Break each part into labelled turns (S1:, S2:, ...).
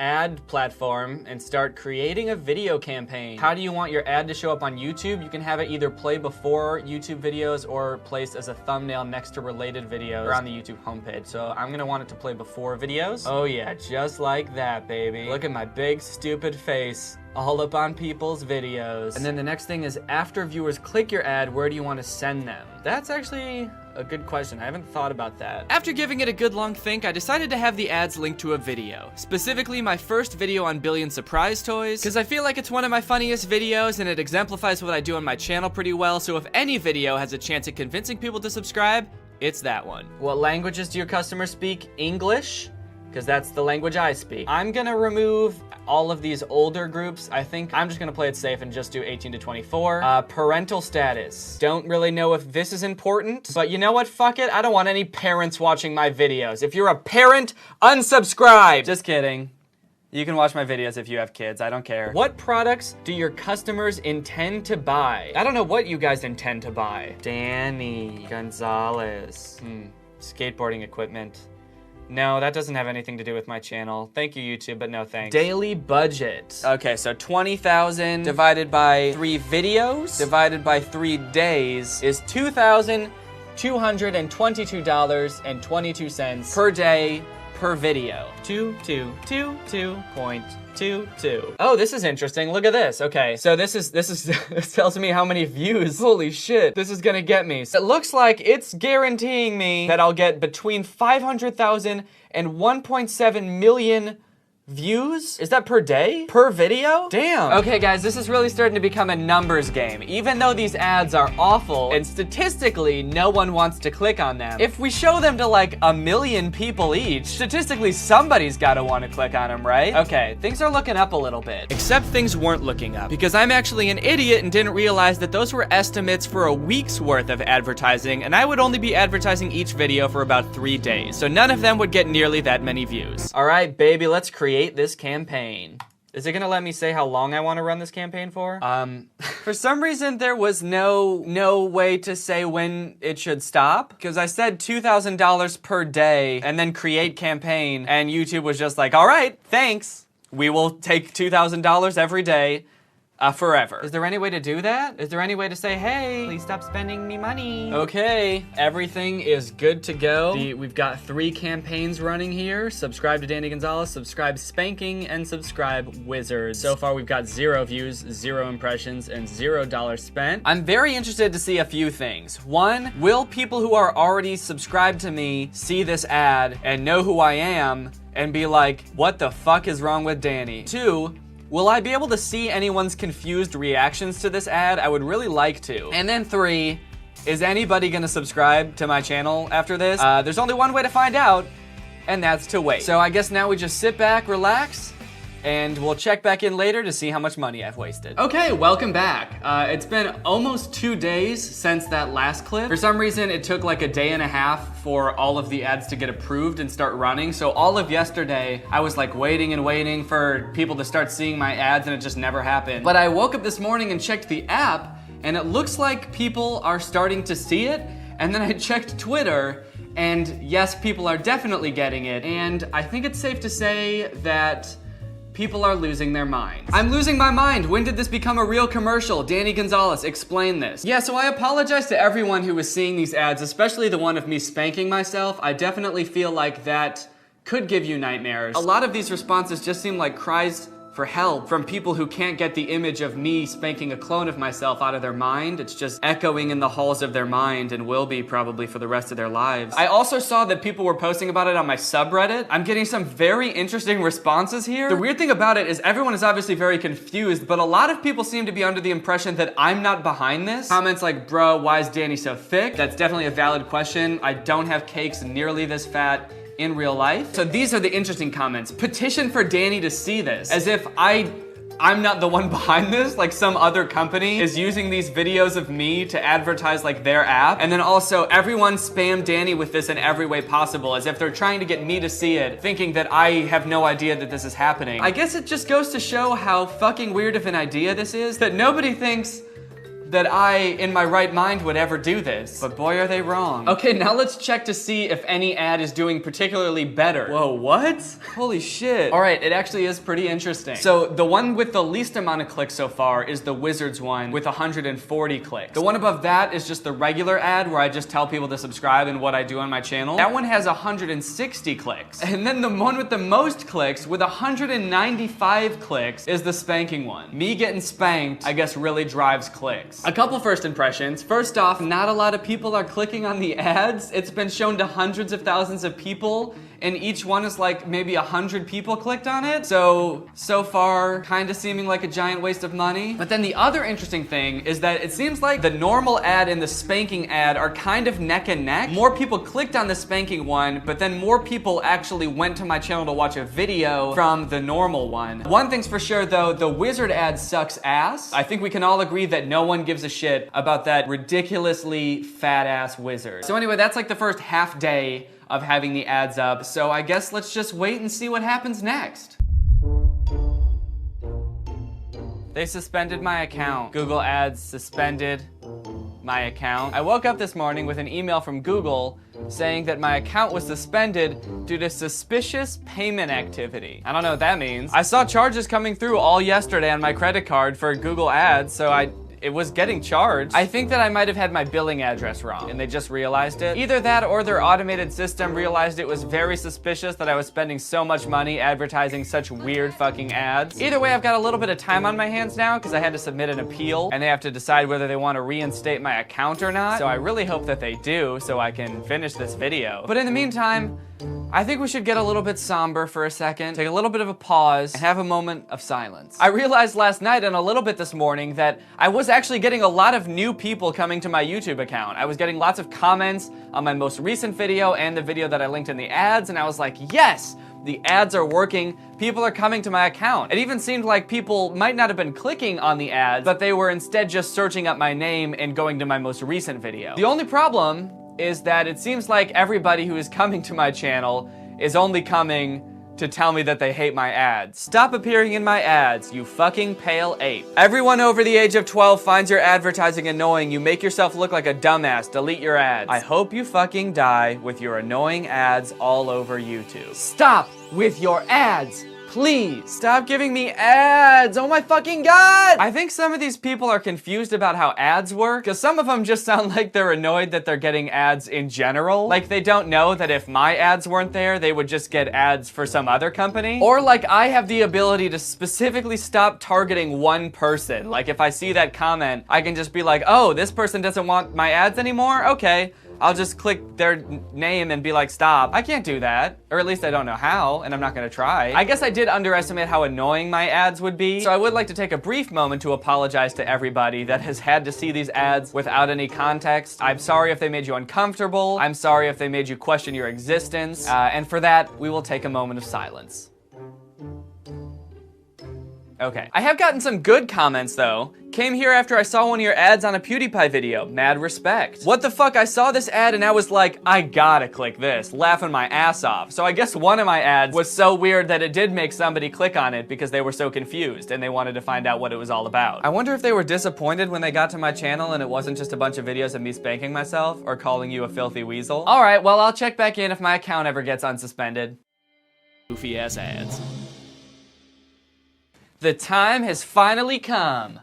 S1: ad platform and start creating a video campaign. How do you want your ad to show up on YouTube? You can have it either play before YouTube videos or placed as a thumbnail next to related videos or on the YouTube homepage. So I'm gonna want it to play before videos. Oh yeah, just like that, baby. Look at my big, stupid face all up on people's videos. And then the next thing is, after viewers click your ad, where do you want to send them? That's actually a good question. I haven't thought about that.
S2: After giving it a good long think, I decided to have the ads linked to a video. Specifically, my first video on Billion Surprise Toys, because I feel like it's one of my funniest videos and it exemplifies what I do on my channel pretty well, so if any video has a chance at convincing people to subscribe, it's that one.
S1: What languages do your customers speak? English? Because that's the language I speak. I'm gonna remove all of these older groups. I think I'm just gonna play it safe and just do 18 to 24. Parental status. Don't really know if this is important, but you know what? Fuck it. I don't want any parents watching my videos. If you're a parent, unsubscribe. Just kidding. You can watch my videos if you have kids, I don't care. What products do your customers intend to buy? I don't know what you guys intend to buy. Danny Gonzalez. Skateboarding equipment. No, that doesn't have anything to do with my channel. Thank you, YouTube, but no thanks. Daily budget. Okay, so 20,000 divided by 3 videos divided by 3 days is $2,222.22 per day per video. 2222.22. Oh, this is interesting. Look at this. Okay, so this tells me how many views. Holy shit, this is gonna get me. So it looks like it's guaranteeing me that I'll get between 500,000 and 1.7 million views? Is that per day? Per video? Damn. Okay guys, this is really starting to become a numbers game. Even though these ads are awful and statistically no one wants to click on them, if we show them to like 1 million people each, statistically somebody's gotta want to click on them, right? Okay, things are looking up a little bit.
S2: Except things weren't looking up, because I'm actually an idiot and didn't realize that those were estimates for a week's worth of advertising, and I would only be advertising each video for about 3 days, so none of them would get nearly that many views.
S1: All right, baby, let's create this campaign. Is it gonna let me say how long I want to run this campaign for? For some reason there was no way to say when it should stop, because I said $2,000 per day and then create campaign, and YouTube was just like, all right, thanks. We will take $2,000 every day. Forever. Is there any way to do that? Is there any way to say, hey, please stop spending me money? Okay, everything is good to go. We've got 3 campaigns running here. Subscribe to Danny Gonzalez, subscribe Spanking, and subscribe Wizards. So far, we've got 0 views, 0 impressions, and $0 spent. I'm very interested to see a few things. 1, will people who are already subscribed to me see this ad and know who I am and be like, what the fuck is wrong with Danny? 2, will I be able to see anyone's confused reactions to this ad? I would really like to. And then 3, is anybody gonna subscribe to my channel after this? There's only one way to find out, and that's to wait. So I guess now we just sit back, relax, and we'll check back in later to see how much money I've wasted. Okay, welcome back. It's been almost 2 days since that last clip. For some reason, it took like a day and a half for all of the ads to get approved and start running. So all of yesterday, I was like waiting and waiting for people to start seeing my ads, and it just never happened. But I woke up this morning and checked the app, and it looks like people are starting to see it. And then I checked Twitter, and yes, people are definitely getting it. And I think it's safe to say that people are losing their minds. I'm losing my mind. When did this become a real commercial? Danny Gonzalez, explain this. Yeah, so I apologize to everyone who was seeing these ads, especially the one of me spanking myself. I definitely feel like that could give you nightmares. A lot of these responses just seem like cries for help from people who can't get the image of me spanking a clone of myself out of their mind. It's just echoing in the halls of their mind and will be probably for the rest of their lives. I also saw that people were posting about it on my subreddit. I'm getting some very interesting responses here. The weird thing about it is everyone is obviously very confused, but a lot of people seem to be under the impression that I'm not behind this. Comments like, bro, why is Danny so thick? That's definitely a valid question. I don't have cakes nearly this fat in real life. So these are the interesting comments. Petition for Danny to see this. As if I'm not the one behind this, like some other company is using these videos of me to advertise like their app. And then also everyone spam Danny with this in every way possible, as if they're trying to get me to see it, thinking that I have no idea that this is happening. I guess it just goes to show how fucking weird of an idea this is, that nobody thinks that I, in my right mind, would ever do this. But boy, are they wrong. Okay, now let's check to see if any ad is doing particularly better. Whoa, what? Holy shit. All right, it actually is pretty interesting. So the one with the least amount of clicks so far is the Wizards one with 140 clicks. The one above that is just the regular ad where I just tell people to subscribe and what I do on my channel. That one has 160 clicks. And then the one with the most clicks with 195 clicks is the spanking one. Me getting spanked, I guess, really drives clicks. A couple first impressions. First off, not a lot of people are clicking on the ads. It's been shown to hundreds of thousands of people, and each one is like maybe 100 people clicked on it. So far, kind of seeming like a giant waste of money. But then the other interesting thing is that it seems like the normal ad and the spanking ad are kind of neck and neck. More people clicked on the spanking one, but then more people actually went to my channel to watch a video from the normal one. One thing's for sure though, the Wizard ad sucks ass. I think we can all agree that no one gives a shit about that ridiculously fat ass wizard. So anyway, that's like the first half day of having the ads up. So I guess let's just wait and see what happens next. They suspended my account. Google Ads suspended my account. I woke up this morning with an email from Google saying that my account was suspended due to suspicious payment activity. I don't know what that means. I saw charges coming through all yesterday on my credit card for Google Ads, so it was getting charged. I think that I might have had my billing address wrong and they just realized it. Either that or their automated system realized it was very suspicious that I was spending so much money advertising such weird fucking ads. Either way, I've got a little bit of time on my hands now because I had to submit an appeal and they have to decide whether they want to reinstate my account or not. So I really hope that they do so I can finish this video. But in the meantime, I think we should get a little bit somber for a second, take a little bit of a pause, and have a moment of silence. I realized last night and a little bit this morning that I was actually getting a lot of new people coming to my YouTube account. I was getting lots of comments on my most recent video and the video that I linked in the ads, and I was like, yes! The ads are working, people are coming to my account. It even seemed like people might not have been clicking on the ads, but they were instead just searching up my name and going to my most recent video. The only problem is that it seems like everybody who is coming to my channel is only coming to tell me that they hate my ads. Stop appearing in my ads, you fucking pale ape. Everyone over the age of 12 finds your advertising annoying. You make yourself look like a dumbass. Delete your ads. I hope you fucking die with your annoying ads all over YouTube. Stop with your ads. Please, stop giving me ads. Oh my fucking god! I think some of these people are confused about how ads work, because some of them just sound like they're annoyed that they're getting ads in general. Like they don't know that if my ads weren't there, they would just get ads for some other company. Or like I have the ability to specifically stop targeting one person. Like if I see that comment, I can just be like, oh, this person doesn't want my ads anymore? Okay. I'll just click their name and be like, stop. I can't do that. Or at least I don't know how, and I'm not gonna try. I guess I did underestimate how annoying my ads would be. So I would like to take a brief moment to apologize to everybody that has had to see these ads without any context. I'm sorry if they made you uncomfortable. I'm sorry if they made you question your existence. And for that, we will take a moment of silence. Okay. I have gotten some good comments though. Came here after I saw one of your ads on a PewDiePie video. Mad respect. What the fuck? I saw this ad and I was like, I gotta click this. Laughing my ass off. So I guess one of my ads was so weird that it did make somebody click on it because they were so confused and they wanted to find out what it was all about. I wonder if they were disappointed when they got to my channel and it wasn't just a bunch of videos of me spanking myself or calling you a filthy weasel. All right, well, I'll check back in if my account ever gets unsuspended. Goofy ass ads. The time has finally come.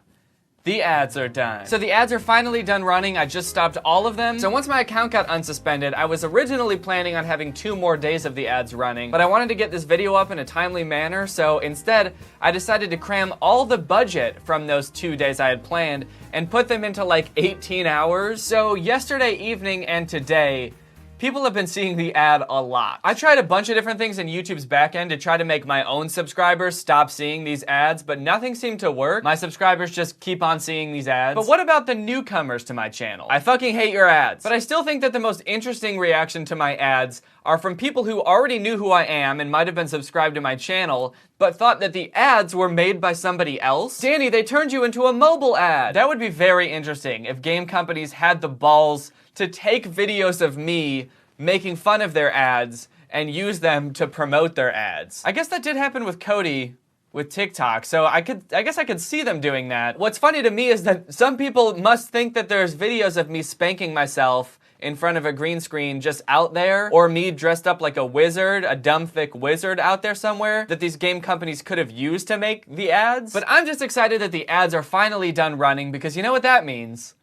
S1: The ads are done. So the ads are finally done running. I just stopped all of them. So once my account got unsuspended, I was originally planning on having 2 more days of the ads running, but I wanted to get this video up in a timely manner, so instead, I decided to cram all the budget from those 2 days I had planned and put them into like 18 hours. So yesterday evening and today, people have been seeing the ad a lot. I tried a bunch of different things in YouTube's backend to try to make my own subscribers stop seeing these ads, but nothing seemed to work. My subscribers just keep on seeing these ads. But what about the newcomers to my channel? I fucking hate your ads. But I still think that the most interesting reaction to my ads are from people who already knew who I am and might have been subscribed to my channel, but thought that the ads were made by somebody else. Danny, they turned you into a mobile ad. That would be very interesting if game companies had the balls to take videos of me making fun of their ads and use them to promote their ads. I guess that did happen with Cody with TikTok, so I guess I could see them doing that. What's funny to me is that some people must think that there's videos of me spanking myself in front of a green screen just out there, or me dressed up like a wizard, a dumb thick wizard out there somewhere, that these game companies could have used to make the ads. But I'm just excited that the ads are finally done running, because you know what that means?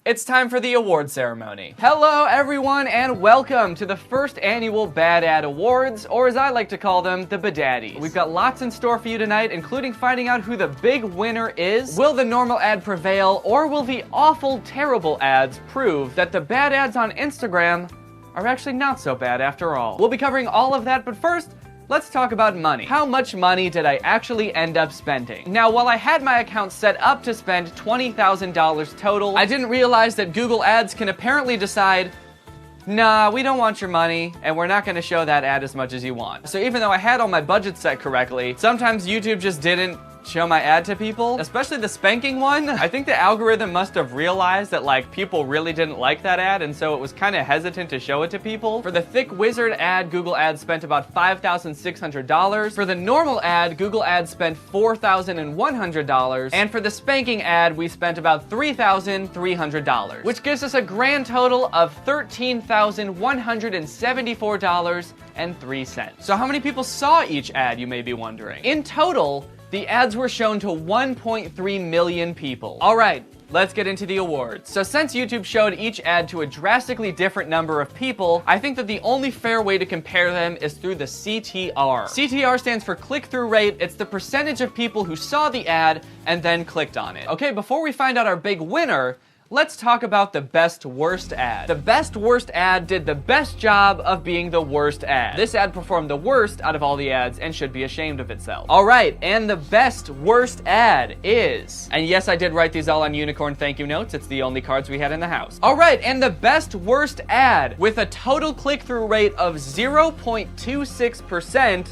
S1: It's time for the award ceremony. Hello everyone, and welcome to the first annual Bad Ad Awards, or as I like to call them, the Badaddies. We've got lots in store for you tonight, including finding out who the big winner is. Will the normal ad prevail, or will the awful, terrible ads prove that the bad ads on Instagram are actually not so bad after all? We'll be covering all of that, but first, let's talk about money. How much money did I actually end up spending? Now, while I had my account set up to spend $20,000 total, I didn't realize that Google Ads can apparently decide, nah, we don't want your money, and we're not gonna show that ad as much as you want. So even though I had all my budgets set correctly, sometimes YouTube just didn't show my ad to people, especially the spanking one. I think the algorithm must have realized that like people really didn't like that ad, and so it was kind of hesitant to show it to people. For the thick wizard ad, Google Ads spent about $5,600. For the normal ad, Google Ads spent $4,100. And for the spanking ad, we spent about $3,300, which gives us a grand total of $13,174.03. So how many people saw each ad, you may be wondering? In total, the ads were shown to 1.3 million people. All right, let's get into the awards. So since YouTube showed each ad to a drastically different number of people, I think that the only fair way to compare them is through the CTR. CTR stands for click-through rate. It's the percentage of people who saw the ad and then clicked on it. Okay, before we find out our big winner, let's talk about the best worst ad. The best worst ad did the best job of being the worst ad. This ad performed the worst out of all the ads and should be ashamed of itself. All right, and the best worst ad is, and yes, I did write these all on unicorn thank you notes. It's the only cards we had in the house. All right, and the best worst ad with a total click-through rate of 0.26%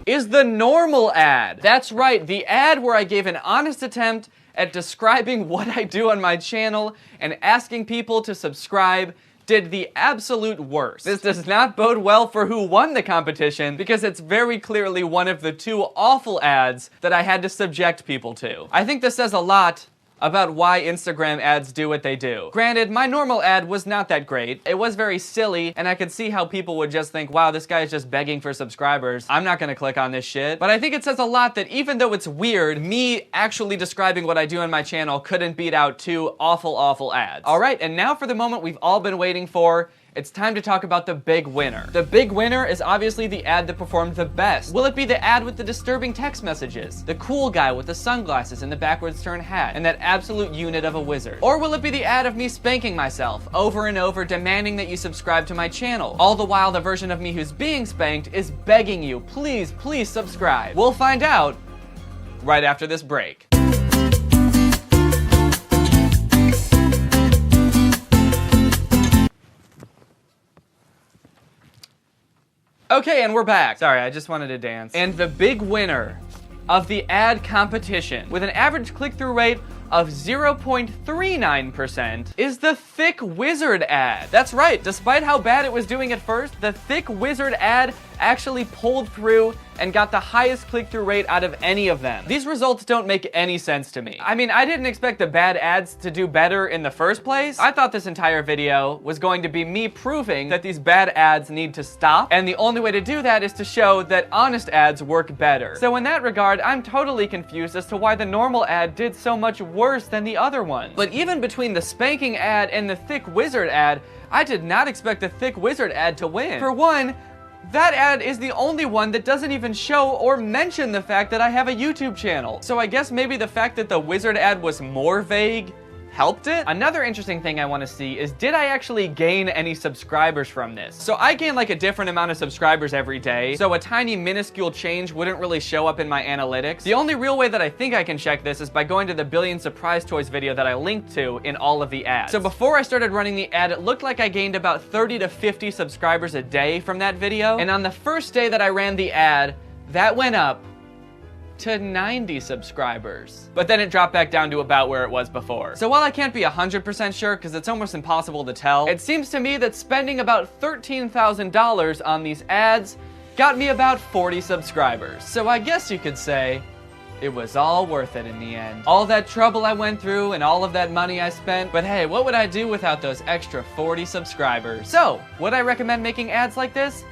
S1: is the normal ad. That's right, the ad where I gave an honest attempt at describing what I do on my channel and asking people to subscribe did the absolute worst. This does not bode well for who won the competition, because it's very clearly one of the two awful ads that I had to subject people to. I think this says a lot about why Instagram ads do what they do. Granted, my normal ad was not that great. It was very silly, and I could see how people would just think, wow, this guy is just begging for subscribers. I'm not gonna click on this shit. But I think it says a lot that even though it's weird, me actually describing what I do on my channel couldn't beat out two awful, awful ads. All right, and now for the moment we've all been waiting for. It's time to talk about the big winner. The big winner is obviously the ad that performed the best. Will it be the ad with the disturbing text messages, the cool guy with the sunglasses and the backwards turned hat, and that absolute unit of a wizard? Or will it be the ad of me spanking myself over and over, demanding that you subscribe to my channel? All the while the version of me who's being spanked is begging you, please, please subscribe. We'll find out right after this break. Okay, and we're back. Sorry, I just wanted to dance. And the big winner of the ad competition, with an average click-through rate of 0.39%, is the thick wizard ad. That's right, despite how bad it was doing at first, the thick wizard ad actually pulled through and got the highest click-through rate out of any of them. These results don't make any sense to me. I mean, I didn't expect the bad ads to do better in the first place. I thought this entire video was going to be me proving that these bad ads need to stop, and the only way to do that is to show that honest ads work better. So in that regard, I'm totally confused as to why the normal ad did so much worse than the other ones. But even between the spanking ad and the thick wizard ad, I did not expect the thick wizard ad to win. For one, that ad is the only one that doesn't even show or mention the fact that I have a YouTube channel. So I guess maybe the fact that the wizard ad was more vague helped it? Another interesting thing I want to see is, did I actually gain any subscribers from this? So I gain like a different amount of subscribers every day, so a tiny minuscule change wouldn't really show up in my analytics. The only real way that I think I can check this is by going to the Billion Surprise Toys video that I linked to in all of the ads. So before I started running the ad, it looked like I gained about 30 to 50 subscribers a day from that video, and on the first day that I ran the ad, that went up to 90 subscribers. But then it dropped back down to about where it was before. So while I can't be 100% sure, because it's almost impossible to tell, it seems to me that spending about $13,000 on these ads got me about 40 subscribers. So I guess you could say it was all worth it in the end. All that trouble I went through and all of that money I spent, but hey, what would I do without those extra 40 subscribers? So, would I recommend making ads like this?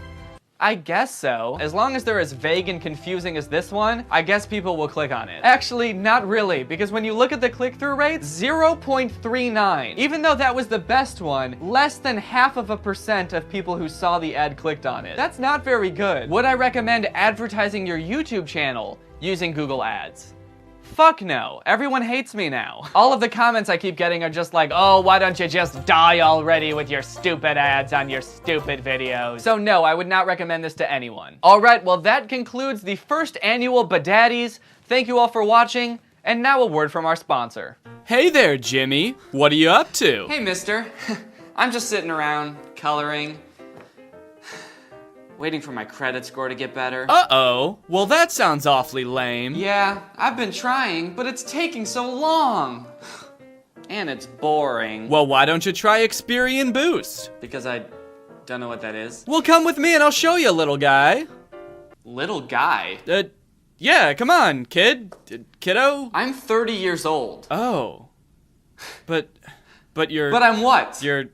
S1: I guess so. As long as they're as vague and confusing as this one, I guess people will click on it. Actually, not really, because when you look at the click-through rate, 0.39. Even though that was the best one, less than 0.5% of people who saw the ad clicked on it. That's not very good. Would I recommend advertising your YouTube channel using Google Ads? Fuck no. Everyone hates me now. All of the comments I keep getting are just like, oh, why don't you just die already with your stupid ads on your stupid videos? So no, I would not recommend this to anyone. All right, well that concludes the first annual Badaddies. Thank you all for watching, and now a word from our sponsor.
S2: Hey there, Jimmy. What are you up to?
S1: Hey, mister. I'm just sitting around, coloring, waiting for my credit score to get better.
S2: Uh-oh. Well, that sounds awfully lame.
S1: Yeah, I've been trying, but it's taking so long. And it's boring.
S2: Well, why don't you try Experian Boost?
S1: Because I don't know what that is.
S2: Well, come with me and I'll show you, little guy.
S1: Little guy?
S2: Yeah, come on, kiddo.
S1: I'm 30 years old.
S2: Oh. But you're...
S1: But I'm what?
S2: You're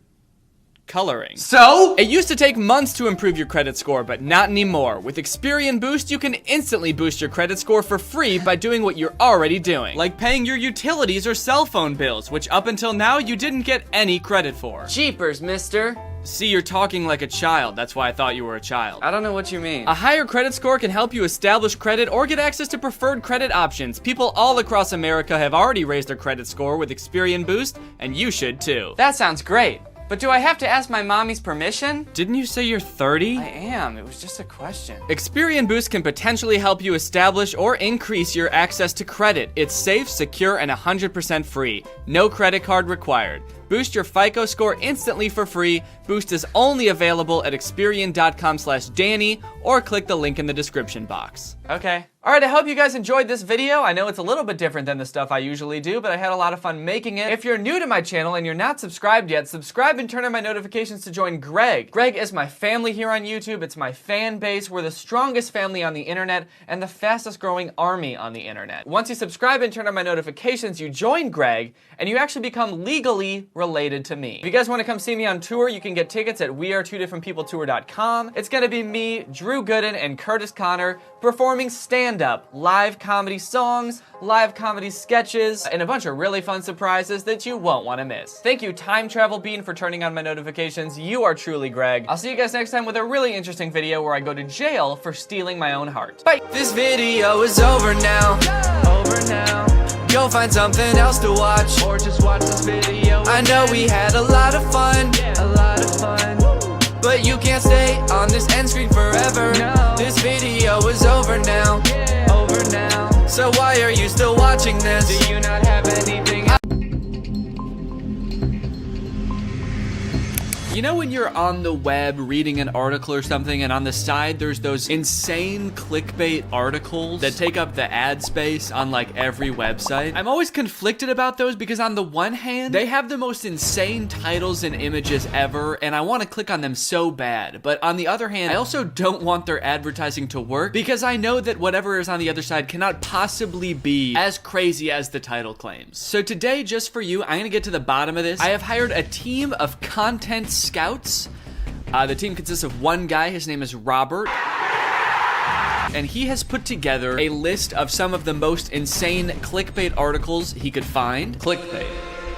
S2: coloring.
S1: So?
S2: It used to take months to improve your credit score, but not anymore. With Experian Boost, you can instantly boost your credit score for free by doing what you're already doing. Like paying your utilities or cell phone bills, which up until now you didn't get any credit for.
S1: Jeepers, mister.
S2: See, you're talking like a child. That's why I thought you were a child.
S1: I don't know what you mean.
S2: A higher credit score can help you establish credit or get access to preferred credit options. People all across America have already raised their credit score with Experian Boost, and you should too.
S1: That sounds great. But do I have to ask my mommy's permission?
S2: Didn't you say you're 30?
S1: I am. It was just a question.
S2: Experian Boost can potentially help you establish or increase your access to credit. It's safe, secure, and 100% free. No credit card required. Boost your FICO score instantly for free. Boost is only available at Experian.com/Danny or click the link in the description box.
S1: Okay. All right, I hope you guys enjoyed this video. I know it's a little bit different than the stuff I usually do, but I had a lot of fun making it. If you're new to my channel and you're not subscribed yet, subscribe and turn on my notifications to join Greg. Greg is my family here on YouTube. It's my fan base. We're the strongest family on the internet and the fastest growing army on the internet. Once you subscribe and turn on my notifications, you join Greg and you actually become legally related to me. If you guys want to come see me on tour, you can get tickets at wearetwodifferentpeopletour.com. It's gonna be me, Drew Gooden, and Curtis Connor performing stand-up, live comedy songs, live comedy sketches, and a bunch of really fun surprises that you won't want to miss. Thank you, Time Travel Bean, for turning on my notifications. You are truly Greg. I'll see you guys next time with a really interesting video where I go to jail for stealing my own heart. Bye!
S2: This video is over now. Over now. Go find something else to watch, or just watch this video. I know we had a lot of fun, but you can't stay on this end screen forever. No. This video is over now, over now. So why are you still watching this? Do you not have anything else? You know when you're on the web reading an article or something and on the side there's those insane clickbait articles that take up the ad space on like every website? I'm always conflicted about those because on the one hand, they have the most insane titles and images ever and I want to click on them so bad. But on the other hand, I also don't want their advertising to work because I know that whatever is on the other side cannot possibly be as crazy as the title claims. So today, just for you, I'm gonna get to the bottom of this. I have hired a team of content scouts. The team consists of one guy, his name is Robert, and he has put together a list of some of the most insane clickbait articles he could find. Clickbait.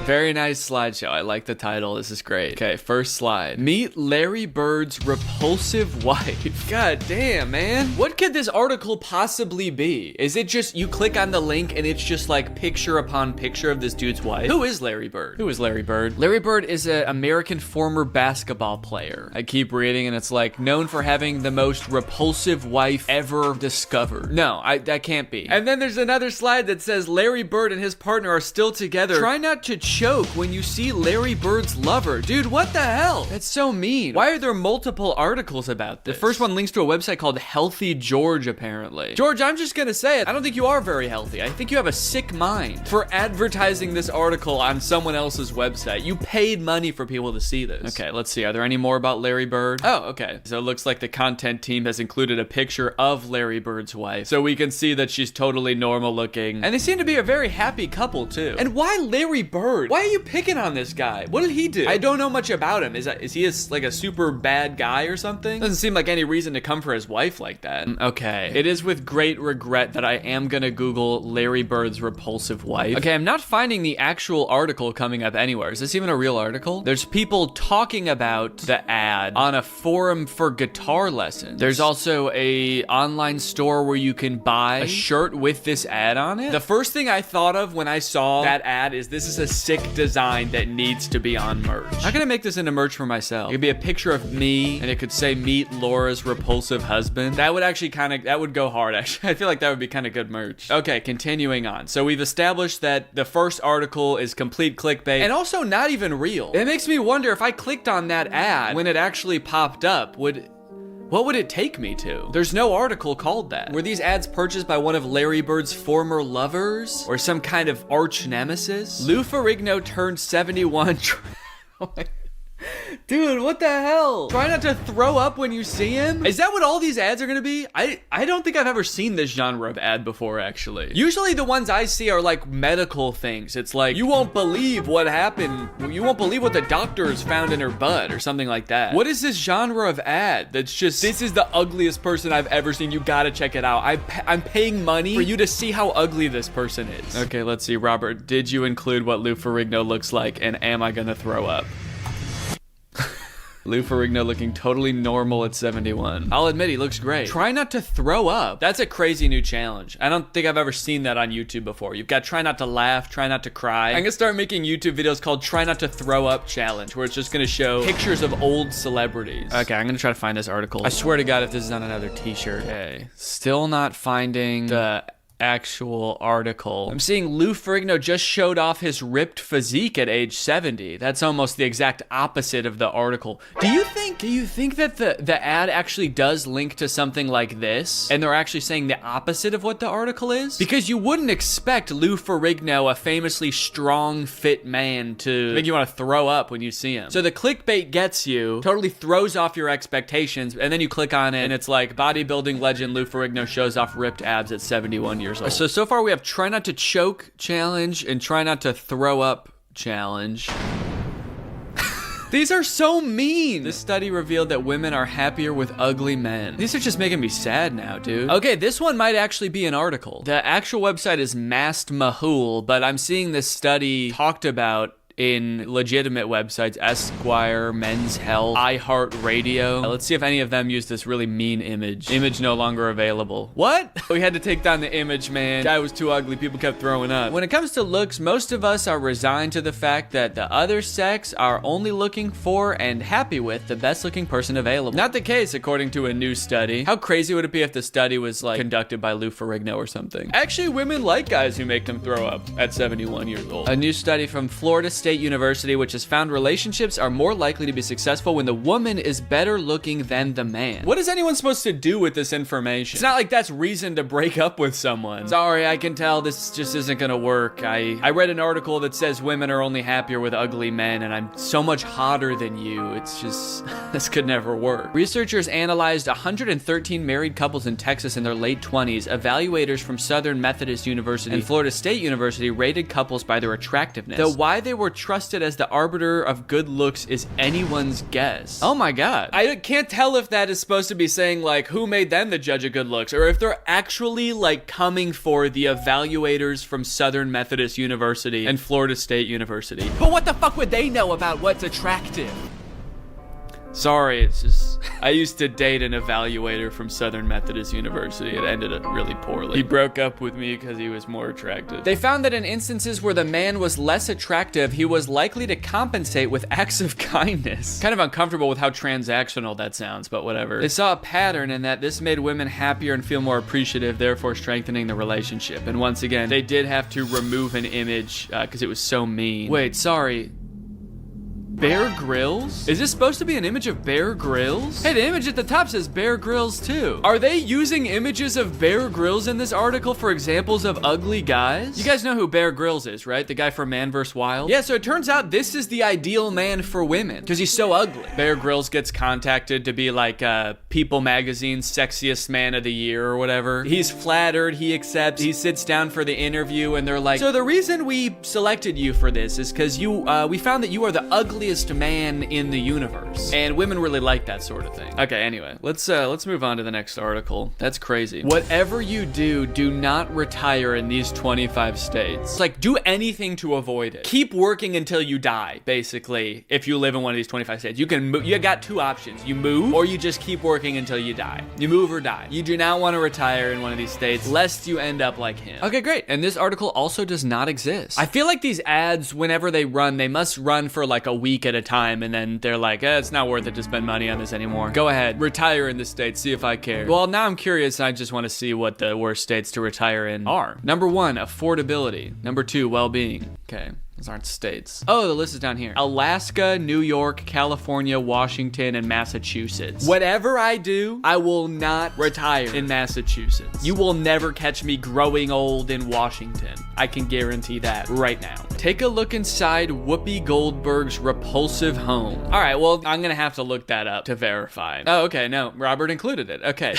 S2: Very nice slideshow. I like the title. This is great. Okay, first slide. Meet Larry Bird's repulsive wife. God damn, man. What could this article possibly be? Is it just you click on the link and it's just like picture upon picture of this dude's wife? Who is Larry Bird? Who is Larry Bird? Larry Bird is an American former basketball player. I keep reading and it's like known for having the most repulsive wife ever discovered. No, that can't be. And then there's another slide that says Larry Bird and his partner are still together. Try not to choke when you see Larry Bird's lover. Dude, what the hell? That's so mean. Why are there multiple articles about this? The first one links to a website called Healthy George, apparently. George, I'm just gonna say it. I don't think you are very healthy. I think you have a sick mind for advertising this article on someone else's website. You paid money for people to see this. Okay, let's see. Are there any more about Larry Bird? Oh, okay. So it looks like the content team has included a picture of Larry Bird's wife, so we can see that she's totally normal looking. And they seem to be a very happy couple, too. And why Larry Bird? Why are you picking on this guy? What did he do? I don't know much about him. Is he like a super bad guy or something? Doesn't seem like any reason to come for his wife like that. Okay. It is with great regret that I am gonna Google Larry Bird's repulsive wife. Okay, I'm not finding the actual article coming up anywhere. Is this even a real article? There's people talking about the ad on a forum for guitar lessons. There's also a online store where you can buy a shirt with this ad on it. The first thing I thought of when I saw that ad is this is a sick design that needs to be on merch. How can I make this into merch for myself? It could be a picture of me and it could say meet Laura's repulsive husband. That would actually that would go hard actually. I feel like that would be kind of good merch. Okay, continuing on. So we've established that the first article is complete clickbait and also not even real. It makes me wonder if I clicked on that ad when it actually popped up, what would it take me to? There's no article called that. Were these ads purchased by one of Larry Bird's former lovers? Or some kind of arch nemesis? Lou Ferrigno turned 71. Oh my. Dude, what the hell? Try not to throw up when you see him? Is that what all these ads are gonna be? I don't think I've ever seen this genre of ad before, actually. Usually the ones I see are like medical things. It's like, you won't believe what happened. You won't believe what the doctors found in her butt or something like that. What is this genre of ad that's just, this is the ugliest person I've ever seen. You gotta check it out. I'm paying money for you to see how ugly this person is. Okay, let's see. Robert, did you include what Lou Ferrigno looks like, and am I gonna throw up? Lou Ferrigno looking totally normal at 71. I'll admit he looks great. Try not to throw up. That's a crazy new challenge. I don't think I've ever seen that on YouTube before. You've got try not to laugh, try not to cry. I'm gonna start making YouTube videos called try not to throw up challenge, where it's just gonna show pictures of old celebrities. Okay, I'm gonna try to find this article. I swear to God if this is on another t-shirt. Okay, still not finding the actual article. I'm seeing Lou Ferrigno just showed off his ripped physique at age 70. That's almost the exact opposite of the article. Do you think that the ad actually does link to something like this, and they're actually saying the opposite of what the article is? Because you wouldn't expect Lou Ferrigno, a famously strong, fit man, to make you want to throw up when you see him. So the clickbait gets you, totally throws off your expectations, and then you click on it, and it's like bodybuilding legend Lou Ferrigno shows off ripped abs at 71 years old. So far we have try not to choke challenge and try not to throw up challenge. These are so mean. This study revealed that women are happier with ugly men. These are just making me sad now, dude. Okay, this one might actually be an article. The actual website is Mast Mahul, but I'm seeing this study talked about in legitimate websites, Esquire, Men's Health, iHeartRadio. Let's see if any of them use this really mean image. Image no longer available. What? We had to take down the image, man. Guy was too ugly, people kept throwing up. When it comes to looks, most of us are resigned to the fact that the other sex are only looking for and happy with the best looking person available. Not the case, according to a new study. How crazy would it be if the study was like conducted by Lou Ferrigno or something? Actually, women like guys who make them throw up at 71 years old. A new study from Florida State University, which has found relationships are more likely to be successful when the woman is better looking than the man. What is anyone supposed to do with this information? It's not like that's reason to break up with someone. Sorry, I can tell this just isn't gonna work. I read an article that says women are only happier with ugly men, and I'm so much hotter than you. It's just, this could never work. Researchers analyzed 113 married couples in Texas in their late 20s. Evaluators from Southern Methodist University and Florida State University rated couples by their attractiveness. Though why they were trusted as the arbiter of good looks is anyone's guess. Oh my God. I can't tell if that is supposed to be saying like who made them the judge of good looks, or if they're actually like coming for the evaluators from Southern Methodist University and Florida State University. But what the fuck would they know about what's attractive? Sorry, it's just, I used to date an evaluator from Southern Methodist University. It ended up really poorly. He broke up with me because he was more attractive. They found that in instances where the man was less attractive, he was likely to compensate with acts of kindness. Kind of uncomfortable with how transactional that sounds, but whatever. They saw a pattern in that this made women happier and feel more appreciative, therefore strengthening the relationship. And once again, they did have to remove an image because it was so mean. Wait, sorry. Bear Grylls? Is this supposed to be an image of Bear Grylls? Hey, the image at the top says Bear Grylls too. Are they using images of Bear Grylls in this article for examples of ugly guys? You guys know who Bear Grylls is, right? The guy from Man vs. Wild? Yeah, so it turns out this is the ideal man for women because he's so ugly. Bear Grylls gets contacted to be like People Magazine's sexiest man of the year or whatever. He's flattered, he accepts, he sits down for the interview and they're like, so the reason we selected you for this is because we found that you are the ugliest man in the universe. And women really like that sort of thing. Okay, anyway, let's move on to the next article. That's crazy. Whatever you do not retire in these 25 states. Like, do anything to avoid it. Keep working until you die, basically, if you live in one of these 25 states. You can you got two options. You move, or you just keep working until you die. You move or die. You do not want to retire in one of these states, lest you end up like him. Okay, great. And this article also does not exist. I feel like these ads, whenever they run, they must run for like a week at a time, and then they're like, it's not worth it to spend money on this anymore. Go ahead, retire in this state, see if I care. Well, now I'm curious, I just want to see what the worst states to retire in are. Number 1, affordability. Number 2, well-being. Okay. Those aren't states. Oh, the list is down here. Alaska, New York, California, Washington, and Massachusetts. Whatever I do, I will not retire in Massachusetts. You will never catch me growing old in Washington. I can guarantee that right now. Take a look inside Whoopi Goldberg's repulsive home. All right, well, I'm gonna have to look that up to verify. Oh, okay, no, Robert included it. Okay.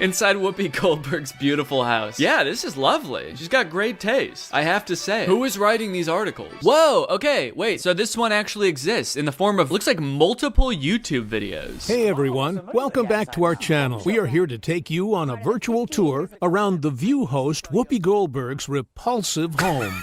S2: Inside Whoopi Goldberg's beautiful house. Yeah, this is lovely. She's got great taste, I have to say. Who is writing these articles? Whoa, okay, wait, so this one actually exists in the form of, looks like multiple YouTube videos.
S3: Hey everyone, welcome back to our channel. We are here to take you on a virtual tour around the View host Whoopi Goldberg's repulsive home.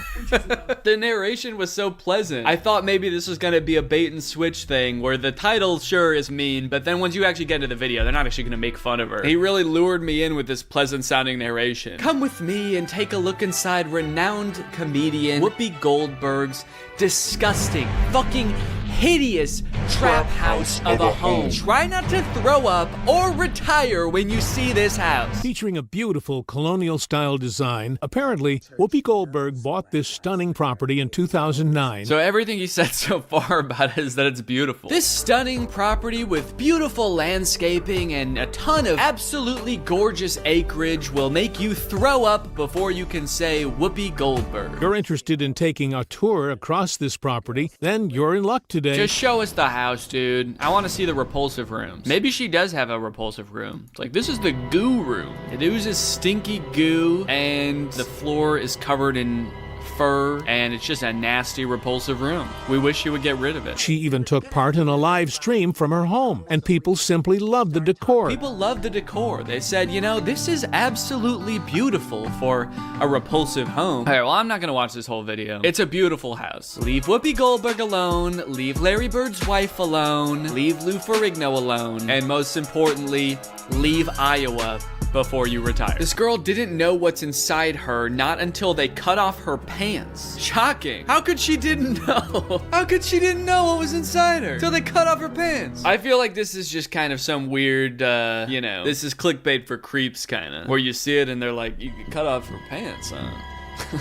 S2: The narration was so pleasant. I thought maybe this was gonna be a bait and switch thing where the title sure is mean, but then once you actually get into the video, they're not actually gonna make fun of her. He really lured me in with this pleasant sounding narration. Come with me and take a look inside renowned comedian Whoopi Goldberg's disgusting, fucking hideous trap house of a home. Try not to throw up or retire when you see this house.
S3: Featuring a beautiful colonial-style design, apparently, Whoopi Goldberg bought this stunning property in 2009.
S2: So everything he said so far about it is that it's beautiful. This stunning property with beautiful landscaping and a ton of absolutely gorgeous acreage will make you throw up before you can say Whoopi Goldberg.
S3: If you're interested in taking a tour across this property, then you're in luck today.
S2: Just show us the house, dude. I want to see the repulsive rooms. Maybe she does have a repulsive room. It's like, this is the goo room. It oozes stinky goo, and the floor is covered in fur, and it's just a nasty, repulsive room. We wish she would get rid of it.
S3: She even took part in a live stream from her home, and people simply loved the decor.
S2: People love the decor. They said, you know, this is absolutely beautiful for a repulsive home. All right, well, I'm not gonna watch this whole video. It's a beautiful house. Leave Whoopi Goldberg alone, leave Larry Bird's wife alone, leave Lou Ferrigno alone, and most importantly, leave Iowa before you retire. This girl didn't know what's inside her, not until they cut off her pants. Shocking. How could she didn't know? How could she didn't know what was inside her? Till they cut off her pants. I feel like this is just kind of some weird, you know, this is clickbait for creeps kinda, where you see it and they're like, you can cut off her pants, huh?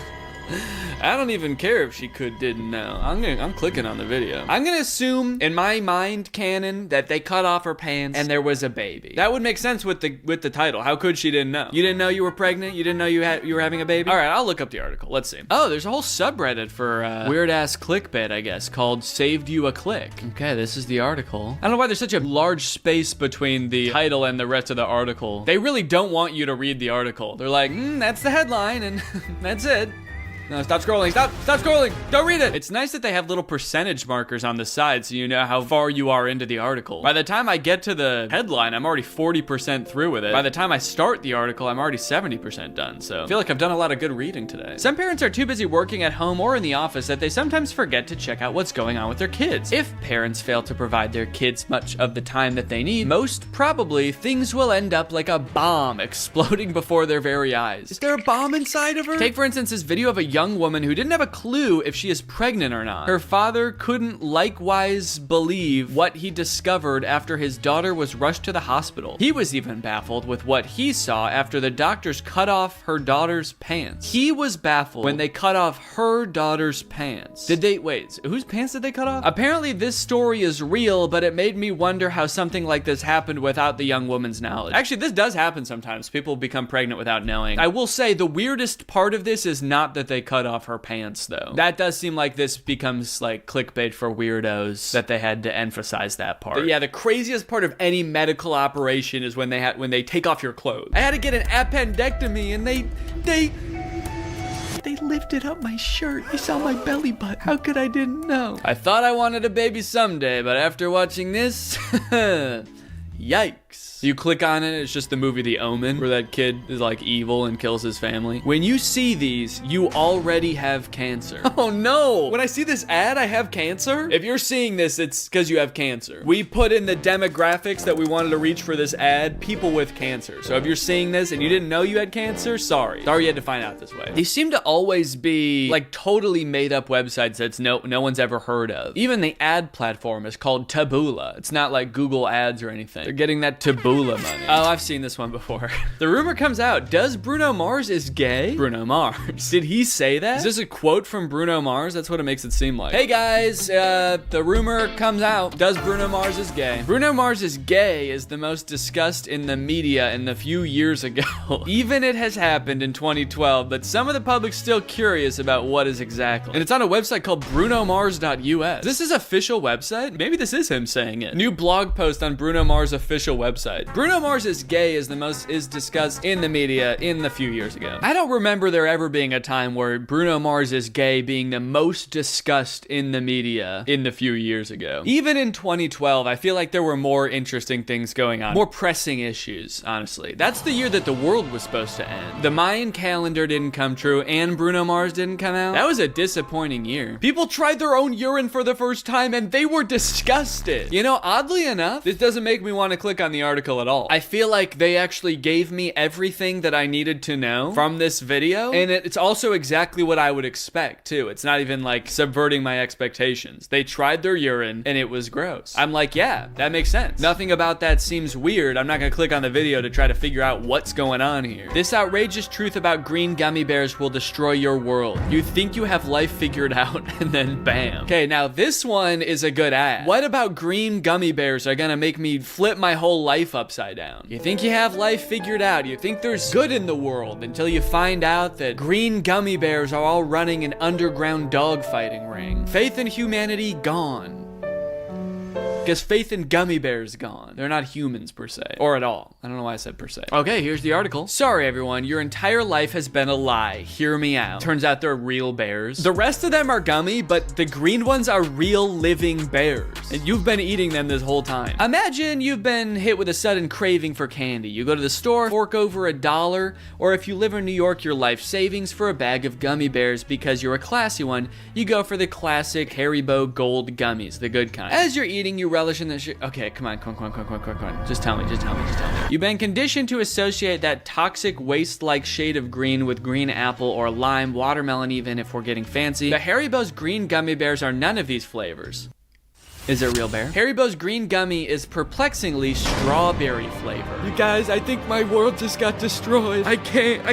S2: I don't even care if she didn't know. I'm clicking on the video. I'm gonna assume in my mind canon that they cut off her pants and there was a baby. That would make sense with the title. How could she didn't know? You didn't know you were pregnant? You didn't know you were having a baby? All right, I'll look up the article. Let's see. Oh, there's a whole subreddit for weird ass clickbait, I guess, called "Saved You a Click." Okay, this is the article. I don't know why there's such a large space between the title and the rest of the article. They really don't want you to read the article. They're like, that's the headline and that's it. No, stop scrolling. Stop scrolling. Don't read it. It's nice that they have little percentage markers on the side so you know how far you are into the article. By the time I get to the headline, I'm already 40% through with it. By the time I start the article, I'm already 70% done. So I feel like I've done a lot of good reading today. Some parents are too busy working at home or in the office that they sometimes forget to check out what's going on with their kids. If parents fail to provide their kids much of the time that they need, most probably things will end up like a bomb exploding before their very eyes. Is there a bomb inside of her? Take for instance this video of a young woman who didn't have a clue if she is pregnant or not. Her father couldn't likewise believe what he discovered after his daughter was rushed to the hospital. He was even baffled with what he saw after the doctors cut off her daughter's pants. He was baffled when they cut off her daughter's pants. Wait, whose pants did they cut off? Apparently this story is real, but it made me wonder how something like this happened without the young woman's knowledge. Actually, this does happen sometimes. People become pregnant without knowing. I will say the weirdest part of this is not that they cut off her pants though. That does seem like this becomes like clickbait for weirdos that they had to emphasize that part. But yeah, the craziest part of any medical operation is when they take off your clothes. I had to get an appendectomy and they lifted up my shirt. They saw my belly button. How could I didn't know? I thought I wanted a baby someday, but after watching this, yikes. You click on it, it's just the movie The Omen, where that kid is like evil and kills his family. When you see these, you already have cancer. Oh no! When I see this ad, I have cancer? If you're seeing this, it's because you have cancer. We put in the demographics that we wanted to reach for this ad, people with cancer. So if you're seeing this and you didn't know you had cancer, sorry. Sorry you had to find out this way. These seem to always be like totally made up websites that no one's ever heard of. Even the ad platform is called Taboola. It's not like Google Ads or anything. They're getting that Taboola money. Oh, I've seen this one before. The rumor comes out, does Bruno Mars is gay? Bruno Mars. Did he say that? Is this a quote from Bruno Mars? That's what it makes it seem like. Hey guys, the rumor comes out, does Bruno Mars is gay? Bruno Mars is gay is the most discussed in the media in the few years ago. Even it has happened in 2012, but some of the public's still curious about what is exactly. And it's on a website called brunomars.us. This is official website? Maybe this is him saying it. New blog post on Bruno Mars official website. Bruno Mars is gay is the most discussed in the media in the few years ago. I don't remember there ever being a time where Bruno Mars is gay being the most discussed in the media in the few years ago. Even in 2012, I feel like there were more interesting things going on. More pressing issues, honestly. That's the year that the world was supposed to end. The Mayan calendar didn't come true and Bruno Mars didn't come out. That was a disappointing year. People tried their own urine for the first time and they were disgusted. You know, oddly enough, this doesn't make me want to click on the article at all. I feel like they actually gave me everything that I needed to know from this video, and it's also exactly what I would expect too. It's not even like subverting my expectations. They tried their urine and it was gross. I'm like, yeah, that makes sense. Nothing about that seems weird. I'm not gonna click on the video to try to figure out what's going on here. This outrageous truth about green gummy bears will destroy your world. You think you have life figured out and then bam. Okay, now this one is a good ad. What about green gummy bears are gonna make me flip my whole life upside down? You think you have life figured out. You think there's good in the world until you find out that green gummy bears are all running an underground dogfighting ring. Faith in humanity gone. Because faith in gummy bears gone. They're not humans per se. Or at all. I don't know why I said per se. Okay, here's the article. Sorry everyone, your entire life has been a lie. Hear me out. Turns out they're real bears. The rest of them are gummy, but the green ones are real living bears. And you've been eating them this whole time. Imagine you've been hit with a sudden craving for candy. You go to the store, fork over $1, or if you live in New York, your life savings for a bag of gummy bears because you're a classy one, you go for the classic Haribo Gold gummies, the good kind. As you're eating, you relish in the shit. Okay, come on. Just tell me. You've been conditioned to associate that toxic waste-like shade of green with green apple or lime, watermelon even if we're getting fancy. The Haribo's green gummy bears are none of these flavors. Is it a real bear? Haribo's green gummy is perplexingly strawberry flavor. You guys, I think my world just got destroyed. I can't.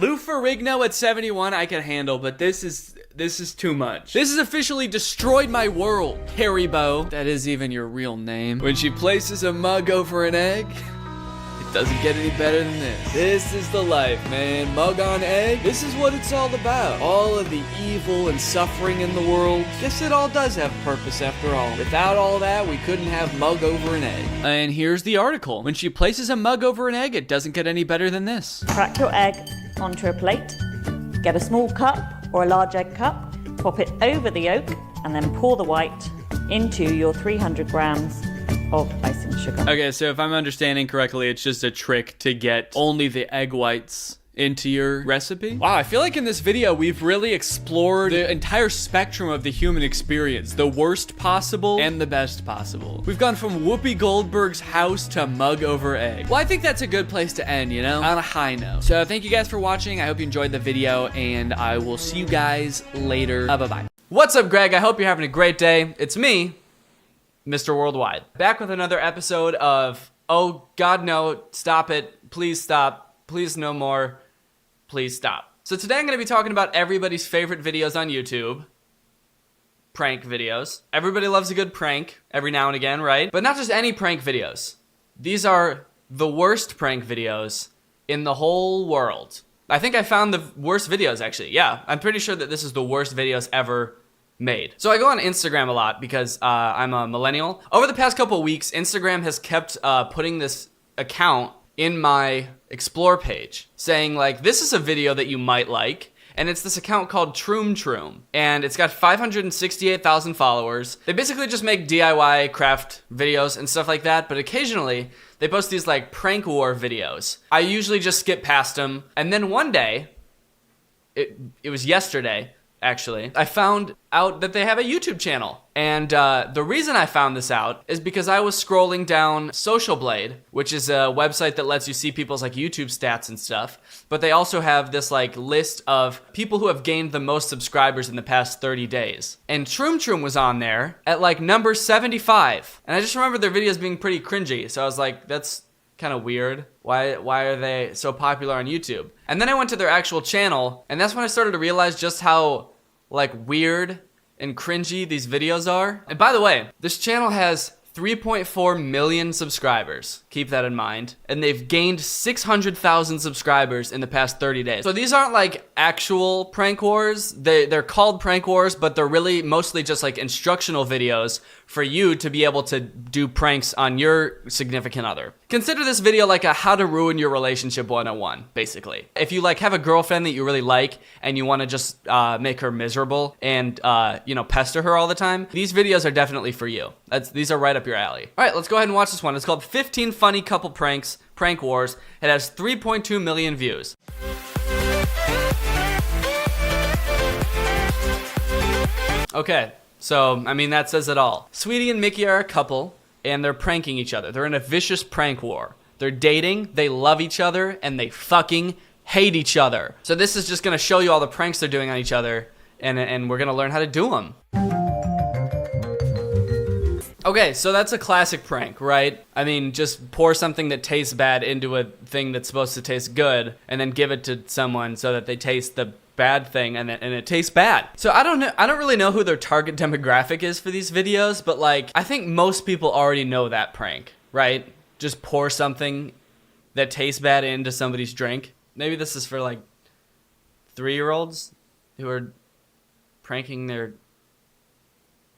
S2: Lou Ferrigno at 71 I could handle, but this is too much. This has officially destroyed my world. Haribo, that is even your real name. When she places a mug over an egg, it Doesn't get any better than this. This is the life, man. Mug on egg. This is what it's all about. All of the evil and suffering in the world. Guess it all does have purpose after all. Without all that, we couldn't have mug over an egg. And here's the article. When she places a mug over an egg, it doesn't get any better than this.
S4: Crack your egg onto a plate. Get a small cup or a large egg cup. Pop it over the yolk and then pour the white into your 300 grams of icing sugar.
S2: Okay, so if I'm understanding correctly, it's just a trick to get only the egg whites into your recipe. Wow, I feel like in this video, we've really explored the entire spectrum of the human experience, the worst possible and the best possible. We've gone from Whoopi Goldberg's house to mug over egg. Well, I think that's a good place to end, you know, on a high note. So thank you guys for watching. I hope you enjoyed the video, and I will see you guys later. Bye-bye.
S1: What's up, Greg? I hope you're having a great day. It's me, Mr. Worldwide. Back with another episode of, oh God, no, stop it. Please stop. Please no more. Please stop. So today I'm going to be talking about everybody's favorite videos on YouTube. Prank videos. Everybody loves a good prank every now and again, right? But not just any prank videos. These are the worst prank videos in the whole world. I think I found the worst videos, actually. Yeah, I'm pretty sure that this is the worst videos ever made. So I go on Instagram a lot because I'm a millennial. Over the past couple weeks, Instagram has kept putting this account in my explore page saying like, this is a video that you might like. And it's this account called Troom, and it's got 568,000 followers. They basically just make DIY craft videos and stuff like that, but occasionally they post these like prank war videos. I usually just skip past them, and then one day, it was yesterday, actually, I found out that they have a YouTube channel. And the reason I found this out is because I was scrolling down Social Blade, which is a website that lets you see people's like YouTube stats and stuff. But they also have this like list of people who have gained the most subscribers in the past 30 days. And Troom was on there at like number 75. And I just remember their videos being pretty cringy. So I was like, that's kind of weird. Why are they so popular on YouTube? And then I went to their actual channel, and that's when I started to realize just how like weird and cringy these videos are. And by the way, this channel has 3.4 million subscribers. Keep that in mind. And they've gained 600,000 subscribers in the past 30 days. So these aren't like actual prank wars. They're called prank wars, but they're really mostly just like instructional videos for you to be able to do pranks on your significant other. Consider this video like a how to ruin your relationship 101, basically. If you like have a girlfriend that you really like and you want to just make her miserable and pester her all the time, these videos are definitely for you. These are right up your alley. All right, let's go ahead and watch this one. It's called 15 Funny Couple Pranks, Prank Wars. It has 3.2 million views. Okay. So, I mean, that says it all. Sweetie and Mickey are a couple, and they're pranking each other. They're in a vicious prank war. They're dating, they love each other, and they fucking hate each other. So this is just gonna show you all the pranks they're doing on each other, and we're gonna learn how to do them. Okay, so that's a classic prank, right? I mean, just pour something that tastes bad into a thing that's supposed to taste good, and then give it to someone so that they taste the bad thing and it tastes bad. So I don't really know who their target demographic is for these videos, but like I think most people already know that prank, right? Just pour something that tastes bad into somebody's drink. Maybe this is for like 3-year-olds who are pranking their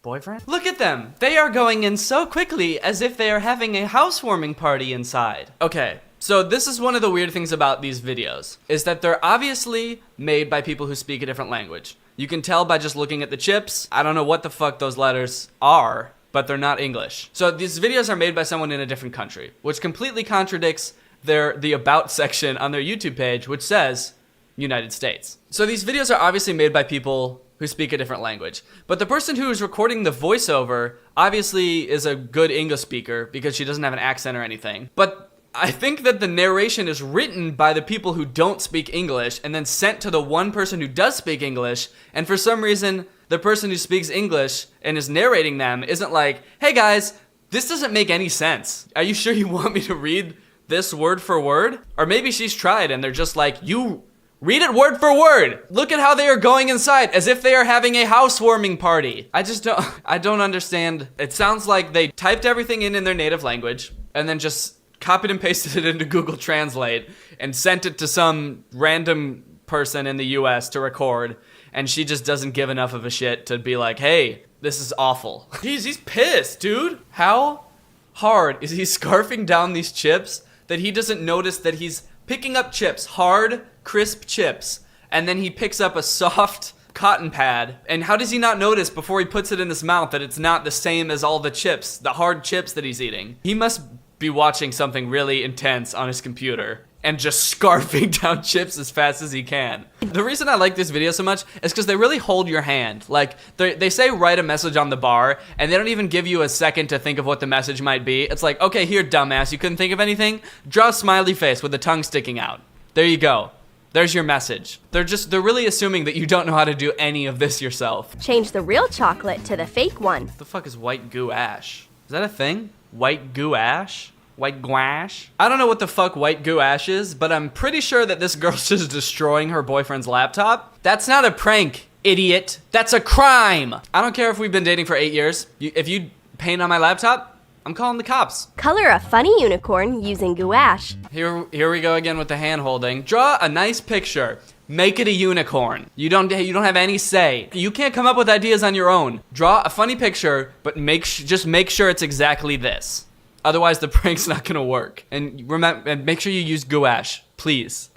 S1: boyfriend. Look at them. They are going in so quickly as if they are having a housewarming party inside. Okay. So this is one of the weird things about these videos, is that they're obviously made by people who speak a different language. You can tell by just looking at the chips. I don't know what the fuck those letters are, but they're not English. So these videos are made by someone in a different country, which completely contradicts the about section on their YouTube page, which says United States. So these videos are obviously made by people who speak a different language. But the person who is recording the voiceover obviously is a good English speaker because she doesn't have an accent or anything. But I think that the narration is written by the people who don't speak English and then sent to the one person who does speak English, and for some reason, the person who speaks English and is narrating them isn't like, hey guys, this doesn't make any sense. Are you sure you want me to read this word for word? Or maybe she's tried and they're just like, you read it word for word. Look at how they are going inside as if they are having a housewarming party. I don't understand. It sounds like they typed everything in their native language and then just copied and pasted it into Google Translate and sent it to some random person in the US to record, and she just doesn't give enough of a shit to be like, hey, this is awful. He's pissed, dude. How hard is he scarfing down these chips that he doesn't notice that he's picking up chips, hard, crisp chips, and then he picks up a soft cotton pad, and how does he not notice before he puts it in his mouth that it's not the same as all the chips, the hard chips that he's eating? He must be watching something really intense on his computer and just scarfing down chips as fast as he can. The reason I like this video so much is because they really hold your hand. Like, they say write a message on the bar, and they don't even give you a second to think of what the message might be. It's like, okay, here, dumbass, you couldn't think of anything? Draw a smiley face with the tongue sticking out. There you go. There's your message. They're really assuming that you don't know how to do any of this yourself.
S5: Change the real chocolate to the fake one.
S1: What the fuck is white goo ash? Is that a thing? White goo ash? White gouache? I don't know what the fuck white goo ash is, but I'm pretty sure that this girl's just destroying her boyfriend's laptop. That's not a prank, idiot. That's a crime. I don't care if we've been dating for 8 years. If you paint on my laptop, I'm calling the cops.
S5: Color a funny unicorn using gouache.
S1: Here we go again with the hand holding. Draw a nice picture. Make it a unicorn. You don't have any say. You can't come up with ideas on your own. Draw a funny picture, but just make sure it's exactly this. Otherwise, the prank's not gonna work. And remember, and make sure you use gouache, please.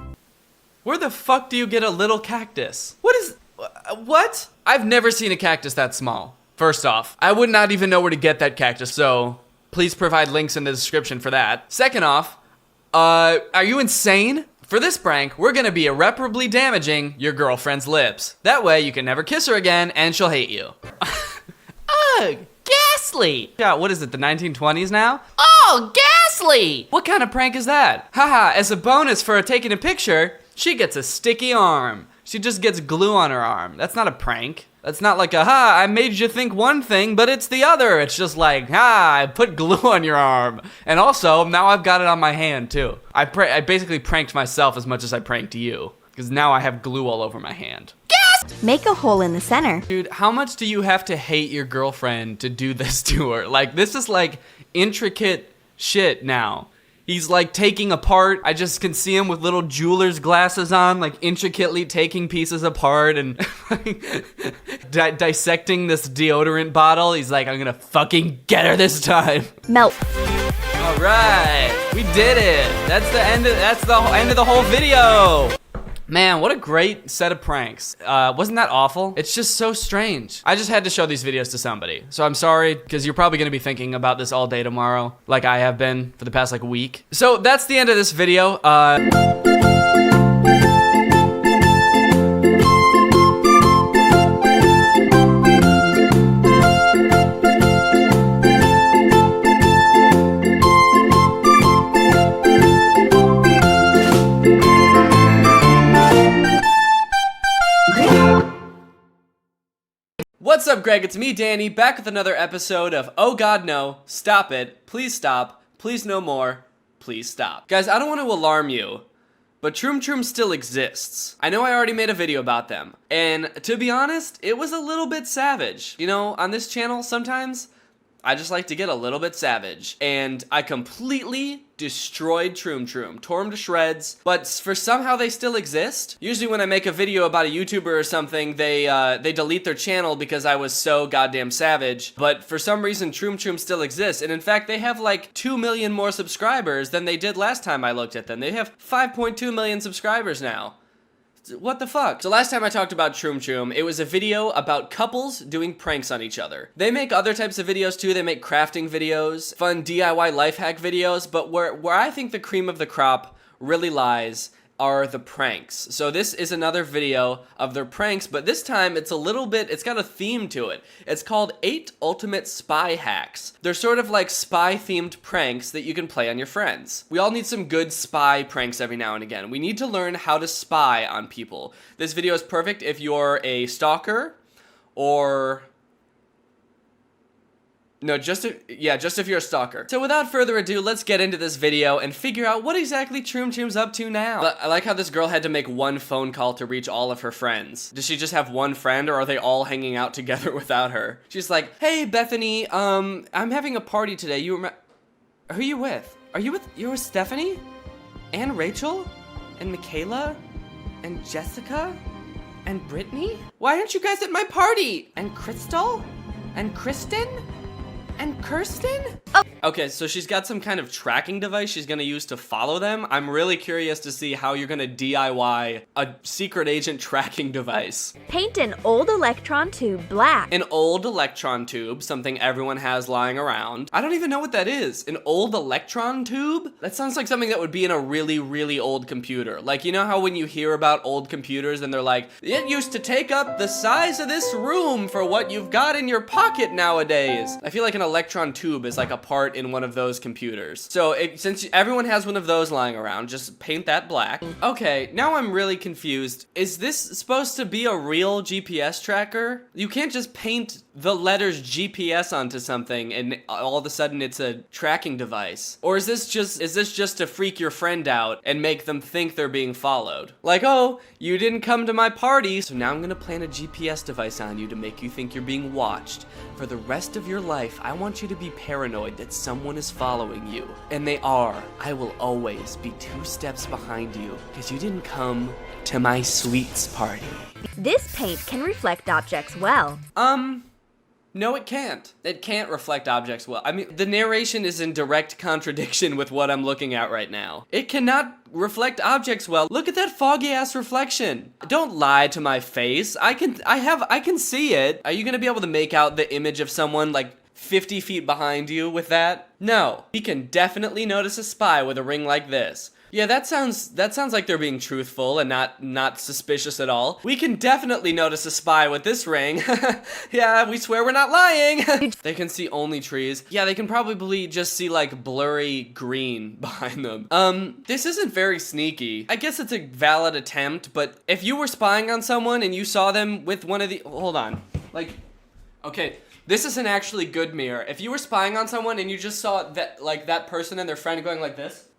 S1: Where the fuck do you get a little cactus? What? I've never seen a cactus that small. First off, I would not even know where to get that cactus, so please provide links in the description for that. Second off, are you insane? For this prank, we're gonna be irreparably damaging your girlfriend's lips. That way, you can never kiss her again, and she'll hate you. Ugh! Ghastly! Yeah, what is it, the 1920s now? Oh, ghastly! What kind of prank is that? Haha, as a bonus for taking a picture, she gets a sticky arm. She just gets glue on her arm. That's not a prank. That's not like I made you think one thing, but it's the other. It's just like, I put glue on your arm. And also, now I've got it on my hand too. I basically pranked myself as much as I pranked you. Because now I have glue all over my hand.
S5: Make a hole in the center.
S1: Dude, how much do you have to hate your girlfriend to do this to her? Like, this is like intricate shit now. He's like taking apart, I just can see him with little jeweler's glasses on, like intricately taking pieces apart and dissecting this deodorant bottle. He's like, I'm gonna fucking get her this time.
S5: Melt.
S1: All right, we did it. That's the end of the whole video. Man, what a great set of pranks. Wasn't that awful? It's just so strange. I just had to show these videos to somebody. So I'm sorry, because you're probably gonna be thinking about this all day tomorrow, like I have been for the past like week. So that's the end of this video. What's up, Greg? It's me, Danny, back with another episode of Oh God No, Stop It, Please Stop, Please No More, Please Stop. Guys, I don't want to alarm you, but Troom Troom still exists. I know I already made a video about them, and to be honest, it was a little bit savage. You know, on this channel, sometimes I just like to get a little bit savage, and I completely destroyed Troom Troom, tore him to shreds, but for somehow they still exist. Usually when I make a video about a YouTuber or something, they delete their channel because I was so goddamn savage, but for some reason Troom Troom still exists, and in fact they have like 2 million more subscribers than they did last time I looked at them. They have 5.2 million subscribers now. What the fuck? So last time I talked about Troom Troom, it was a video about couples doing pranks on each other. They make other types of videos too. They make crafting videos, fun DIY life hack videos, but where I think the cream of the crop really lies are the pranks. So this is another video of their pranks, but this time it's got a theme to it. It's called 8 Ultimate Spy Hacks. They're sort of like spy-themed pranks that you can play on your friends. We all need some good spy pranks every now and again. We need to learn how to spy on people. This video is perfect if you're a stalker or... No, just if you're a stalker. So without further ado, let's get into this video and figure out what exactly Troom Troom's up to now. I like how this girl had to make one phone call to reach all of her friends. Does she just have one friend, or are they all hanging out together without her? She's like, hey, Bethany, I'm having a party today. Who are you with?
S2: you're with Stephanie? And Rachel? And Michaela? And Jessica? And Brittany? Why aren't you guys at my party? And Crystal? And Kristen? And Kirsten? Oh. Okay, so she's got some kind of tracking device she's gonna use to follow them. I'm really curious to see how you're gonna DIY a secret agent tracking device.
S5: Paint an old electron tube black.
S2: An old electron tube, something everyone has lying around. I don't even know what that is. An old electron tube? That sounds like something that would be in a really, really old computer. Like, you know how when you hear about old computers and they're like, it used to take up the size of this room for what you've got in your pocket nowadays. I feel like an electron tube is like a part in one of those computers. So since everyone has one of those lying around, just paint that black. Okay, now I'm really confused. Is this supposed to be a real GPS tracker? You can't just paint the letters GPS onto something and all of a sudden it's a tracking device. Or is this just to freak your friend out and make them think they're being followed? Like, oh, you didn't come to my party, so now I'm gonna plant a GPS device on you to make you think you're being watched. For the rest of your life, I want you to be paranoid that someone is following you. And they are. I will always be 2 steps behind you because you didn't come to my sweets party.
S5: This paint can reflect objects well.
S2: No, it can't. It can't reflect objects well. I mean, the narration is in direct contradiction with what I'm looking at right now. It cannot reflect objects well. Look at that foggy ass reflection. Don't lie to my face. I can see it. Are you gonna be able to make out the image of someone like 50 feet behind you with that? No. We can definitely notice a spy with a ring like this. Yeah, that sounds like they're being truthful and not suspicious at all. We can definitely notice a spy with this ring. Yeah, we swear we're not lying. They can see only trees. Yeah, they can probably just see like blurry green behind them. This isn't very sneaky. I guess it's a valid attempt, but if you were spying on someone and you saw them with one of the, hold on. Like, okay. This is an actually good mirror. If you were spying on someone and you just saw that, like that person and their friend going like this.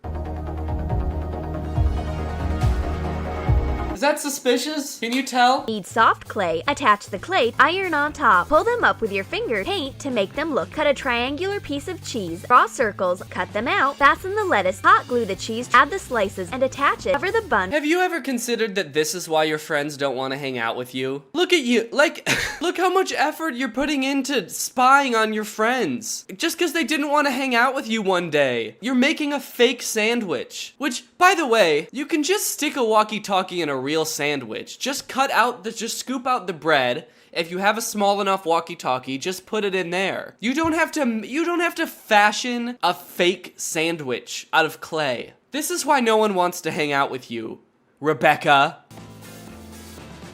S2: Is that suspicious? Can you tell?
S5: Need soft clay, attach the clay, iron on top, pull them up with your finger, paint to make them look, cut a triangular piece of cheese, draw circles, cut them out, fasten the lettuce, hot glue the cheese, add the slices, and attach it, cover the bun.
S2: Have you ever considered that this is why your friends don't want to hang out with you? Look at you, like, look how much effort you're putting into spying on your friends. Just because they didn't want to hang out with you one day. You're making a fake sandwich. Which, by the way, you can just stick a walkie-talkie in a real sandwich. Just scoop out the bread. If you have a small enough walkie-talkie, just put it in there. You don't have to fashion a fake sandwich out of clay. This is why no one wants to hang out with you, Rebecca.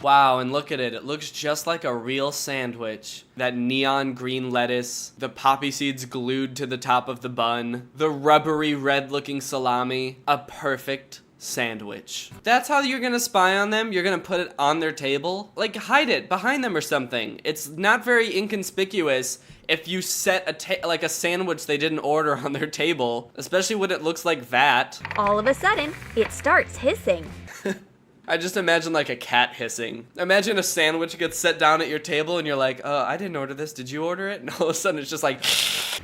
S2: Wow, and look at it. It looks just like a real sandwich. That neon green lettuce, the poppy seeds glued to the top of the bun, the rubbery red looking salami, a perfect sandwich. That's how you're gonna spy on them? You're gonna put it on their table? Like, hide it behind them or something. It's not very inconspicuous if you set like a sandwich they didn't order on their table, especially when it looks like that.
S5: All of a sudden, it starts hissing.
S2: I just imagine like a cat hissing. Imagine a sandwich gets set down at your table and you're like, I didn't order this, did you order it? And all of a sudden it's just like,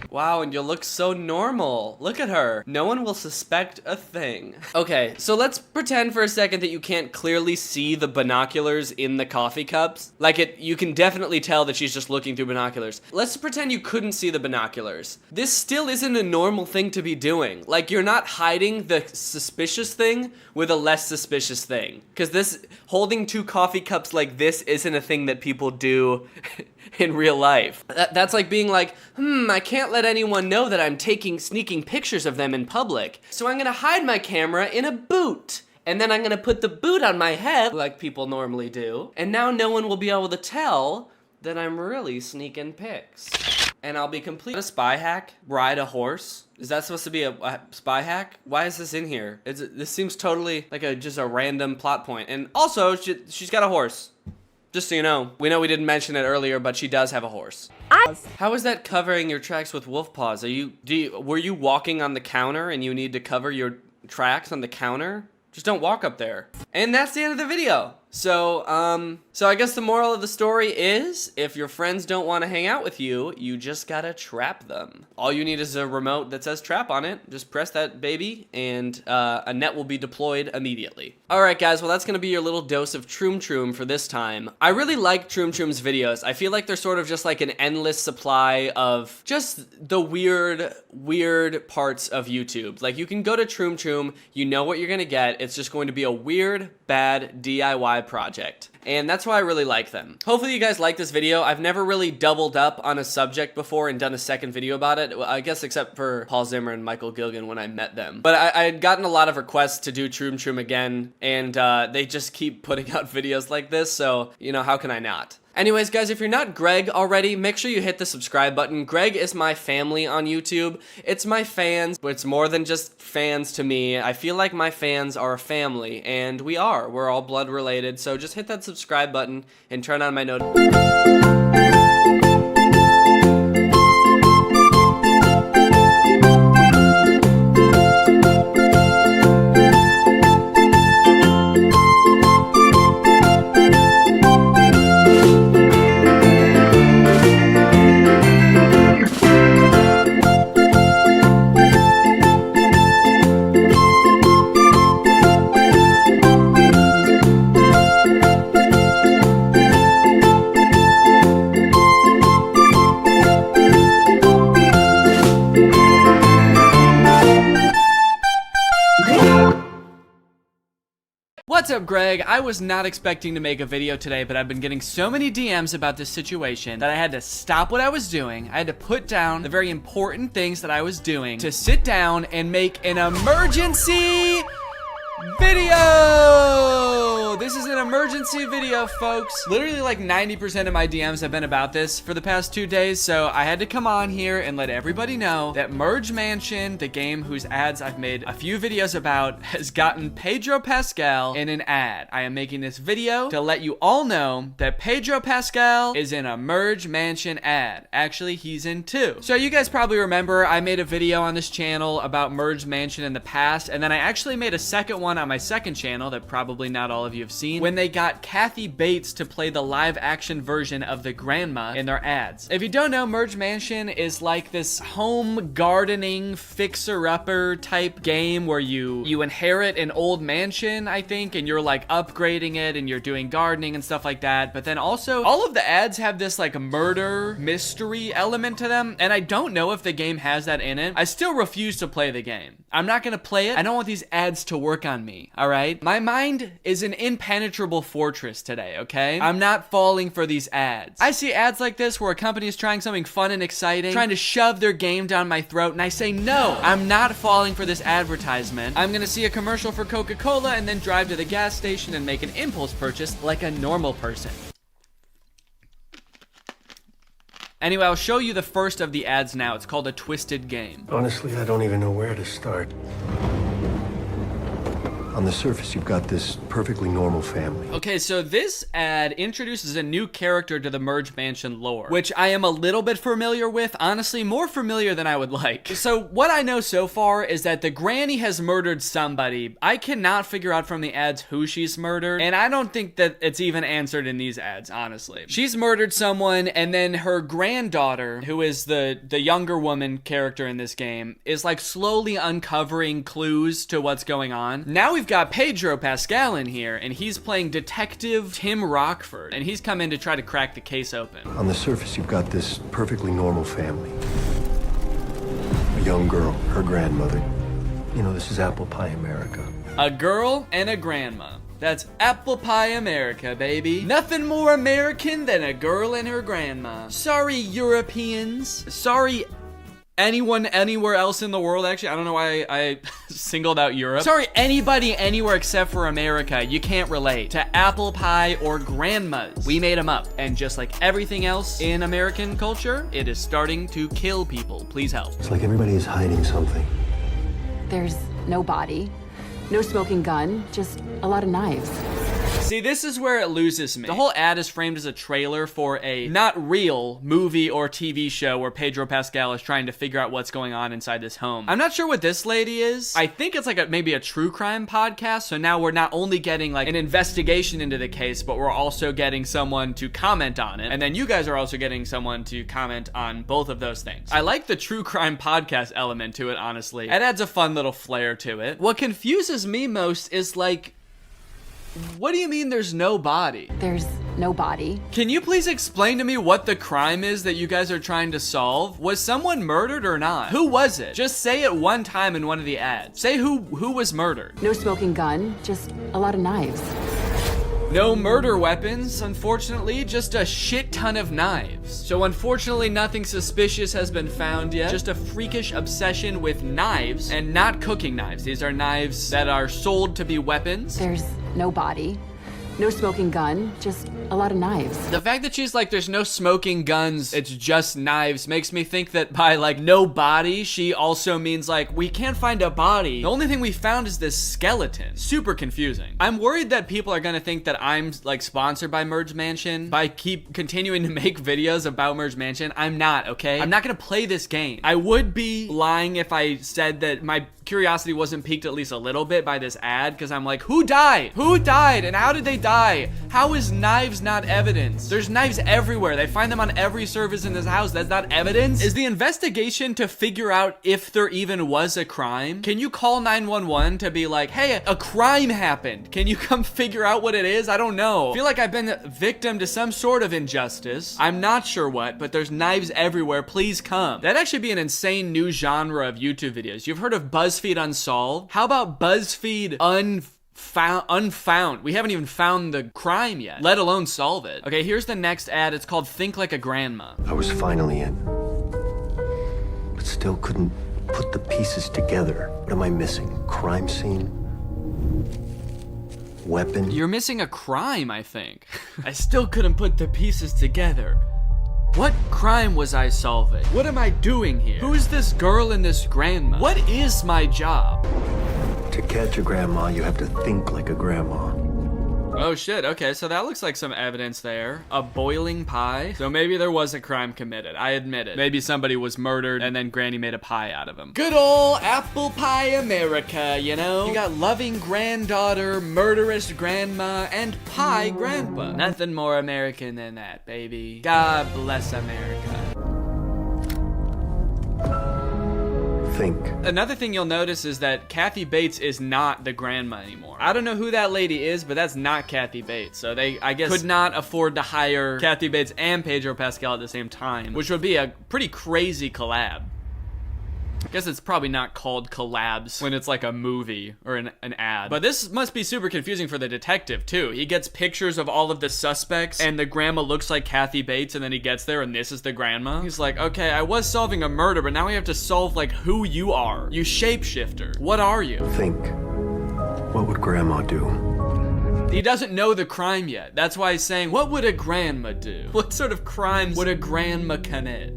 S2: wow, and you look so normal. Look at her. No one will suspect a thing. Okay, so let's pretend for a second that you can't clearly see the binoculars in the coffee cups. Like you can definitely tell that she's just looking through binoculars. Let's pretend you couldn't see the binoculars. This still isn't a normal thing to be doing. Like, you're not hiding the suspicious thing with a less suspicious thing. Because this, holding 2 coffee cups like this isn't a thing that people do in real life. That's like being like, I can't let anyone know that I'm sneaking pictures of them in public. So I'm gonna hide my camera in a boot. And then I'm gonna put the boot on my head like people normally do. And now no one will be able to tell that I'm really sneaking pics. And I'll be complete. A spy hack? Ride a horse? Is that supposed to be a spy hack? Why is this in here? This seems totally like just a random plot point. And also, she's got a horse. Just so you know. We know we didn't mention it earlier, but she does have a horse. How is that covering your tracks with wolf paws? Were you walking on the counter and you need to cover your tracks on the counter? Just don't walk up there. And that's the end of the video. So I guess the moral of the story is, if your friends don't want to hang out with you, you just gotta trap them. All you need is a remote that says trap on it. Just press that baby, and a net will be deployed immediately. Alright guys, well that's gonna be your little dose of Troom Troom for this time. I really like Troom Troom's videos. I feel like they're sort of just like an endless supply of just the weird parts of YouTube. Like, you can go to Troom Troom, you know what you're gonna get. It's just going to be a weird, bad DIY project. And that's why I really like them. Hopefully you guys like this video. I've never really doubled up on a subject before and done a second video about it. I guess except for Paul Zimmer and Michael Gilgan when I met them. But I had gotten a lot of requests to do Troom Troom again, and they just keep putting out videos like this, so, you know, how can I not? Anyways, guys, if you're not Greg already, make sure you hit the subscribe button. Greg is my family on YouTube. It's my fans, but it's more than just fans to me. I feel like my fans are a family, and we are. We're all blood related, so just hit that subscribe button and turn on my notifications. What's up, Greg? I was not expecting to make a video today, but I've been getting so many DMs about this situation that I had to stop what I was doing. I had to put down the very important things that I was doing to sit down and make an emergency video! This is an emergency video, folks. Literally like 90% of my DMs have been about this for the past 2 days, so I had to come on here and let everybody know that Merge Mansion, the game whose ads I've made a few videos about, has gotten Pedro Pascal in an ad. I am making this video to let you all know that Pedro Pascal is in a Merge Mansion ad. Actually, he's in 2. So you guys probably remember I made a video on this channel about Merge Mansion in the past, and then I actually made a second one on my second channel that probably not all of you have seen, when they got Kathy Bates to play the live action version of the grandma in their ads. If you don't know, Merge Mansion is like this home gardening fixer-upper type game where you inherit an old mansion, I think, and you're like upgrading it and you're doing gardening and stuff like that. But then also all of the ads have this like murder mystery element to them, and I don't know if the game has that in it. I still refuse to play the game. I'm not gonna play it. I don't want these ads to work on me, all right? My mind is an impenetrable fortress today, okay? I'm not falling for these ads. I see ads like this where a company is trying something fun and exciting, trying to shove their game down my throat, and I say, no, I'm not falling for this advertisement. I'm gonna see a commercial for Coca-Cola and then drive to the gas station and make an impulse purchase like a normal person. Anyway, I'll show you the first of the ads now. It's called A Twisted Game.
S6: Honestly, I don't even know where to start. On the surface, you've got this perfectly normal family.
S2: Okay, so this ad introduces a new character to the Merge Mansion lore, which I am a little bit familiar with, honestly, more familiar than I would like. So what I know so far is that the granny has murdered somebody. I cannot figure out from the ads who she's murdered, and I don't think that it's even answered in these ads, honestly. She's murdered someone, and then her granddaughter, who is the younger woman character in this game, is like slowly uncovering clues to what's going on. Now we've got Pedro Pascal in here, and he's playing Detective Tim Rockford, and he's come in to try to crack the case open.
S6: On the surface, you've got this perfectly normal family. A young girl, her grandmother. You know, this is apple pie America.
S2: A girl and a grandma. That's apple pie America, baby. Nothing more American than a girl and her grandma. Sorry, Europeans. Sorry, anyone anywhere else in the world. Actually, I don't know why I singled out Europe. Sorry, anybody anywhere except for America. You can't relate to apple pie or grandmas. We made them up, and just like everything else in American culture, it is starting to kill people. Please help.
S6: It's like everybody is hiding something.
S7: There's no body, no smoking gun, just a lot of knives.
S2: See, this is where it loses me. The whole ad is framed as a trailer for a not real movie or TV show where Pedro Pascal is trying to figure out what's going on inside this home. I'm not sure what this lady is. I think it's like maybe a true crime podcast. So now we're not only getting like an investigation into the case, but we're also getting someone to comment on it. And then you guys are also getting someone to comment on both of those things. I like the true crime podcast element to it, honestly. It adds a fun little flair to it. What confuses me most is like, what do you mean there's no body?
S7: There's no body.
S2: Can you please explain to me what the crime is that you guys are trying to solve? Was someone murdered or not? Who was it? Just say it one time in one of the ads. Say who was murdered.
S7: No smoking gun, just a lot of knives.
S2: No murder weapons, unfortunately, just a shit ton of knives. So unfortunately, nothing suspicious has been found yet. Just a freakish obsession with knives and not cooking knives. These are knives that are sold to be weapons.
S7: There's no body. No smoking gun, just a lot of knives.
S2: The fact that she's like, there's no smoking guns, it's just knives, makes me think that by like no body, she also means like, we can't find a body. The only thing we found is this skeleton. Super confusing. I'm worried that people are gonna think that I'm like sponsored by Merge Mansion by keep continuing to make videos about Merge Mansion. I'm not, okay? I'm not gonna play this game. I would be lying if I said that my curiosity wasn't piqued at least a little bit by this ad, because I'm like, who died? Who died? And how did they die? How is knives not evidence? There's knives everywhere. They find them on every surface in this house. That's not evidence? Is the investigation to figure out if there even was a crime? Can you call 911 to be like, hey, a crime happened. Can you come figure out what it is? I don't know. I feel like I've been victim to some sort of injustice. I'm not sure what, but there's knives everywhere. Please come. That'd actually be an insane new genre of YouTube videos. You've heard of BuzzFeed Unsolved? How about BuzzFeed Unfound? We haven't even found the crime yet, let alone solve it. Okay, here's the next ad. It's called Think Like a Grandma.
S6: I was finally in, but still couldn't put the pieces together. What am I missing? Crime scene? Weapon?
S2: You're missing a crime, I think. I still couldn't put the pieces together. What crime was I solving? What am I doing here? Who is this girl and this grandma? What is my job?
S6: To catch a grandma, you have to think like a grandma.
S2: Oh shit, okay, so that looks like some evidence there. A boiling pie? So maybe there was a crime committed, I admit it. Maybe somebody was murdered and then Granny made a pie out of him. Good old apple pie America, you know? You got loving granddaughter, murderous grandma, and pie grandpa. Nothing more American than that, baby. God bless America.
S6: Think.
S2: Another thing you'll notice is that Kathy Bates is not the grandma anymore. I don't know who that lady is, but that's not Kathy Bates. So they, I guess, could not afford to hire Kathy Bates and Pedro Pascal at the same time, which would be a pretty crazy collab. I guess it's probably not called collabs when it's like a movie or an ad. But this must be super confusing for the detective too. He gets pictures of all of the suspects and the grandma looks like Kathy Bates, and then he gets there and this is the grandma. He's like, okay, I was solving a murder, but now we have to solve like who you are. You shapeshifter. What are you?
S6: Think. What would grandma do?
S2: He doesn't know the crime yet. That's why he's saying, what would a grandma do? What sort of crimes would a grandma commit?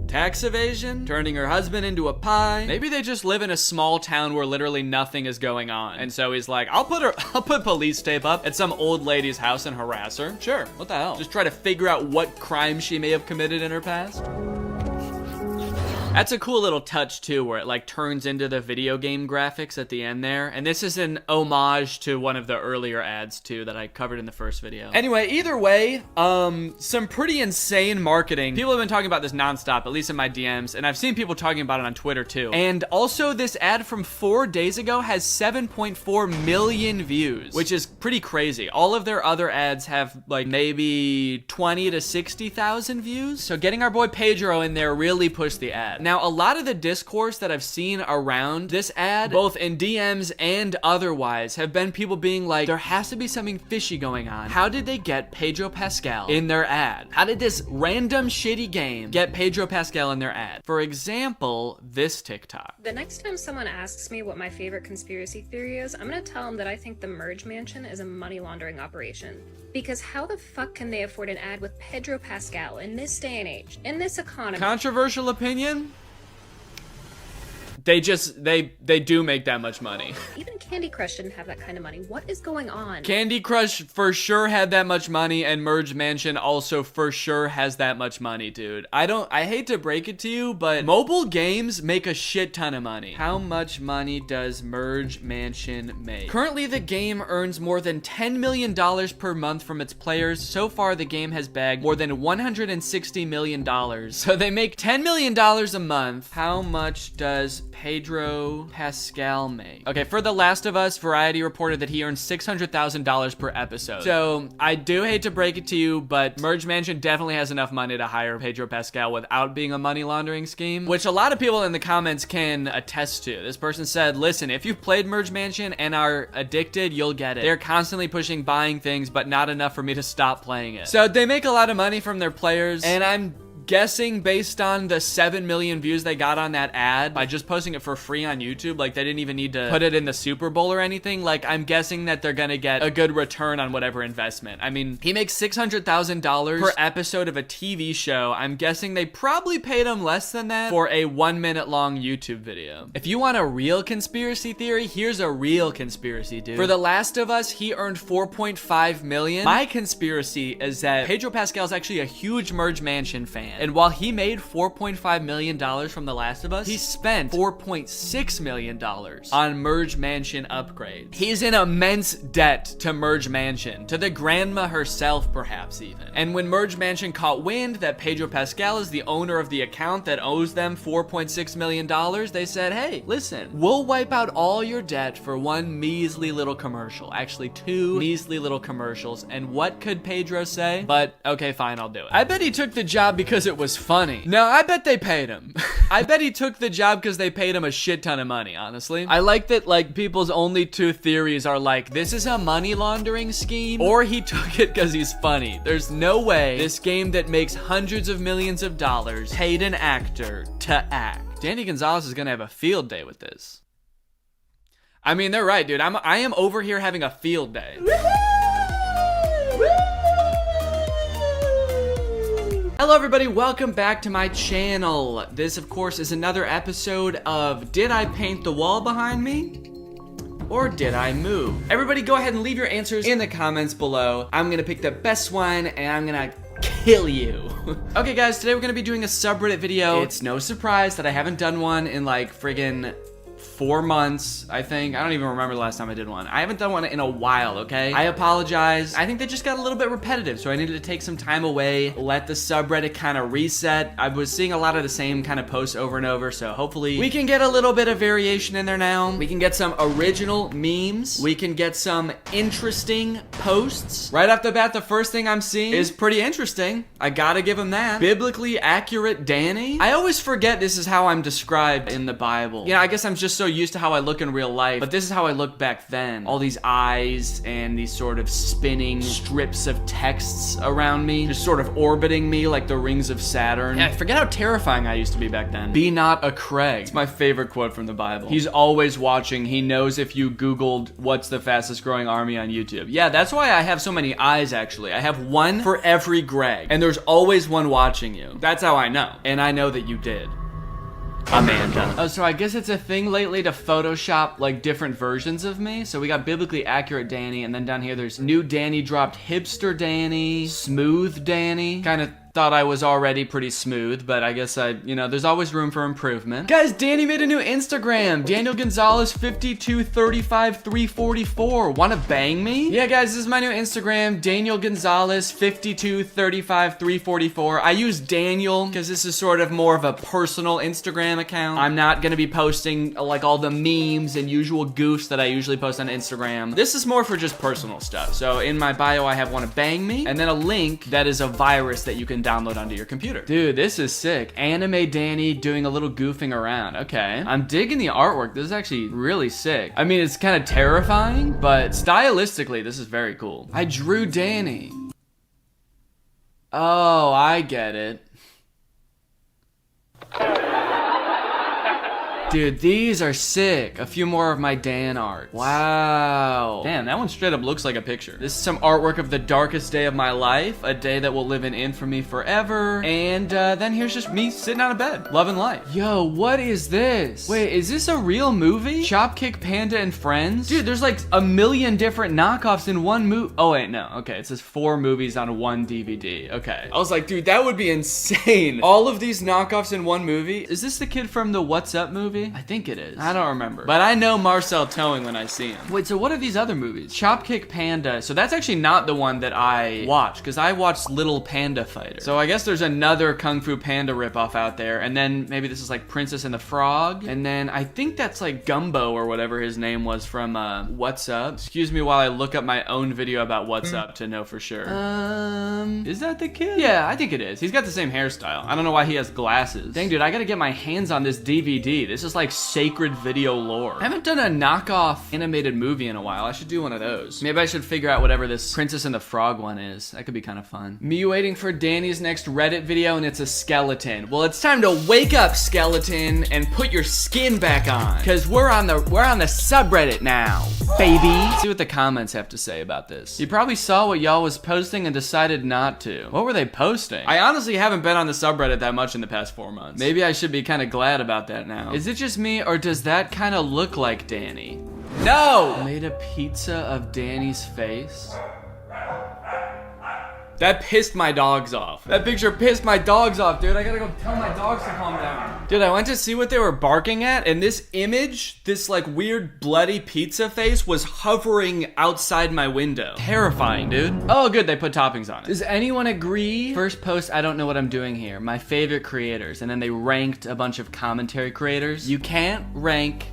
S2: Tax evasion? Turning her husband into a pie? Maybe they just live in a small town where literally nothing is going on. And so he's like, I'll put police tape up at some old lady's house and harass her. Sure, what the hell? Just try to figure out what crime she may have committed in her past. That's a cool little touch too, where it like turns into the video game graphics at the end there. And this is an homage to one of the earlier ads too that I covered in the first video. Anyway, either way, some pretty insane marketing. People have been talking about this nonstop, at least in my DMs, and I've seen people talking about it on Twitter too. And also this ad from 4 days ago has 7.4 million views, which is pretty crazy. All of their other ads have like maybe 20 to 60,000 views. So getting our boy Pedro in there really pushed the ad. Now, a lot of the discourse that I've seen around this ad, both in DMs and otherwise, have been people being like, there has to be something fishy going on. How did they get Pedro Pascal in their ad? How did this random shitty game get Pedro Pascal in their ad? For example, this TikTok.
S8: The next time someone asks me what my favorite conspiracy theory is, I'm gonna tell them that I think the Merge Mansion is a money laundering operation. Because how the fuck can they afford an ad with Pedro Pascal in this day and age, in this economy?
S2: Controversial opinion? They do make that much money.
S8: Even Candy Crush didn't have that kind of money. What is going on?
S2: Candy Crush for sure had that much money, and Merge Mansion also for sure has that much money, dude. I hate to break it to you, but mobile games make a shit ton of money. How much money does Merge Mansion make? Currently, the game earns more than $10 million per month from its players. So far, the game has bagged more than $160 million. So they make $10 million a month. How much does Pedro Pascal make? Okay, for The Last of Us, Variety reported that he earns $600,000 per episode. So I do hate to break it to you, but Merge Mansion definitely has enough money to hire Pedro Pascal without being a money laundering scheme, which a lot of people in the comments can attest to. This person said, listen, if you've played Merge Mansion and are addicted, you'll get it. They're constantly pushing buying things, but not enough for me to stop playing it. So they make a lot of money from their players, and I'm guessing based on the 7 million views they got on that ad by just posting it for free on YouTube, like they didn't even need to put it in the Super Bowl or anything, like I'm guessing that they're gonna get a good return on whatever investment. I mean, he makes $600,000 per episode of a TV show. I'm guessing they probably paid him less than that for a 1 minute long YouTube video. If you want a real conspiracy theory, here's a real conspiracy, dude. For The Last of Us, he earned $4.5 million. My conspiracy is that Pedro Pascal is actually a huge Merge Mansion fan. And while he made $4.5 million from The Last of Us, he spent $4.6 million on Merge Mansion upgrades. He's in immense debt to Merge Mansion, to the grandma herself perhaps even. And when Merge Mansion caught wind that Pedro Pascal is the owner of the account that owes them $4.6 million, they said, hey, listen, we'll wipe out all your debt for one measly little commercial. Actually, 2 measly little commercials. And what could Pedro say? But okay, fine, I'll do it. I bet he took the job because it was funny. No, I bet they paid him. I bet he took the job because they paid him a shit ton of money, honestly. I like that, like, people's only 2 theories are like, this is a money laundering scheme, or he took it because he's funny. There's no way this game that makes hundreds of millions of dollars paid an actor to act. Danny Gonzalez is gonna have a field day with this. I mean, they're right, dude. I am over here having a field day. Hello everybody, welcome back to my channel. This, of course, is another episode of Did I Paint the Wall Behind Me? Or did I move? Everybody go ahead and leave your answers in the comments below. I'm gonna pick the best one and I'm gonna kill you. Okay guys, today we're gonna be doing a subreddit video. It's no surprise that I haven't done one in like friggin' 4 months, I think. I don't even remember the last time I did one. I haven't done one in a while, okay? I apologize. I think they just got a little bit repetitive, so I needed to take some time away, let the subreddit kind of reset. I was seeing a lot of the same kind of posts over and over, so hopefully we can get a little bit of variation in there now. We can get some original memes. We can get some interesting posts. Right off the bat, the first thing I'm seeing is pretty interesting. I gotta give him that. Biblically accurate Danny. I always forget this is how I'm described in the Bible. Yeah, I guess I'm just so used to how I look in real life, but this is how I look back then. All these eyes and these sort of spinning strips of texts around me, just sort of orbiting me like the rings of Saturn. Yeah, I forget how terrifying I used to be back then. Be not a Craig. It's my favorite quote from the Bible. He's always watching. He knows if you Googled what's the fastest growing army on YouTube. Yeah, that's why I have so many eyes, actually. I have one for every Greg, and there's always one watching you. That's how I know. And I know that you did. Amanda. Oh, so I guess it's a thing lately to Photoshop like different versions of me. So we got biblically accurate Danny, and then down here there's new Danny dropped, hipster Danny, smooth Danny. Kind of thought I was already pretty smooth, but I guess there's always room for improvement. Guys, Danny made a new Instagram. Daniel Gonzalez 5235344. Wanna bang me? Yeah, guys, this is my new Instagram. Daniel Gonzalez 5235344. I use Daniel because this is sort of more of a personal Instagram account. I'm not gonna be posting like all the memes and usual goofs that I usually post on Instagram. This is more for just personal stuff. So in my bio, I have wanna bang me, and then a link that is a virus that you can download onto your computer. Dude, this is sick. Anime Danny doing a little goofing around. Okay. I'm digging the artwork. This is actually really sick. I mean, it's kind of terrifying, but stylistically, this is very cool. I drew Danny. Oh, I get it. Dude, these are sick. A few more of my Dan art. Wow. Damn, Man, that one straight up looks like a picture. This is some artwork of the darkest day of my life, a day that will live in infamy forever. And then here's just me sitting on a bed, loving life. Yo, what is this? Wait, is this a real movie? Chop Kick Panda and Friends? Dude, there's like a million different knockoffs in one movie. Oh wait, no, okay, it says 4 movies on one DVD. Okay. I was like, dude, that would be insane. All of these knockoffs in one movie. Is this the kid from the What's Up movie? I think it is. I don't remember. But I know Marcel Towing when I see him. Wait, so what are these other movies? Chop Kick Panda. So that's actually not the one that I watched, because I watched Little Panda Fighter. So I guess there's another Kung Fu Panda ripoff out there. And then maybe this is like Princess and the Frog. And then I think that's like Gumbo or whatever his name was from What's Up. Excuse me while I look up my own video about What's Up to know for sure. Is that the kid? Yeah, I think it is. He's got the same hairstyle. I don't know why he has glasses. Dang, dude, I gotta get my hands on this DVD. This is like sacred video lore. I haven't done a knockoff animated movie in a while. I should do one of those. Maybe I should figure out whatever this Princess and the Frog one is. That could be kind of fun. Me waiting for Danny's next Reddit video and it's a skeleton. Well, it's time to wake up, skeleton, and put your skin back on. Cause we're on the subreddit now, baby. Let's see what the comments have to say about this. You probably saw what y'all was posting and decided not to. What were they posting? I honestly haven't been on the subreddit that much in the past 4 months. Maybe I should be kind of glad about that now. Is it just me, or does that kind of look like Danny? No! Made a pizza of Danny's face? That pissed my dogs off. That picture pissed my dogs off, dude. I gotta go tell my dogs to calm down. Dude, I went to see what they were barking at, and this image, this like weird bloody pizza face was hovering outside my window. Terrifying, dude. Oh, good, they put toppings on it. Does anyone agree? First post, I don't know what I'm doing here. My favorite creators, and then they ranked a bunch of commentary creators. You can't rank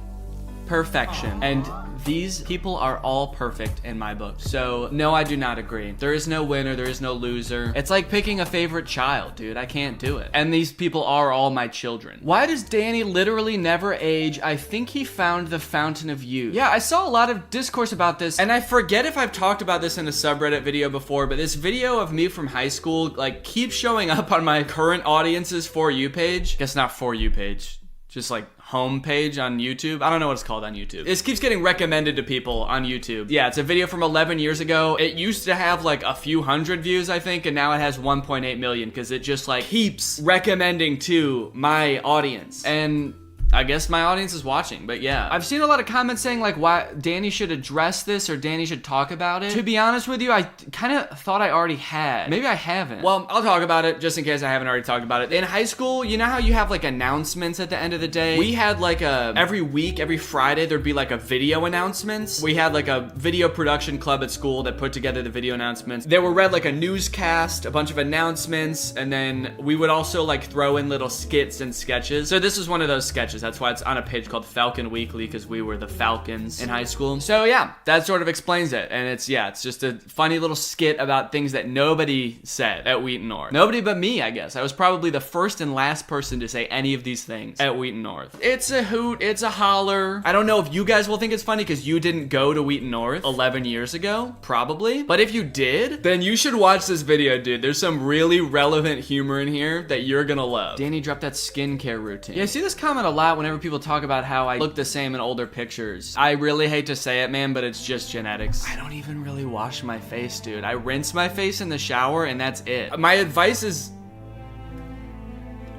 S2: perfection, and these people are all perfect in my book. So no, I do not agree. There is no winner, there is no loser. It's like picking a favorite child, dude. I can't do it. And these people are all my children. Why does Danny literally never age? I think he found the fountain of youth. Yeah, I saw a lot of discourse about this, and I forget if I've talked about this in a subreddit video before, but this video of me from high school like keeps showing up on my current audience's For You page. Guess not For You page, just like home page on YouTube. I don't know what it's called on YouTube. This keeps getting recommended to people on YouTube. Yeah, it's a video from 11 years ago. It used to have like a few hundred views, I think, and now it has 1.8 million because it just like keeps recommending to my audience. And I guess my audience is watching, but yeah. I've seen a lot of comments saying like why Danny should address this or Danny should talk about it. To be honest with you, I kind of thought I already had. Maybe I haven't. Well, I'll talk about it just in case I haven't already talked about it. In high school, you know how you have like announcements at the end of the day? We had like every week, every Friday, there'd be like a video announcements. We had like a video production club at school that put together the video announcements. They were read like a newscast, a bunch of announcements, and then we would also like throw in little skits and sketches. So this was one of those sketches. That's why it's on a page called Falcon Weekly, because we were the Falcons in high school. So yeah, that sort of explains it. And it's just a funny little skit about things that nobody said at Wheaton North. Nobody but me, I guess. I was probably the first and last person to say any of these things at Wheaton North. It's a hoot, it's a holler. I don't know if you guys will think it's funny because you didn't go to Wheaton North 11 years ago, probably. But if you did, then you should watch this video, dude. There's some really relevant humor in here that you're gonna love. Danny dropped that skincare routine. Yeah, I see this comment a lot whenever people talk about how I look the same in older pictures. I really hate to say it, man, but it's just genetics. I don't even really wash my face, dude. I rinse my face in the shower and that's it. My advice is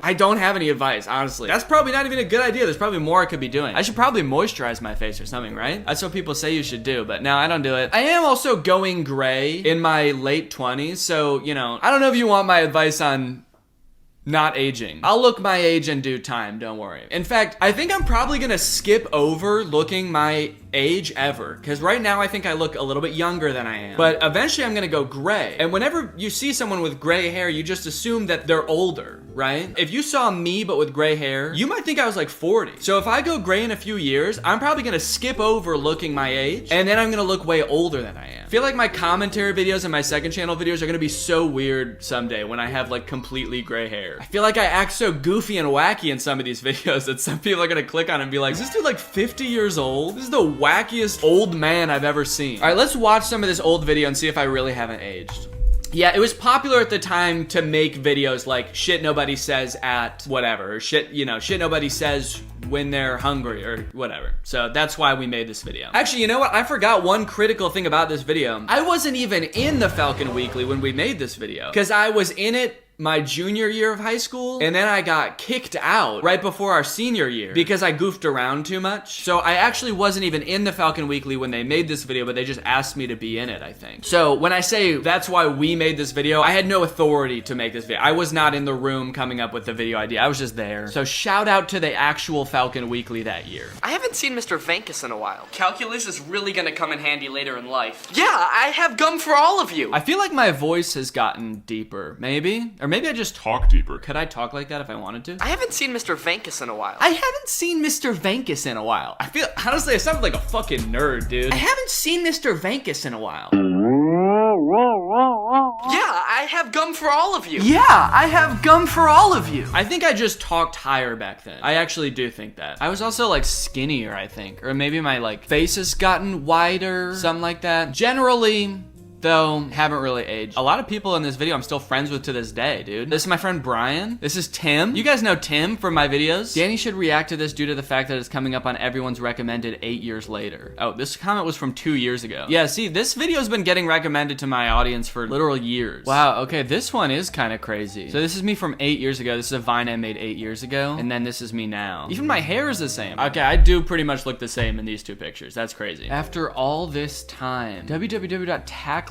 S2: I don't have any advice, honestly. That's probably not even a good idea. There's probably more I could be doing. I should probably moisturize my face or something, right? That's what people say you should do, but no, I don't do it. I am also going gray in my late 20s, so, you know, I don't know if you want my advice on not aging. I'll look my age in due time, don't worry. In fact, I think I'm probably gonna skip over looking my age ever, because right now I think I look a little bit younger than I am. But eventually I'm gonna go gray. And whenever you see someone with gray hair, you just assume that they're older, right? If you saw me but with gray hair, you might think I was like 40. So if I go gray in a few years, I'm probably gonna skip over looking my age, and then I'm gonna look way older than I am. I feel like my commentary videos and my second channel videos are gonna be so weird someday when I have like completely gray hair. I feel like I act so goofy and wacky in some of these videos that some people are gonna click on and be like, is this dude like 50 years old? This is the wackiest old man I've ever seen. All right, let's watch some of this old video and see if I really haven't aged. Yeah, it was popular at the time to make videos like shit nobody says at whatever, or shit, you know, shit nobody says when they're hungry or whatever. So that's why we made this video. Actually, you know what? I forgot one critical thing about this video. I wasn't even in the Falcon Weekly when we made this video, because I was in it my junior year of high school, and then I got kicked out right before our senior year because I goofed around too much. So I actually wasn't even in the Falcon Weekly when they made this video, but they just asked me to be in it, I think. So when I say that's why we made this video, I had no authority to make this video. I was not in the room coming up with the video idea. I was just there. So shout out to the actual Falcon Weekly that year.
S9: I haven't seen Mr. Vankus in a while. Calculus is really gonna come in handy later in life.
S2: Yeah, I have gum for all of you. I feel like my voice has gotten deeper, maybe? Or maybe I just talk deeper. Could I talk like that if I wanted to?
S9: I haven't seen Mr. Vankus in a while.
S2: I haven't seen Mr. Vankus in a while. I feel, honestly, I sound like a fucking nerd, dude. I haven't seen Mr. Vankus in a while.
S9: Yeah, I have gum for all of you.
S2: Yeah, I have gum for all of you. I think I just talked higher back then. I actually do think that. I was also like skinnier, I think. Or maybe my like face has gotten wider, something like that. Generally, though, haven't really aged. A lot of people in this video I'm still friends with to this day, dude. This is my friend Brian. This is Tim. You guys know Tim from my videos. Danny should react to this due to the fact that it's coming up on everyone's recommended 8 years later. Oh, this comment was from 2 years ago. Yeah, see, this video's been getting recommended to my audience for literal years. Wow, okay, this one is kind of crazy. So this is me from 8 years ago. This is a Vine I made 8 years ago. And then this is me now. Even my hair is the same. Okay, I do pretty much look the same in these two pictures. That's crazy. After all this time, www.tacklightmax.com?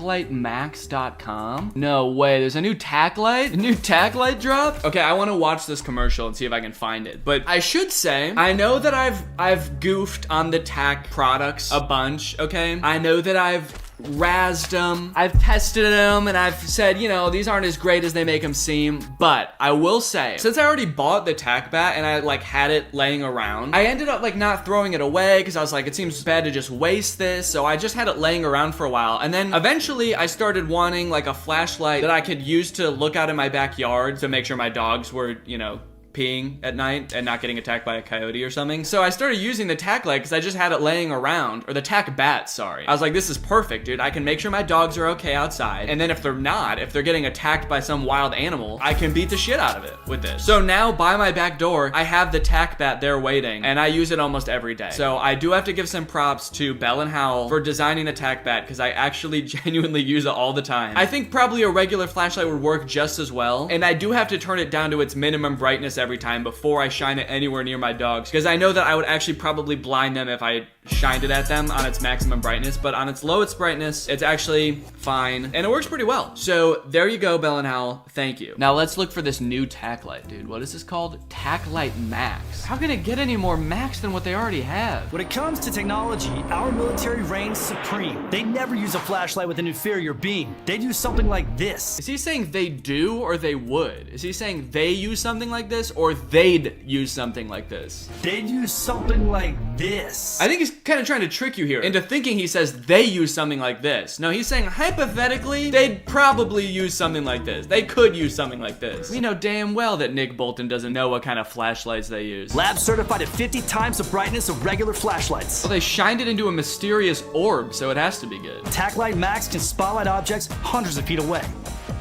S2: No way, there's a new tack light? A new tack light drop? Okay, I wanna watch this commercial and see if I can find it. But I should say, I know that I've goofed on the tack products a bunch, okay? I know that I've razzed them, I've tested them, and I've said, you know, these aren't as great as they make them seem, but I will say, since I already bought the tack bat and I like had it laying around, I ended up like not throwing it away because I was like, it seems bad to just waste this, so I just had it laying around for a while, and then eventually I started wanting like a flashlight that I could use to look out in my backyard to make sure my dogs were, you know, peeing at night and not getting attacked by a coyote or something. So I started using the tack light because I just had it laying around, or the tack bat, sorry. I was like, this is perfect, dude. I can make sure my dogs are okay outside, and then if they're not, if they're getting attacked by some wild animal, I can beat the shit out of it with this. So now by my back door, I have the tack bat there waiting, and I use it almost every day. So I do have to give some props to Bell and Howell for designing the tack bat because I actually genuinely use it all the time. I think probably a regular flashlight would work just as well, and I do have to turn it down to its minimum brightness every time before I shine it anywhere near my dogs, because I know that I would actually probably blind them if I shined it at them on its maximum brightness, but on its lowest brightness, it's actually fine, and it works pretty well. So there you go, Bell and Howell, thank you. Now let's look for this new tack light, dude. What is this called? Tack Light Max. How can it get any more max than what they already have?
S10: When it comes to technology, our military reigns supreme. They never use a flashlight with an inferior beam. They'd use something like this.
S2: Is he saying they do or they would? Is he saying they use something like this or they'd use something like this?
S10: They'd use something like this.
S2: I think he's kind of trying to trick you here into thinking he says they use something like this. No, he's saying hypothetically, they'd probably use something like this. They could use something like this. We know damn well that Nick Bolton doesn't know what kind of flashlights they use.
S10: Lab certified at 50 times the brightness of regular flashlights.
S2: Well, they shined it into a mysterious orb, so it has to be good.
S10: Tack Light Max can spotlight objects hundreds of feet away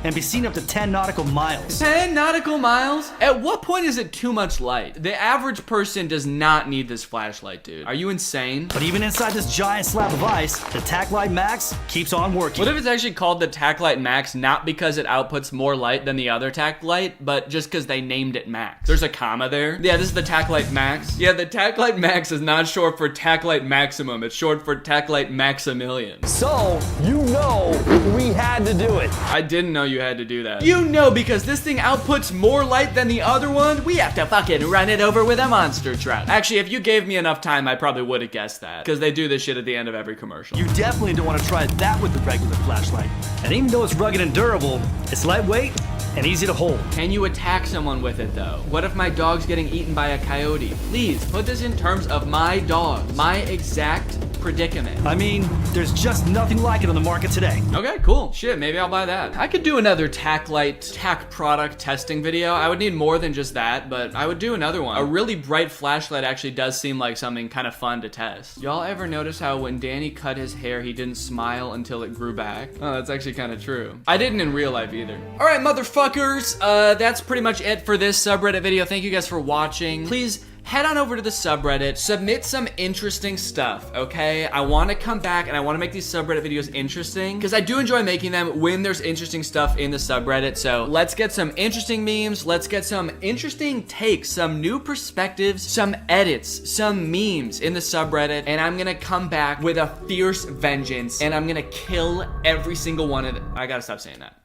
S10: and be seen up to 10 nautical miles.
S2: 10 nautical miles? At what point is it too much light? The average person does not need this flashlight, dude. Are you insane?
S10: But even inside this giant slab of ice, the Tack Light Max keeps on working.
S2: What if it's actually called the Tack Light Max, not because it outputs more light than the other Tack Light, but just because they named it Max? There's a comma there. Yeah, this is the Tack Light Max. Yeah, the Tack Light Max is not short for Tack Light Maximum. It's short for Tack Light Maximilian.
S10: So, you know we had to do it.
S2: I didn't know you had to do that. You know, because this thing outputs more light than the other one, we have to fucking run it over with a monster truck. Actually, if you gave me enough time, I probably would have guessed that, because they do this shit at the end of every commercial.
S10: You definitely don't want to try that with the regular flashlight. And even though it's rugged and durable, it's lightweight and easy to hold.
S2: Can you attack someone with it though? What if my dog's getting eaten by a coyote? Please put this in terms of my dogs. My exact predicament.
S10: I mean, there's just nothing like it on the market today.
S2: Okay, cool. Shit, maybe I'll buy that. I could do another tack product testing video. I would need more than just that, but I would do another one. A really bright flashlight actually does seem like something kind of fun to test. Y'all ever notice how when Danny cut his hair, he didn't smile until it grew back? Oh, that's actually kind of true. I didn't in real life either. All right, motherfuckers. That's pretty much it for this subreddit video. Thank you guys for watching. Please head on over to the subreddit, submit some interesting stuff, okay? I want to come back and I want to make these subreddit videos interesting because I do enjoy making them when there's interesting stuff in the subreddit. So let's get some interesting memes, let's get some interesting takes, some new perspectives, some edits, some memes in the subreddit, and I'm gonna come back with a fierce vengeance and I'm gonna kill every single one of them. I gotta stop saying that.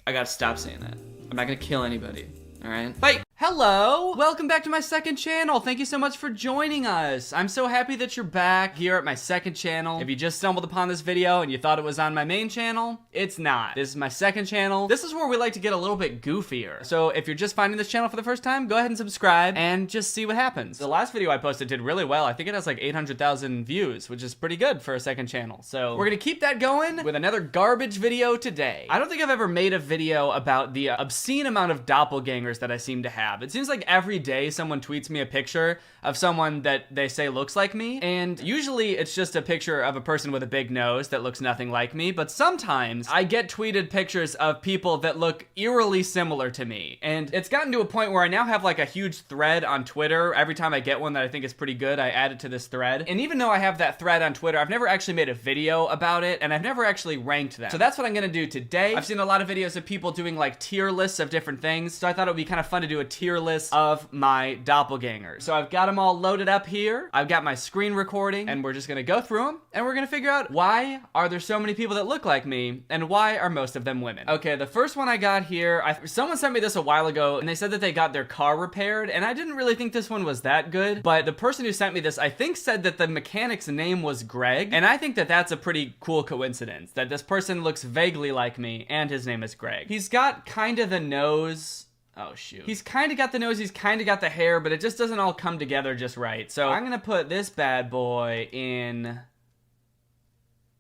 S2: I gotta stop saying that. I'm not gonna kill anybody, all right? Bye. Hello, welcome back to my second channel. Thank you so much for joining us. I'm so happy that you're back here at my second channel. If you just stumbled upon this video and you thought it was on my main channel, it's not. This is my second channel. This is where we like to get a little bit goofier. So if you're just finding this channel for the first time, go ahead and subscribe and just see what happens. The last video I posted did really well. I think it has like 800,000 views, which is pretty good for a second channel. So we're gonna keep that going with another garbage video today. I don't think I've ever made a video about the obscene amount of doppelgangers that I seem to have. It seems like every day someone tweets me a picture of someone that they say looks like me, and usually it's just a picture of a person with a big nose that looks nothing like me, but sometimes I get tweeted pictures of people that look eerily similar to me, and it's gotten to a point where I now have like a huge thread on Twitter. Every time I get one that I think is pretty good, I add it to this thread, and even though I have that thread on Twitter, I've never actually made a video about it, and I've never actually ranked them. So that's what I'm gonna do today. I've seen a lot of videos of people doing like tier lists of different things, so I thought it would be kind of fun to do a tier list of my doppelgangers. So I've got them all loaded up here. I've got my screen recording, and we're just gonna go through them, and we're gonna figure out why are there so many people that look like me, and why are most of them women. Okay, the first one I got here, someone sent me this a while ago, and they said that they got their car repaired, and I didn't really think this one was that good, but the person who sent me this, I think said that the mechanic's name was Greg, and I think that that's a pretty cool coincidence, that this person looks vaguely like me, and his name is Greg. He's got kind of the nose. Oh, shoot. He's kind of got the nose, he's kind of got the hair, but it just doesn't all come together just right. So I'm gonna put this bad boy in...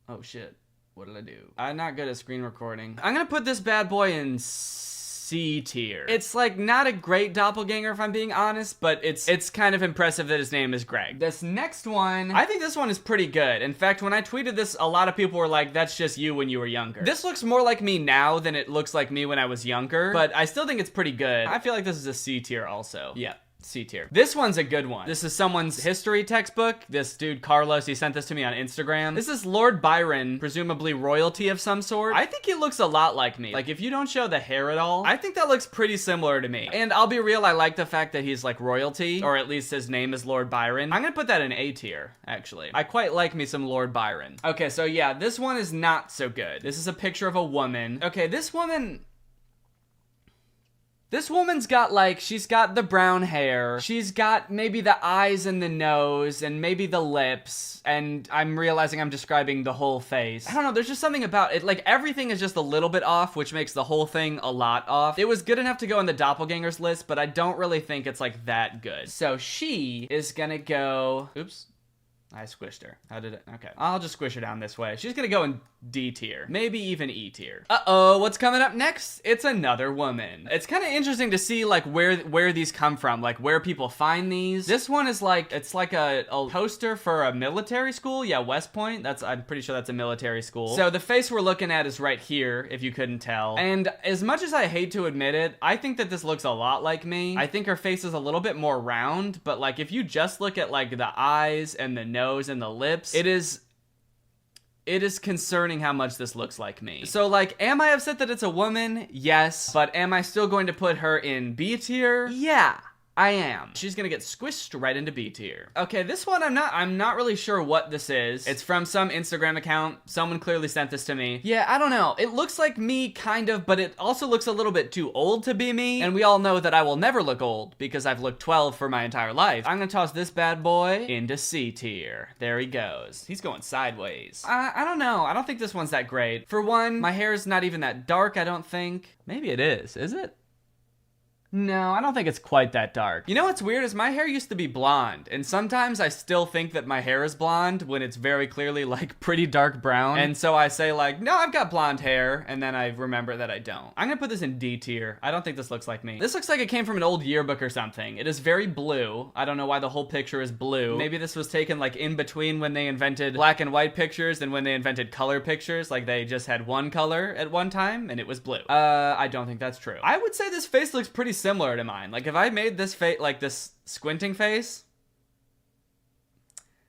S2: Oh, shit. What did I do? I'm not good at screen recording. I'm gonna put this bad boy in C tier. It's like not a great doppelganger if I'm being honest, but it's kind of impressive that his name is Greg. This next one, I think this one is pretty good. In fact, when I tweeted this, a lot of people were like, that's just you when you were younger. This looks more like me now than it looks like me when I was younger, but I still think it's pretty good. I feel like this is a C tier also. Yeah. C tier. This one's a good one. This is someone's history textbook. This dude, Carlos, he sent this to me on Instagram. This is Lord Byron, presumably royalty of some sort. I think he looks a lot like me. Like, if you don't show the hair at all, I think that looks pretty similar to me. And I'll be real, I like the fact that he's like royalty, or at least his name is Lord Byron. I'm gonna put that in A tier, actually. I quite like me some Lord Byron. Okay, so yeah, this one is not so good. This is a picture of a woman. Okay, this woman's got like, she's got the brown hair, she's got maybe the eyes and the nose, and maybe the lips, and I'm realizing I'm describing the whole face. I don't know, there's just something about it, like everything is just a little bit off, which makes the whole thing a lot off. It was good enough to go in the doppelgangers list, but I don't really think it's like that good. So she is gonna go, oops. I squished her. How did it? Okay. I'll just squish her down this way. She's gonna go in D tier. Maybe even E tier. Uh-oh, what's coming up next? It's another woman. It's kind of interesting to see like where these come from, like where people find these. This one is like, it's like a poster for a military school. Yeah, West Point. I'm pretty sure that's a military school. So the face we're looking at is right here, if you couldn't tell. And as much as I hate to admit it, I think that this looks a lot like me. I think her face is a little bit more round, but like if you just look at like the eyes and the nose and the lips, it is concerning how much this looks like me. So like, am I upset that it's a woman? Yes. But am I still going to put her in B tier? Yeah. I am. She's gonna get squished right into B tier. Okay, this one I'm not really sure what this is. It's from some Instagram account. Someone clearly sent this to me. Yeah, I don't know. It looks like me, kind of, but it also looks a little bit too old to be me. And we all know that I will never look old because I've looked 12 for my entire life. I'm gonna toss this bad boy into C tier. There he goes. He's going sideways. I don't know. I don't think this one's that great. For one, my hair is not even that dark, I don't think. Maybe it is it?
S1: No, I don't think it's quite that dark. You know what's weird is my hair used to be blonde, and sometimes I still think that my hair is blonde when it's very clearly like pretty dark brown. And so I say like, no, I've got blonde hair, and then I remember that I don't. I'm gonna put this in D tier. I don't think this looks like me. This looks like it came from an old yearbook or something. It is very blue. I don't know why the whole picture is blue. Maybe this was taken like in between when they invented black and white pictures and when they invented color pictures. Like they just had one color at one time and it was blue. I don't think that's true. I would say this face looks pretty similar to mine. Like if I made this face, like this squinting face,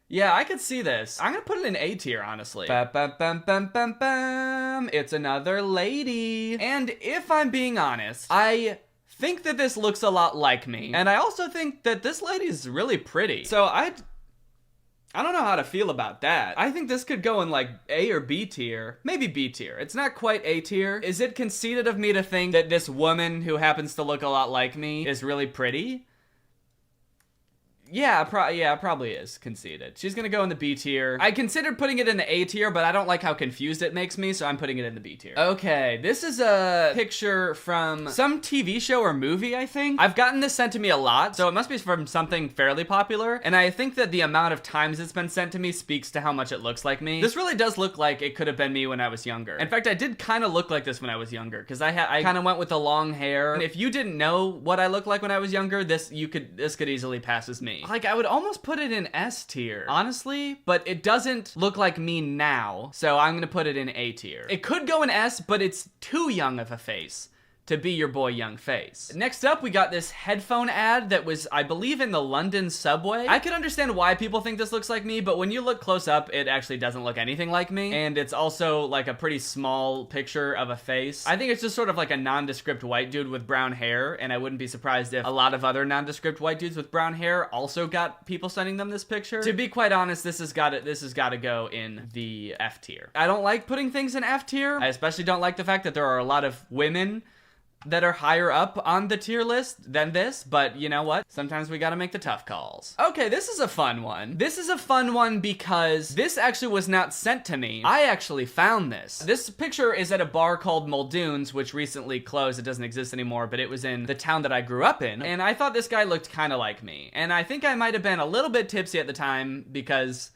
S1: yeah, I could see this. I'm gonna put it in A tier, honestly. It's another lady. And if I'm being honest, I think that this looks a lot like me. And I also think that this lady's really pretty. So I don't know how to feel about that. I think this could go in like A or B tier. Maybe B tier. It's not quite A tier. Is it conceited of me to think that this woman who happens to look a lot like me is really pretty? Yeah, probably is conceited. She's gonna go in the B tier. I considered putting it in the A tier, but I don't like how confused it makes me, so I'm putting it in the B tier. Okay, this is a picture from some TV show or movie, I think. I've gotten this sent to me a lot, so it must be from something fairly popular, and I think that the amount of times it's been sent to me speaks to how much it looks like me. This really does look like it could have been me when I was younger. In fact, I did kind of look like this when I was younger, because I kind of went with the long hair. And if you didn't know what I looked like when I was younger, this could easily pass as me. Like, I would almost put it in S tier, honestly, but it doesn't look like me now, so I'm gonna put it in A tier. It could go in S, but it's too young of a face to be your boy Young Face. Next up, we got this headphone ad that was, I believe, in the London subway. I can understand why people think this looks like me, but when you look close up, it actually doesn't look anything like me. And it's also like a pretty small picture of a face. I think it's just sort of like a nondescript white dude with brown hair, and I wouldn't be surprised if a lot of other nondescript white dudes with brown hair also got people sending them this picture. To be quite honest, this has got to go in the F tier. I don't like putting things in F tier. I especially don't like the fact that there are a lot of women that are higher up on the tier list than this, but you know what? Sometimes we gotta make the tough calls. Okay, this is a fun one. This is a fun one because this actually was not sent to me. I actually found this. This picture is at a bar called Muldoon's, which recently closed. It doesn't exist anymore, but it was in the town that I grew up in, and I thought this guy looked kind of like me. And I think I might have been a little bit tipsy at the time because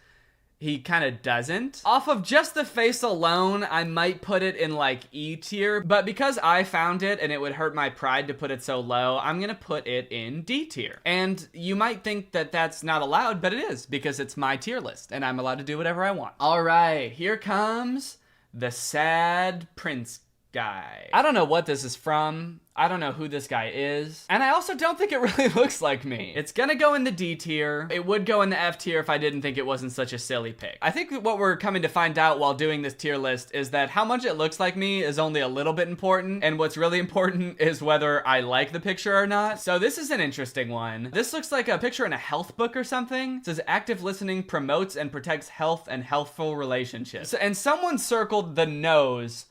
S1: he kind of doesn't. Off of just the face alone, I might put it in like E tier, but because I found it and it would hurt my pride to put it so low, I'm gonna put it in D tier. And you might think that that's not allowed, but it is, because it's my tier list and I'm allowed to do whatever I want. All right, here comes the sad prince guy. I don't know what this is from. I don't know who this guy is. And I also don't think it really looks like me. It's gonna go in the D tier. It would go in the F tier if I didn't think it wasn't such a silly pick. I think what we're coming to find out while doing this tier list is that how much it looks like me is only a little bit important, and what's really important is whether I like the picture or not. So this is an interesting one. This looks like a picture in a health book or something. It says active listening promotes and protects health and healthful relationships. And someone circled the nose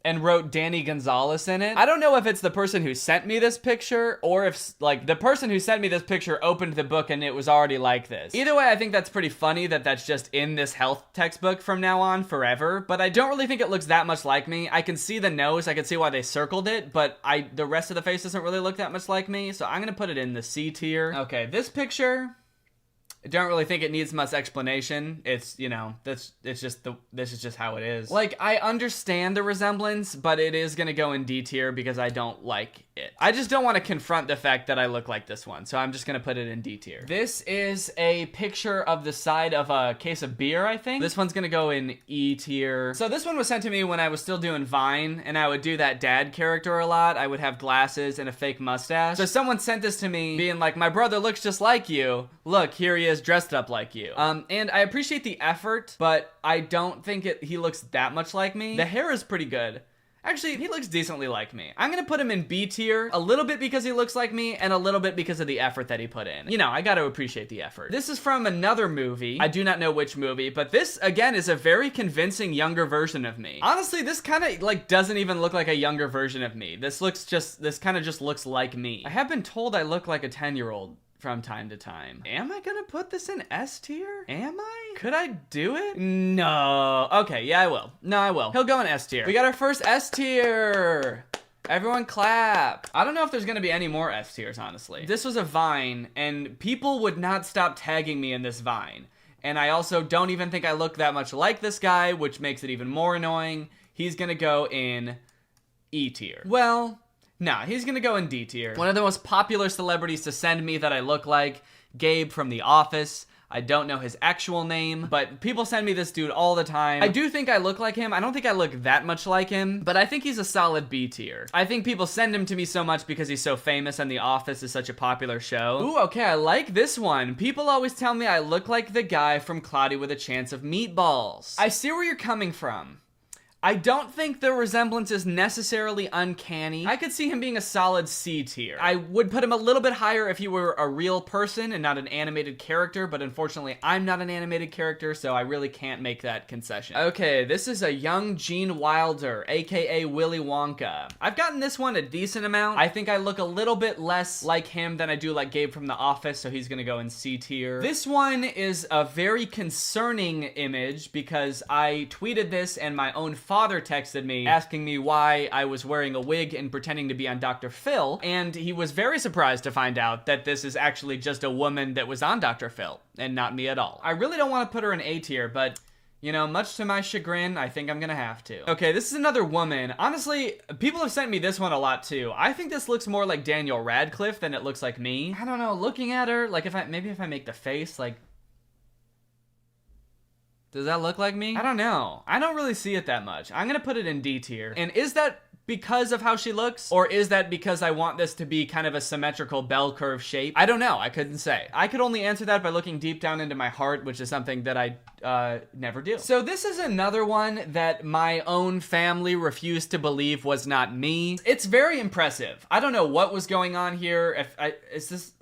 S1: and wrote Danny Gonzalez in it. I don't know if it's the person who sent me this picture or if like the person who sent me this picture opened the book and it was already like this. Either way, I think that's pretty funny that that's just in this health textbook from now on forever, but I don't really think it looks that much like me. I can see the nose, I can see why they circled it, but the rest of the face doesn't really look that much like me, so I'm gonna put it in the C tier. Okay, this picture, I don't really think it needs much explanation. It's, you know, this is just how it is. Like, I understand the resemblance, but it is gonna go in D tier because I don't like it. I just don't want to confront the fact that I look like this one, so I'm just gonna put it in D tier. This is a picture of the side of a case of beer, I think. This one's gonna go in E tier. So this one was sent to me when I was still doing Vine, and I would do that dad character a lot. I would have glasses and a fake mustache. So someone sent this to me being like, my brother looks just like you. Look, here he is dressed up like you. And I appreciate the effort, but I don't think he looks that much like me. The hair is pretty good. Actually, he looks decently like me. I'm gonna put him in B tier, a little bit because he looks like me, and a little bit because of the effort that he put in. You know, I gotta appreciate the effort. This is from another movie. I do not know which movie, but this, again, is a very convincing younger version of me. Honestly, this kind of, like, doesn't even look like a younger version of me. This kind of just looks like me. I have been told I look like a 10-year-old from time to time. Am I gonna put this in S tier? Am I? Could I do it? No. Okay, yeah, I will. No, I will. He'll go in S tier. We got our first S tier. Everyone clap. I don't know if there's gonna be any more S tiers, honestly. This was a Vine, and people would not stop tagging me in this Vine. And I also don't even think I look that much like this guy, which makes it even more annoying. He's gonna go in E tier. Well, nah, he's gonna go in D tier. One of the most popular celebrities to send me that I look like, Gabe from The Office. I don't know his actual name, but people send me this dude all the time. I do think I look like him. I don't think I look that much like him, but I think he's a solid B tier. I think people send him to me so much because he's so famous and The Office is such a popular show. Ooh, okay, I like this one. People always tell me I look like the guy from Cloudy with a Chance of Meatballs. I see where you're coming from. I don't think the resemblance is necessarily uncanny. I could see him being a solid C tier. I would put him a little bit higher if he were a real person and not an animated character, but unfortunately I'm not an animated character, so I really can't make that concession. Okay, this is a young Gene Wilder, aka Willy Wonka. I've gotten this one a decent amount. I think I look a little bit less like him than I do like Gabe from The Office, so he's gonna go in C tier. This one is a very concerning image because I tweeted this and my own father texted me asking me why I was wearing a wig and pretending to be on Dr. Phil, and he was very surprised to find out that this is actually just a woman that was on Dr. Phil and not me at all. I really don't want to put her in A tier, but you know, much to my chagrin, I think I'm gonna have to. Okay, this is another woman. Honestly, people have sent me this one a lot too. I think this looks more like Daniel Radcliffe than it looks like me. I don't know, looking at her, like maybe if I make the face, like, does that look like me? I don't know. I don't really see it that much. I'm gonna put it in D tier. And is that because of how she looks? Or is that because I want this to be kind of a symmetrical bell curve shape? I don't know. I couldn't say. I could only answer that by looking deep down into my heart, which is something that I never do. So this is another one that my own family refused to believe was not me. It's very impressive. I don't know what was going on here.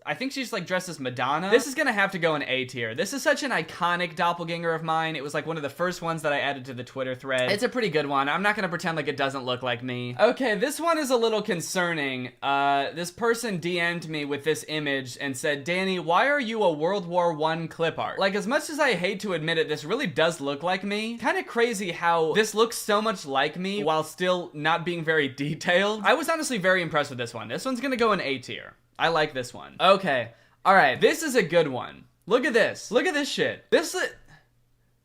S1: I think she's like dressed as Madonna. This is gonna have to go in A tier. This is such an iconic doppelganger of mine. It was like one of the first ones that I added to the Twitter thread. It's a pretty good one. I'm not gonna pretend like it doesn't look like me. Okay, this one is a little concerning. This person DM'd me with this image and said, Danny, why are you a World War I clip art? Like, as much as I hate to admit it, this really does look like me. Kind of crazy how this looks so much like me while still not being very detailed. I was honestly very impressed with this one. This one's gonna go in A tier. I like this one. Okay. All right. This is a good one. Look at this. Look at this shit. This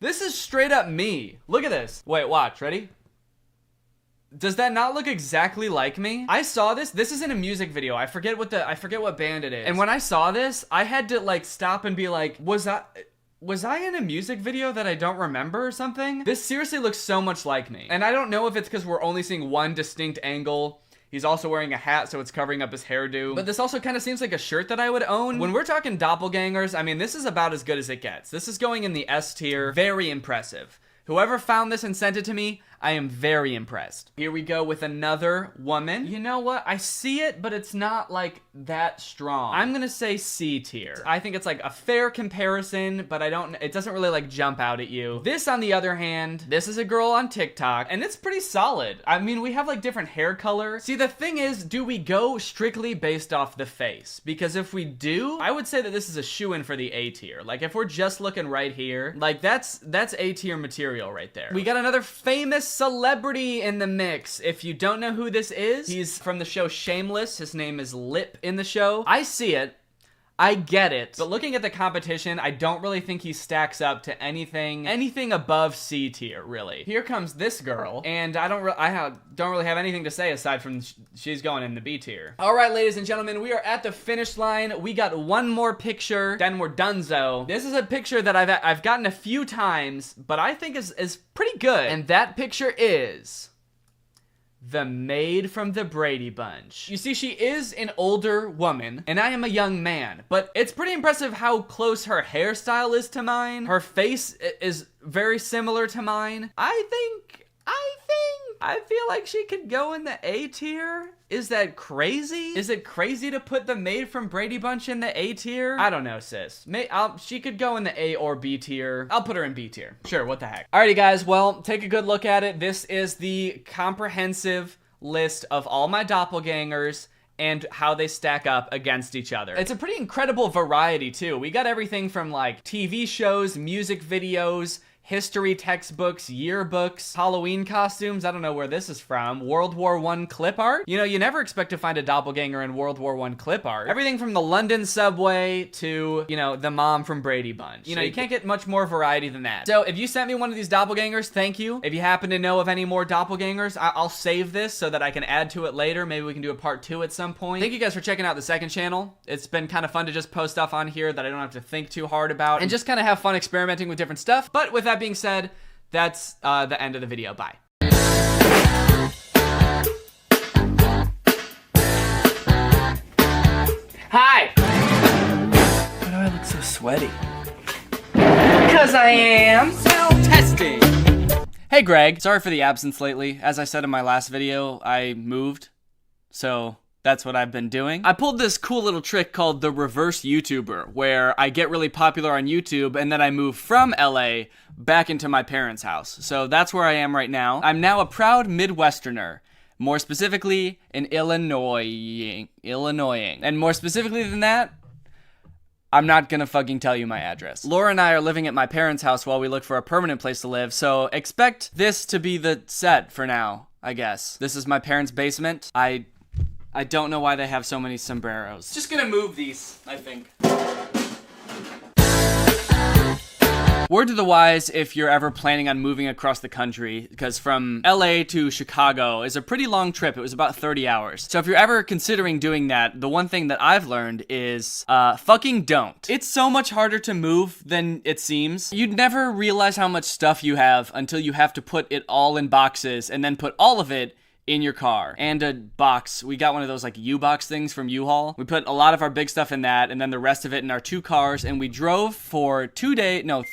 S1: is straight up me. Look at this. Wait, watch. Ready? Does that not look exactly like me? I saw this. This is in a music video. I forget what band it is. And when I saw this, I had to like stop and be like, was I in a music video that I don't remember or something? This seriously looks so much like me. And I don't know if it's because we're only seeing one distinct angle. He's also wearing a hat, so it's covering up his hairdo. But this also kind of seems like a shirt that I would own. When we're talking doppelgangers, I mean, this is about as good as it gets. This is going in the S tier. Very impressive. Whoever found this and sent it to me, I am very impressed. Here we go with another woman. You know what? I see it, but it's not like that strong. I'm gonna say C tier. I think it's like a fair comparison, but it doesn't really like jump out at you. This, on the other hand, this is a girl on TikTok, and it's pretty solid. I mean, we have like different hair color. See, the thing is, do we go strictly based off the face? Because if we do, I would say that this is a shoo-in for the A tier. Like, if we're just looking right here, like that's A tier material right there. We got another famous celebrity in the mix. If you don't know who this is, he's from the show Shameless. His name is Lip in the show. I see it. I get it. But looking at the competition, I don't really think he stacks up to anything above C tier, really. Here comes this girl, and I don't really have anything to say aside from she's going in the B tier. All right, ladies and gentlemen, we are at the finish line. We got one more picture, then we're donezo. This is a picture that I've gotten a few times, but I think is pretty good. And that picture is the maid from the Brady Bunch. You see, she is an older woman, and I am a young man, but it's pretty impressive how close her hairstyle is to mine. Her face is very similar to mine. I feel like she could go in the A tier. Is that crazy? Is it crazy to put the maid from Brady Bunch in the A tier? I don't know, sis. She could go in the A or B tier. I'll put her in B tier. Sure, what the heck. Alrighty, guys. Well, take a good look at it. This is the comprehensive list of all my doppelgangers and how they stack up against each other. It's a pretty incredible variety, too. We got everything from, like, TV shows, music videos, history textbooks, yearbooks, Halloween costumes. I don't know where this is from. World War I clip art. You know, you never expect to find a doppelganger in World War I clip art. Everything from the London subway to, you know, the mom from Brady Bunch. You know, you can't get much more variety than that. So if you sent me one of these doppelgangers, thank you. If you happen to know of any more doppelgangers, I'll save this so that I can add to it later. Maybe we can do a part 2 at some point. Thank you guys for checking out the second channel. It's been kind of fun to just post stuff on here that I don't have to think too hard about and just kind of have fun experimenting with different stuff. But with that being said, that's the end of the video. Bye. Hi! Why do I look so sweaty? Because I am self-testing! Hey Greg, sorry for the absence lately. As I said in my last video, I moved, so that's what I've been doing. I pulled this cool little trick called the reverse YouTuber, where I get really popular on YouTube and then I move from LA back into my parents' house. So that's where I am right now. I'm now a proud Midwesterner. More specifically, in Illinois. And more specifically than that, I'm not gonna fucking tell you my address. Laura and I are living at my parents' house while we look for a permanent place to live, so expect this to be the set for now, I guess. This is my parents' basement. I don't know why they have so many sombreros. Just gonna move these, I think. Word to the wise if you're ever planning on moving across the country, because from LA to Chicago is a pretty long trip. It was about 30 hours. So if you're ever considering doing that, the one thing that I've learned is fucking don't. It's so much harder to move than it seems. You'd never realize how much stuff you have until you have to put it all in boxes and then put all of it in your car. And a box. We got one of those like U-box things from U-Haul. We put a lot of our big stuff in that and then the rest of it in our 2 cars, and we drove for 2 days, no,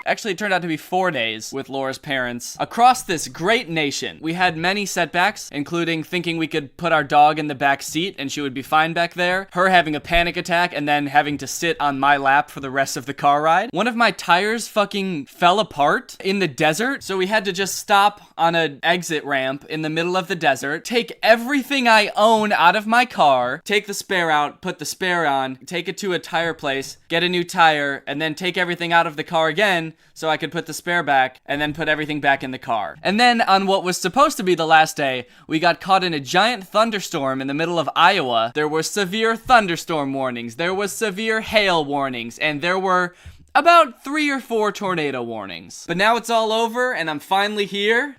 S1: actually, it turned out to be 4 days with Laura's parents across this great nation. We had many setbacks, including thinking we could put our dog in the back seat and she would be fine back there, her having a panic attack and then having to sit on my lap for the rest of the car ride. One of my tires fucking fell apart in the desert, so we had to just stop on an exit ramp in the middle of the desert, take everything I own out of my car, take the spare out, put the spare on, take it to a tire place, get a new tire, and then take everything out of the car again so I could put the spare back and then put everything back in the car. And then on what was supposed to be the last day, we got caught in a giant thunderstorm in the middle of Iowa. There were severe thunderstorm warnings, there was severe hail warnings, and there were about 3 or 4 tornado warnings. But now it's all over and I'm finally here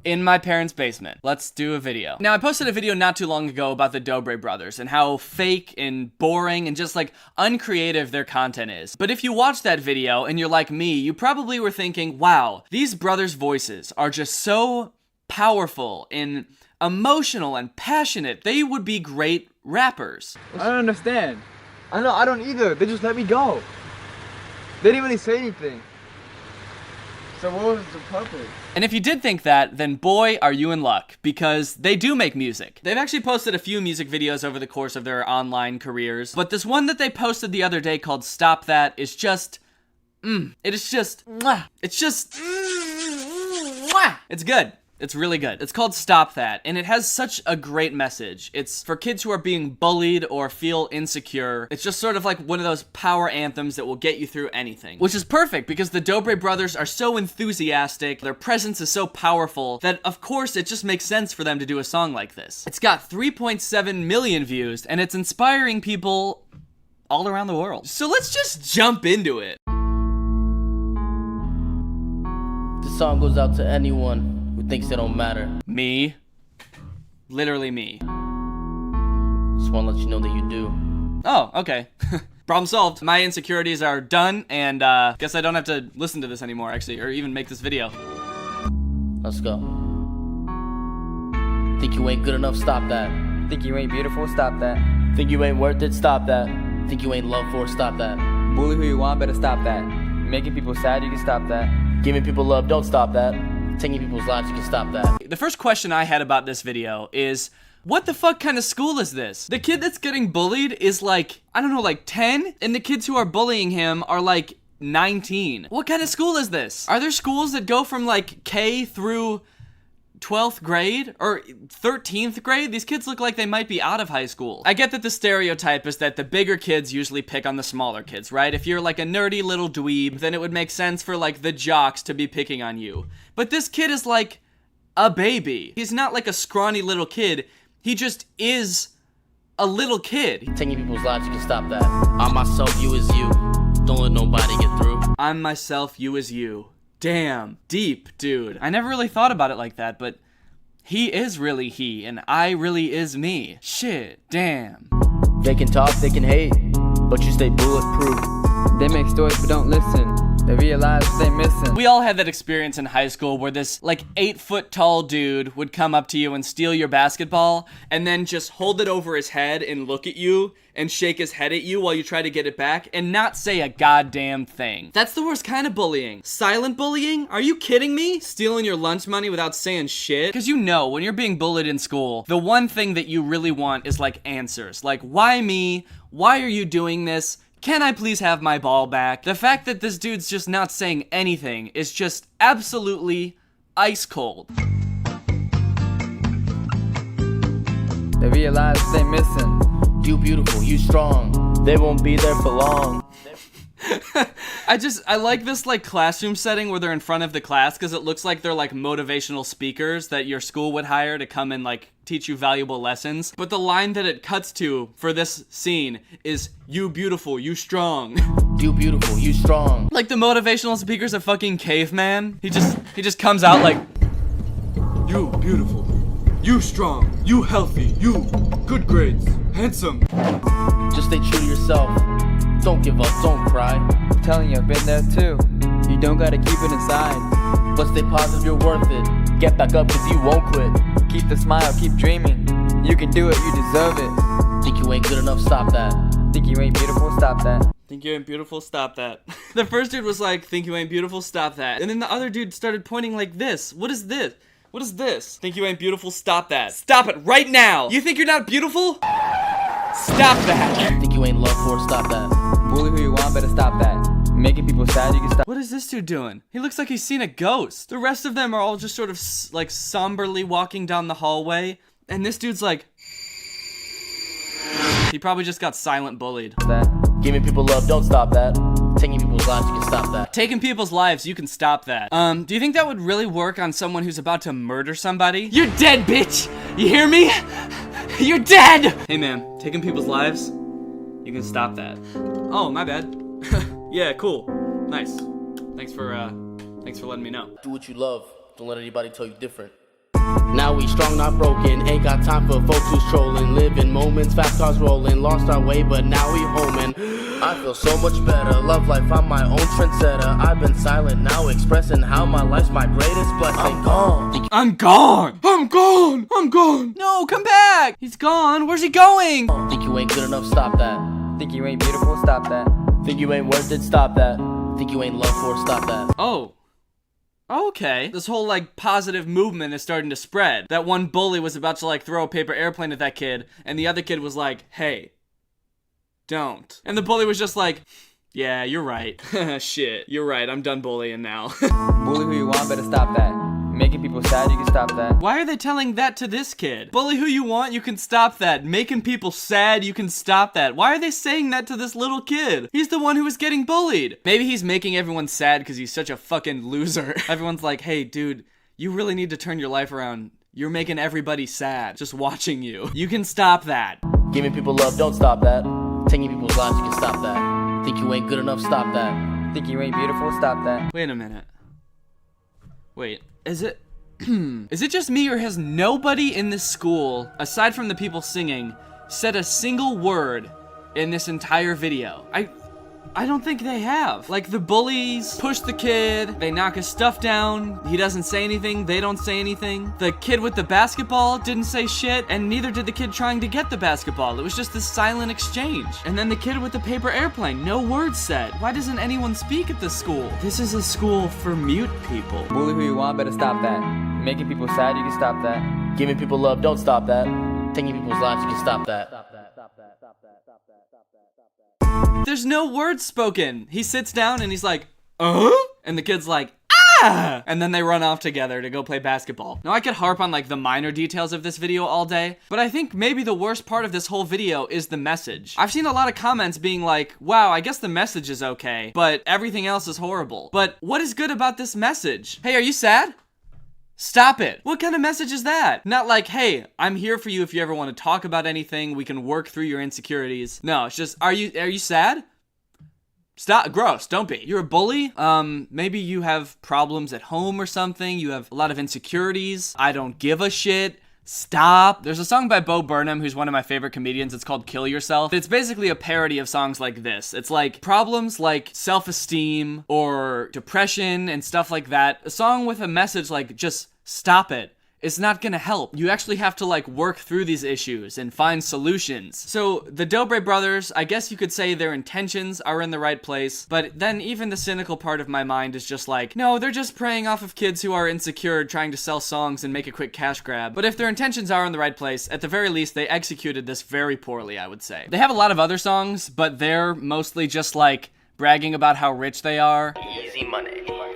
S1: in my parents' basement. Let's do a video. Now, I posted a video not too long ago about the Dobre brothers and how fake and boring and just like uncreative their content is. But if you watch that video and you're like me, you probably were thinking, wow, these brothers' voices are just so powerful and emotional and passionate. They would be great rappers.
S11: I don't understand. I know, I don't either. They just let me go. They didn't really say anything. So what was the purpose?
S1: And if you did think that, then boy, are you in luck, because they do make music. They've actually posted a few music videos over the course of their online careers, but this one that they posted the other day called Stop That is just, it is just, it's just, it's good. It's really good. It's called Stop That, and it has such a great message. It's for kids who are being bullied or feel insecure. It's just sort of like one of those power anthems that will get you through anything. Which is perfect, because the Dobre brothers are so enthusiastic, their presence is so powerful, that of course it just makes sense for them to do a song like this. It's got 3.7 million views, and it's inspiring people all around the world. So let's just jump into it.
S12: This song goes out to anyone who thinks they don't matter.
S1: Me. Literally me.
S12: Just wanna let you know that you do.
S1: Oh, okay. Problem solved. My insecurities are done, and guess I don't have to listen to this anymore, actually, or even make this video.
S12: Let's go. Think you ain't good enough? Stop that.
S11: Think you ain't beautiful? Stop that.
S12: Think you ain't worth it? Stop that. Think you ain't loved for? Stop that.
S11: Bully who you want? Better stop that. Making people sad? You can stop that.
S12: Giving people love? Don't stop that. Taking people's lives, you can stop that.
S1: The first question I had about this video is, what the fuck kind of school is this? The kid that's getting bullied is like, I don't know, like 10? And the kids who are bullying him are like 19. What kind of school is this? Are there schools that go from like K through
S2: 12th grade or 13th grade? These kids look like they might be out of high school. I get that the stereotype is that the bigger kids usually pick on the smaller kids, right? If you're like a nerdy little dweeb, then it would make sense for like the jocks to be picking on you. But this kid is like a baby. He's not like a scrawny little kid. He just is a little kid.
S12: Taking people's lives, you can stop that. I'm myself, you is you. Don't let nobody get through.
S2: I'm myself, you is you. Damn, deep, dude. I never really thought about it like that, but he is really he, and I really is me. Shit, damn.
S11: They can talk, they can hate, but you stay bulletproof. They make stories but don't listen. They realize they missing.
S2: We all had that experience in high school where this like 8-foot tall dude would come up to you and steal your basketball and then just hold it over his head and look at you and shake his head at you while you try to get it back and not say a goddamn thing. That's the worst kind of bullying. Silent bullying? Are you kidding me? Stealing your lunch money without saying shit? Because you know, when you're being bullied in school, the one thing that you really want is like answers. Like, why me? Why are you doing this? Can I please have my ball back? The fact that this dude's just not saying anything is just absolutely ice cold.
S11: They realize they missing.
S12: You beautiful, you strong. They won't be there for long.
S2: I like this like classroom setting where they're in front of the class because it looks like they're like motivational speakers that your school would hire to come and like teach you valuable lessons. But the line that it cuts to for this scene is, you beautiful, you strong.
S12: You beautiful, you strong.
S2: Like the motivational speaker's a fucking caveman. He just comes out like, you beautiful, you strong, you healthy, you good grades, handsome.
S12: Just stay true to yourself. Don't give up, don't cry.
S11: I'm telling you, I've been there too. You don't gotta keep it inside.
S12: But stay positive, you're worth it. Get back up, cause you won't quit.
S11: Keep the smile, keep dreaming. You can do it, you deserve it.
S12: Think you ain't good enough, stop that.
S11: Think you ain't beautiful, stop that.
S2: Think you ain't beautiful, stop that. The first dude was like, think you ain't beautiful, stop that. And then the other dude started pointing like this. What is this? What is this? Think you ain't beautiful, stop that. Stop it right now. You think you're not beautiful? Stop that.
S12: Think you ain't loved for, stop that.
S11: Bully who you want, better stop that. Making people sad, you can stop.
S2: What is this dude doing? He looks like he's seen a ghost. The rest of them are all just sort of like somberly walking down the hallway. And this dude's like, he probably just got silent bullied.
S12: Giving people love, don't stop that. Taking people's lives, you can stop that.
S2: Taking people's lives, you can stop that. Do you think that would really work on someone who's about to murder somebody? You're dead, bitch! You hear me? You're dead! Hey man, taking people's lives, you can stop that. Oh, my bad. Yeah, cool. Nice. Thanks for letting me know.
S12: Do what you love. Don't let anybody tell you different. Now we strong, not broken. Ain't got time for folks who's trolling. Living moments, fast cars rolling. Lost our way, but now we homing. I feel so much better. Love life, I'm my own trendsetter. I've been silent, now expressing how my life's my greatest blessing. I'm gone.
S2: I'm gone. I'm gone. I'm gone. No, come back. He's gone. Where's he going?
S12: Think you ain't good enough, stop that.
S11: Think you ain't beautiful, stop that.
S12: Think you ain't worth it, stop that. Think you ain't loved for, stop that.
S2: Oh. Okay. This whole, like, positive movement is starting to spread. That one bully was about to, like, throw a paper airplane at that kid, and the other kid was like, hey, don't. And the bully was just like, yeah, you're right. Shit, you're right, I'm done bullying now.
S11: Bully who you want, better stop that. Making people sad, you can stop that.
S2: Why are they telling that to this kid? Bully who you want, you can stop that. Making people sad, you can stop that. Why are they saying that to this little kid? He's the one who was getting bullied. Maybe he's making everyone sad because he's such a fucking loser. Everyone's like, hey, dude, you really need to turn your life around. You're making everybody sad just watching you. You can stop that.
S12: Giving people love, don't stop that. Taking people's lives, you can stop that. Think you ain't good enough, stop that.
S11: Think you ain't beautiful, stop that.
S2: Wait a minute. Wait, is it just me, or has nobody in this school, aside from the people singing, said a single word in this entire video? I don't think they have. Like, the bullies push the kid, they knock his stuff down, he doesn't say anything, they don't say anything. The kid with the basketball didn't say shit, and neither did the kid trying to get the basketball. It was just this silent exchange. And then the kid with the paper airplane, no words said. Why doesn't anyone speak at this school? This is a school for mute people.
S11: Bully who you want, better stop that. Making people sad, you can stop that.
S12: Giving people love, don't stop that. Taking people's lives, you can stop that.
S2: There's no words spoken. He sits down and he's like, and the kid's like, yeah! And then they run off together to go play basketball. Now I could harp on like the minor details of this video all day, but I think maybe the worst part of this whole video is the message. I've seen a lot of comments being like, wow, I guess the message is okay, but everything else is horrible. But what is good about this message? Hey, are you sad? Stop it. What kind of message is that? Not like, hey, I'm here for you if you ever want to talk about anything. We can work through your insecurities. No, it's just, are you sad? Stop. Gross. Don't be. You're a bully? Maybe you have problems at home or something. You have a lot of insecurities. I don't give a shit. Stop. There's a song by Bo Burnham, who's one of my favorite comedians. It's called Kill Yourself. It's basically a parody of songs like this. It's like problems like self-esteem or depression and stuff like that. A song with a message like, just stop it. It's not gonna help. You actually have to like work through these issues and find solutions. So the Dobre brothers, I guess you could say their intentions are in the right place, but then even the cynical part of my mind is just like, no, they're just preying off of kids who are insecure, trying to sell songs and make a quick cash grab. But if their intentions are in the right place, at the very least, they executed this very poorly, I would say. They have a lot of other songs, but they're mostly just like bragging about how rich they are.
S11: Easy money.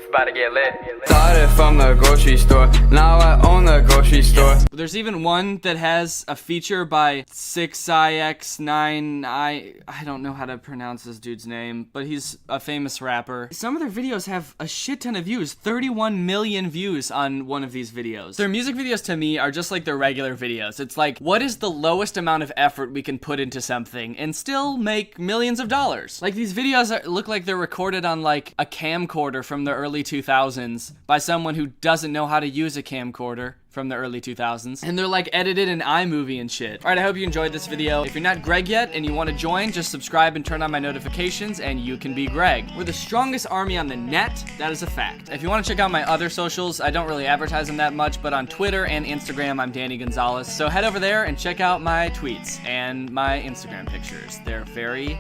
S11: About to get lit. Started from the grocery store, now I own the grocery store.
S2: There's even one that has a feature by 6ix9i. I don't know how to pronounce this dude's name, but he's a famous rapper. Some of their videos have a shit ton of views, 31 million views on one of these videos. Their music videos to me are just like their regular videos. It's like, what is the lowest amount of effort we can put into something and still make millions of dollars? Like these videos look like they're recorded on like a camcorder from the early 2000s by someone who doesn't know how to use a camcorder from the early 2000s, and they're like edited in iMovie and shit. All right, I hope you enjoyed this video. If you're not Greg yet and you want to join, just subscribe and turn on my notifications and you can be Greg. We're the strongest army on the net, that is a fact. If you want to check out my other socials, I don't really advertise them that much, but on Twitter and Instagram, I'm Danny Gonzalez. So head over there and check out my tweets and my Instagram pictures. They're very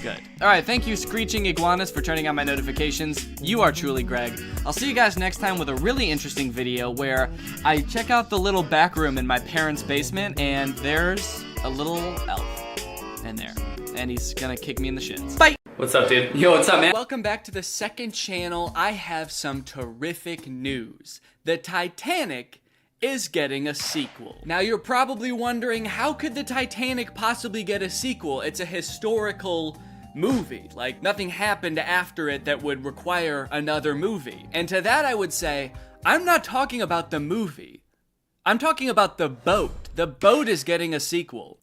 S2: good. All right, thank you, Screeching Iguanas, for turning on my notifications. You are truly Greg. I'll see you guys next time with a really interesting video where I check out the little back room in my parents' basement, and there's a little elf in there, and he's gonna kick me in the shins. Bye!
S1: What's up, dude? Yo, what's up, man?
S2: Welcome back to the second channel. I have some terrific news. The Titanic is getting a sequel. Now you're probably wondering, how could the Titanic possibly get a sequel? It's a historical movie. Like, nothing happened after it that would require another movie. And to that I would say, I'm not talking about the movie. I'm talking about the boat. The boat is getting a sequel.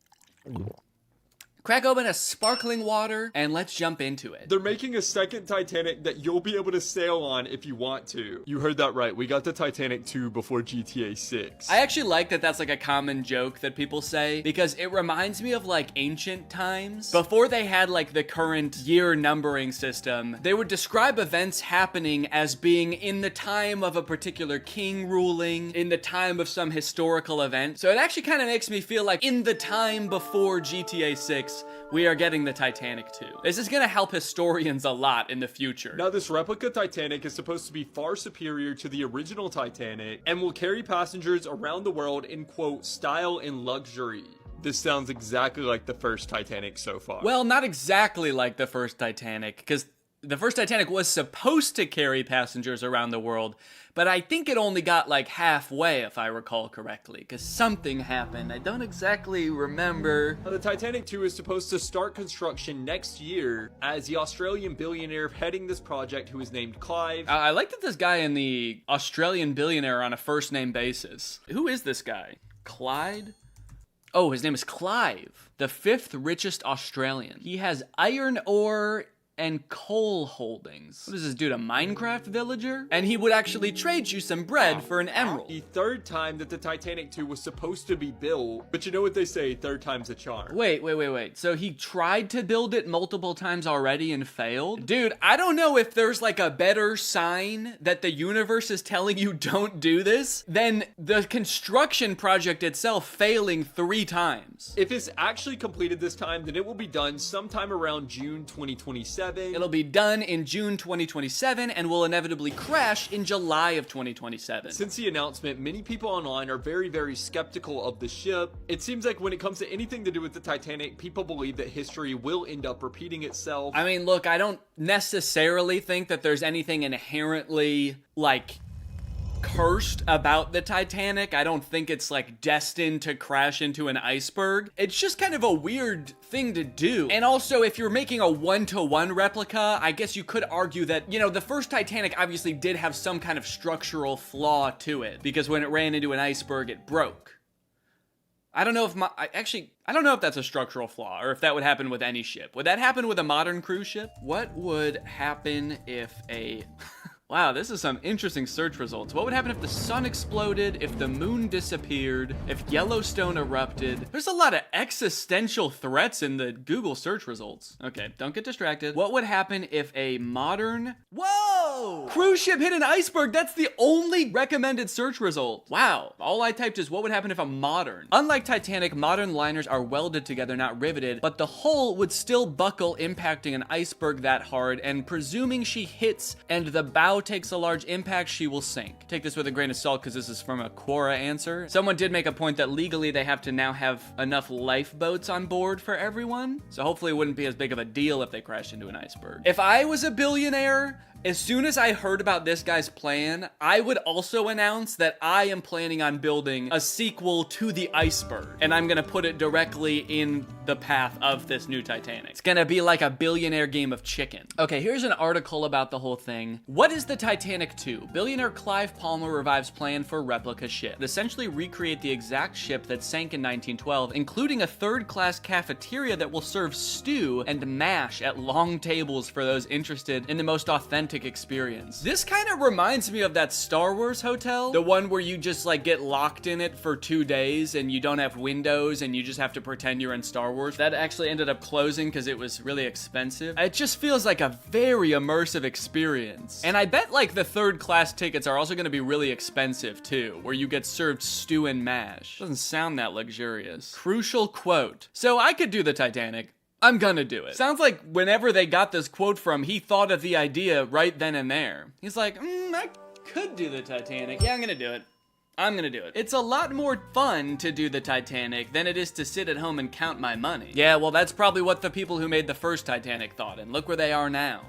S2: Crack open a sparkling water and let's jump into it.
S13: They're making a second Titanic that you'll be able to sail on if you want to. You heard that right. We got the Titanic 2 before GTA 6.
S2: I actually like that that's like a common joke that people say because it reminds me of like ancient times. Before they had like the current year numbering system, they would describe events happening as being in the time of a particular king ruling, in the time of some historical event. So it actually kind of makes me feel like in the time before GTA 6, we are getting the Titanic 2. This is gonna help historians a lot in the future.
S13: Now, this replica Titanic is supposed to be far superior to the original Titanic and will carry passengers around the world in, quote, style and luxury. This sounds exactly like the first Titanic so far.
S2: Well, not exactly like the first Titanic, because the first Titanic was supposed to carry passengers around the world, but I think it only got like halfway, if I recall correctly, because something happened. I don't exactly remember.
S13: Now, the Titanic 2 is supposed to start construction next year as the Australian billionaire heading this project, who is named Clive.
S2: I like that this guy and the Australian billionaire are on a first name basis. Who is this guy? Clyde? Oh, his name is Clive, the 5th richest Australian. He has iron ore and coal holdings. What is this dude, a Minecraft villager? And he would actually trade you some bread for an emerald.
S13: The third time that the Titanic 2 was supposed to be built, but you know what they say, third time's a charm.
S2: Wait. So he tried to build it multiple times already and failed? Dude, I don't know if there's like a better sign that the universe is telling you don't do this than the construction project itself failing 3 times.
S13: If it's actually completed this time, then it will be done sometime around June 2027. 2027.
S2: It'll be done in June 2027 and will inevitably crash in July of 2027.
S13: Since the announcement, many people online are very, very skeptical of the ship. It seems like when it comes to anything to do with the Titanic, people believe that history will end up repeating itself.
S2: I mean, look, I don't necessarily think that there's anything inherently, like, cursed about the Titanic. I don't think it's like destined to crash into an iceberg. It's just kind of a weird thing to do. And also, if you're making a one-to-one replica, I guess you could argue that, you know, the first Titanic obviously did have some kind of structural flaw to it, because when it ran into an iceberg, it broke. I don't know if I don't know if that's a structural flaw or if that would happen with any ship. Would that happen with a modern cruise ship? What would happen if a wow, this is some interesting search results. What would happen if the sun exploded, if the moon disappeared, if Yellowstone erupted? There's a lot of existential threats in the Google search results. Okay, don't get distracted. What would happen if a modern... Whoa! Cruise ship hit an iceberg. That's the only recommended search result. Wow. All I typed is what would happen if a modern... Unlike Titanic, modern liners are welded together, not riveted, but the hull would still buckle, impacting an iceberg that hard, and presuming she hits and the bow takes a large impact, she will sink. Take this with a grain of salt because this is from a Quora answer. Someone did make a point that legally they have to now have enough lifeboats on board for everyone, so hopefully it wouldn't be as big of a deal if they crashed into an iceberg. If I was a billionaire, as soon as I heard about this guy's plan, I would also announce that I am planning on building a sequel to the iceberg, and I'm gonna put it directly in the path of this new Titanic. It's gonna be like a billionaire game of chicken. Okay, here's an article about the whole thing. What is the Titanic 2? Billionaire Clive Palmer revives plan for replica ship. Essentially recreate the exact ship that sank in 1912, including a third-class cafeteria that will serve stew and mash at long tables for those interested in the most authentic experience. This kind of reminds me of that Star Wars hotel, the one where you just like get locked in it for 2 days and you don't have windows and you just have to pretend you're in Star Wars. That actually ended up closing because it was really expensive. It just feels like a very immersive experience. And I bet like the third class tickets are also going to be really expensive too, where you get served stew and mash. Doesn't sound that luxurious. Crucial quote. So I could do the Titanic. I'm gonna do it. Sounds like whenever they got this quote from, he thought of the idea right then and there. He's like, I could do the Titanic. Yeah, I'm gonna do it. I'm gonna do it. It's a lot more fun to do the Titanic than it is to sit at home and count my money. Yeah, well, that's probably what the people who made the first Titanic thought, and look where they are now.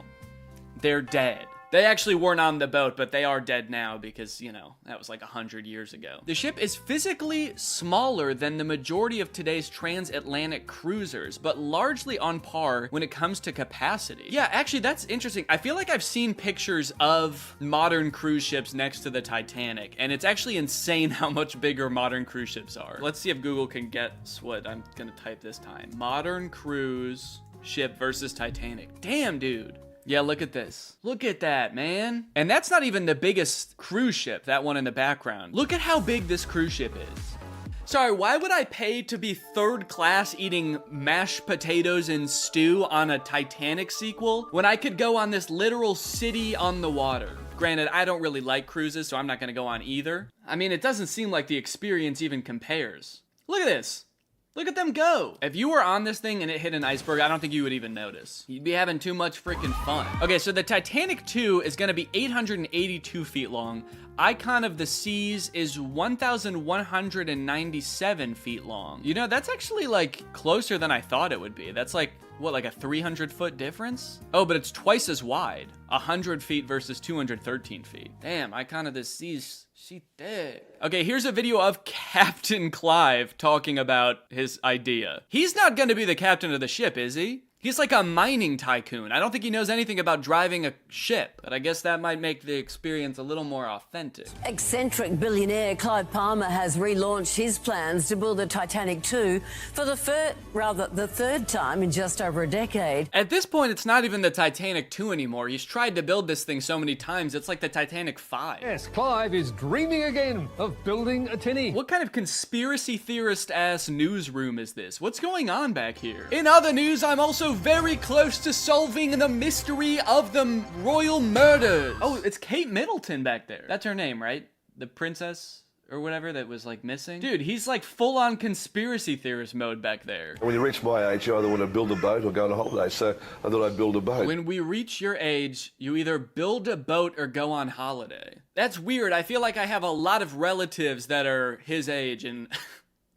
S2: They're dead. They actually weren't on the boat, but they are dead now because, you know, that was like 100 years ago. The ship is physically smaller than the majority of today's transatlantic cruisers, but largely on par when it comes to capacity. Yeah, actually, that's interesting. I feel like I've seen pictures of modern cruise ships next to the Titanic, and it's actually insane how much bigger modern cruise ships are. Let's see if Google can guess what I'm gonna type this time. Modern cruise ship versus Titanic. Damn, dude. Yeah, look at this. Look at that, man. And that's not even the biggest cruise ship, that one in the background. Look at how big this cruise ship is. Sorry, why would I pay to be third class eating mashed potatoes and stew on a Titanic sequel when I could go on this literal city on the water? Granted, I don't really like cruises, so I'm not gonna go on either. I mean, it doesn't seem like the experience even compares. Look at this. Look at them go. If you were on this thing and it hit an iceberg, I don't think you would even notice. You'd be having too much freaking fun. Okay, so the Titanic 2 is gonna be 882 feet long. Icon of the Seas is 1,197 feet long. You know, that's actually like closer than I thought it would be. That's like, what, like a 300-foot difference? Oh, but it's twice as wide. 100 feet versus 213 feet. Damn, Icon of the Seas, she thick. Okay, here's a video of Captain Clive talking about his idea. He's not gonna be the captain of the ship, is he? He's like a mining tycoon. I don't think he knows anything about driving a ship, but I guess that might make the experience a little more authentic.
S14: Eccentric billionaire Clive Palmer has relaunched his plans to build the Titanic 2 for the third time in just over a decade.
S2: At this point, it's not even the Titanic 2 anymore. He's tried to build this thing so many times, it's like the Titanic 5.
S15: Yes, Clive is dreaming again of building a tinny.
S2: What kind of conspiracy theorist-ass newsroom is this? What's going on back here? In other news, I'm also very close to solving the mystery of the royal murders. Oh, it's Kate Middleton back there. That's her name, right? The princess or whatever that was like missing. Dude, he's like full on conspiracy theorist mode back there.
S16: When you reach my age, you either want to build a boat or go on a holiday, so I thought I'd build a boat.
S2: When we reach your age, you either build a boat or go on holiday. That's weird. I feel like I have a lot of relatives that are his age and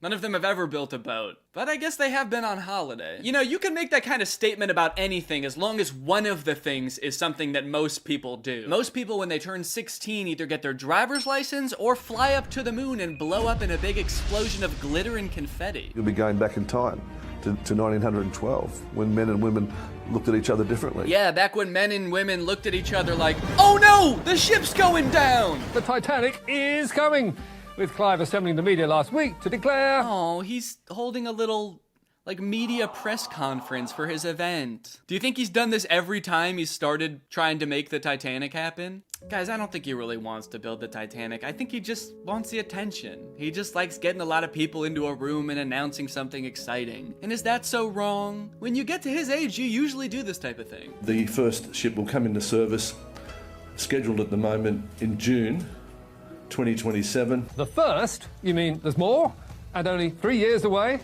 S2: none of them have ever built a boat. But I guess they have been on holiday. You know, you can make that kind of statement about anything as long as one of the things is something that most people do. Most people, when they turn 16, either get their driver's license or fly up to the moon and blow up in a big explosion of glitter and confetti.
S16: You'll be going back in time to 1912, when men and women looked at each other differently.
S2: Yeah, back when men and women looked at each other like, oh no, the ship's going down!
S15: The Titanic is coming, with Clive assembling the media last week to declare...
S2: Oh, he's holding a little, like, media press conference for his event. Do you think he's done this every time he's started trying to make the Titanic happen? Guys, I don't think he really wants to build the Titanic. I think he just wants the attention. He just likes getting a lot of people into a room and announcing something exciting. And is that so wrong? When you get to his age, you usually do this type of thing.
S16: The first ship will come into service, scheduled at the moment in June 2027.
S15: The first? You mean there's more? And only 3 years away?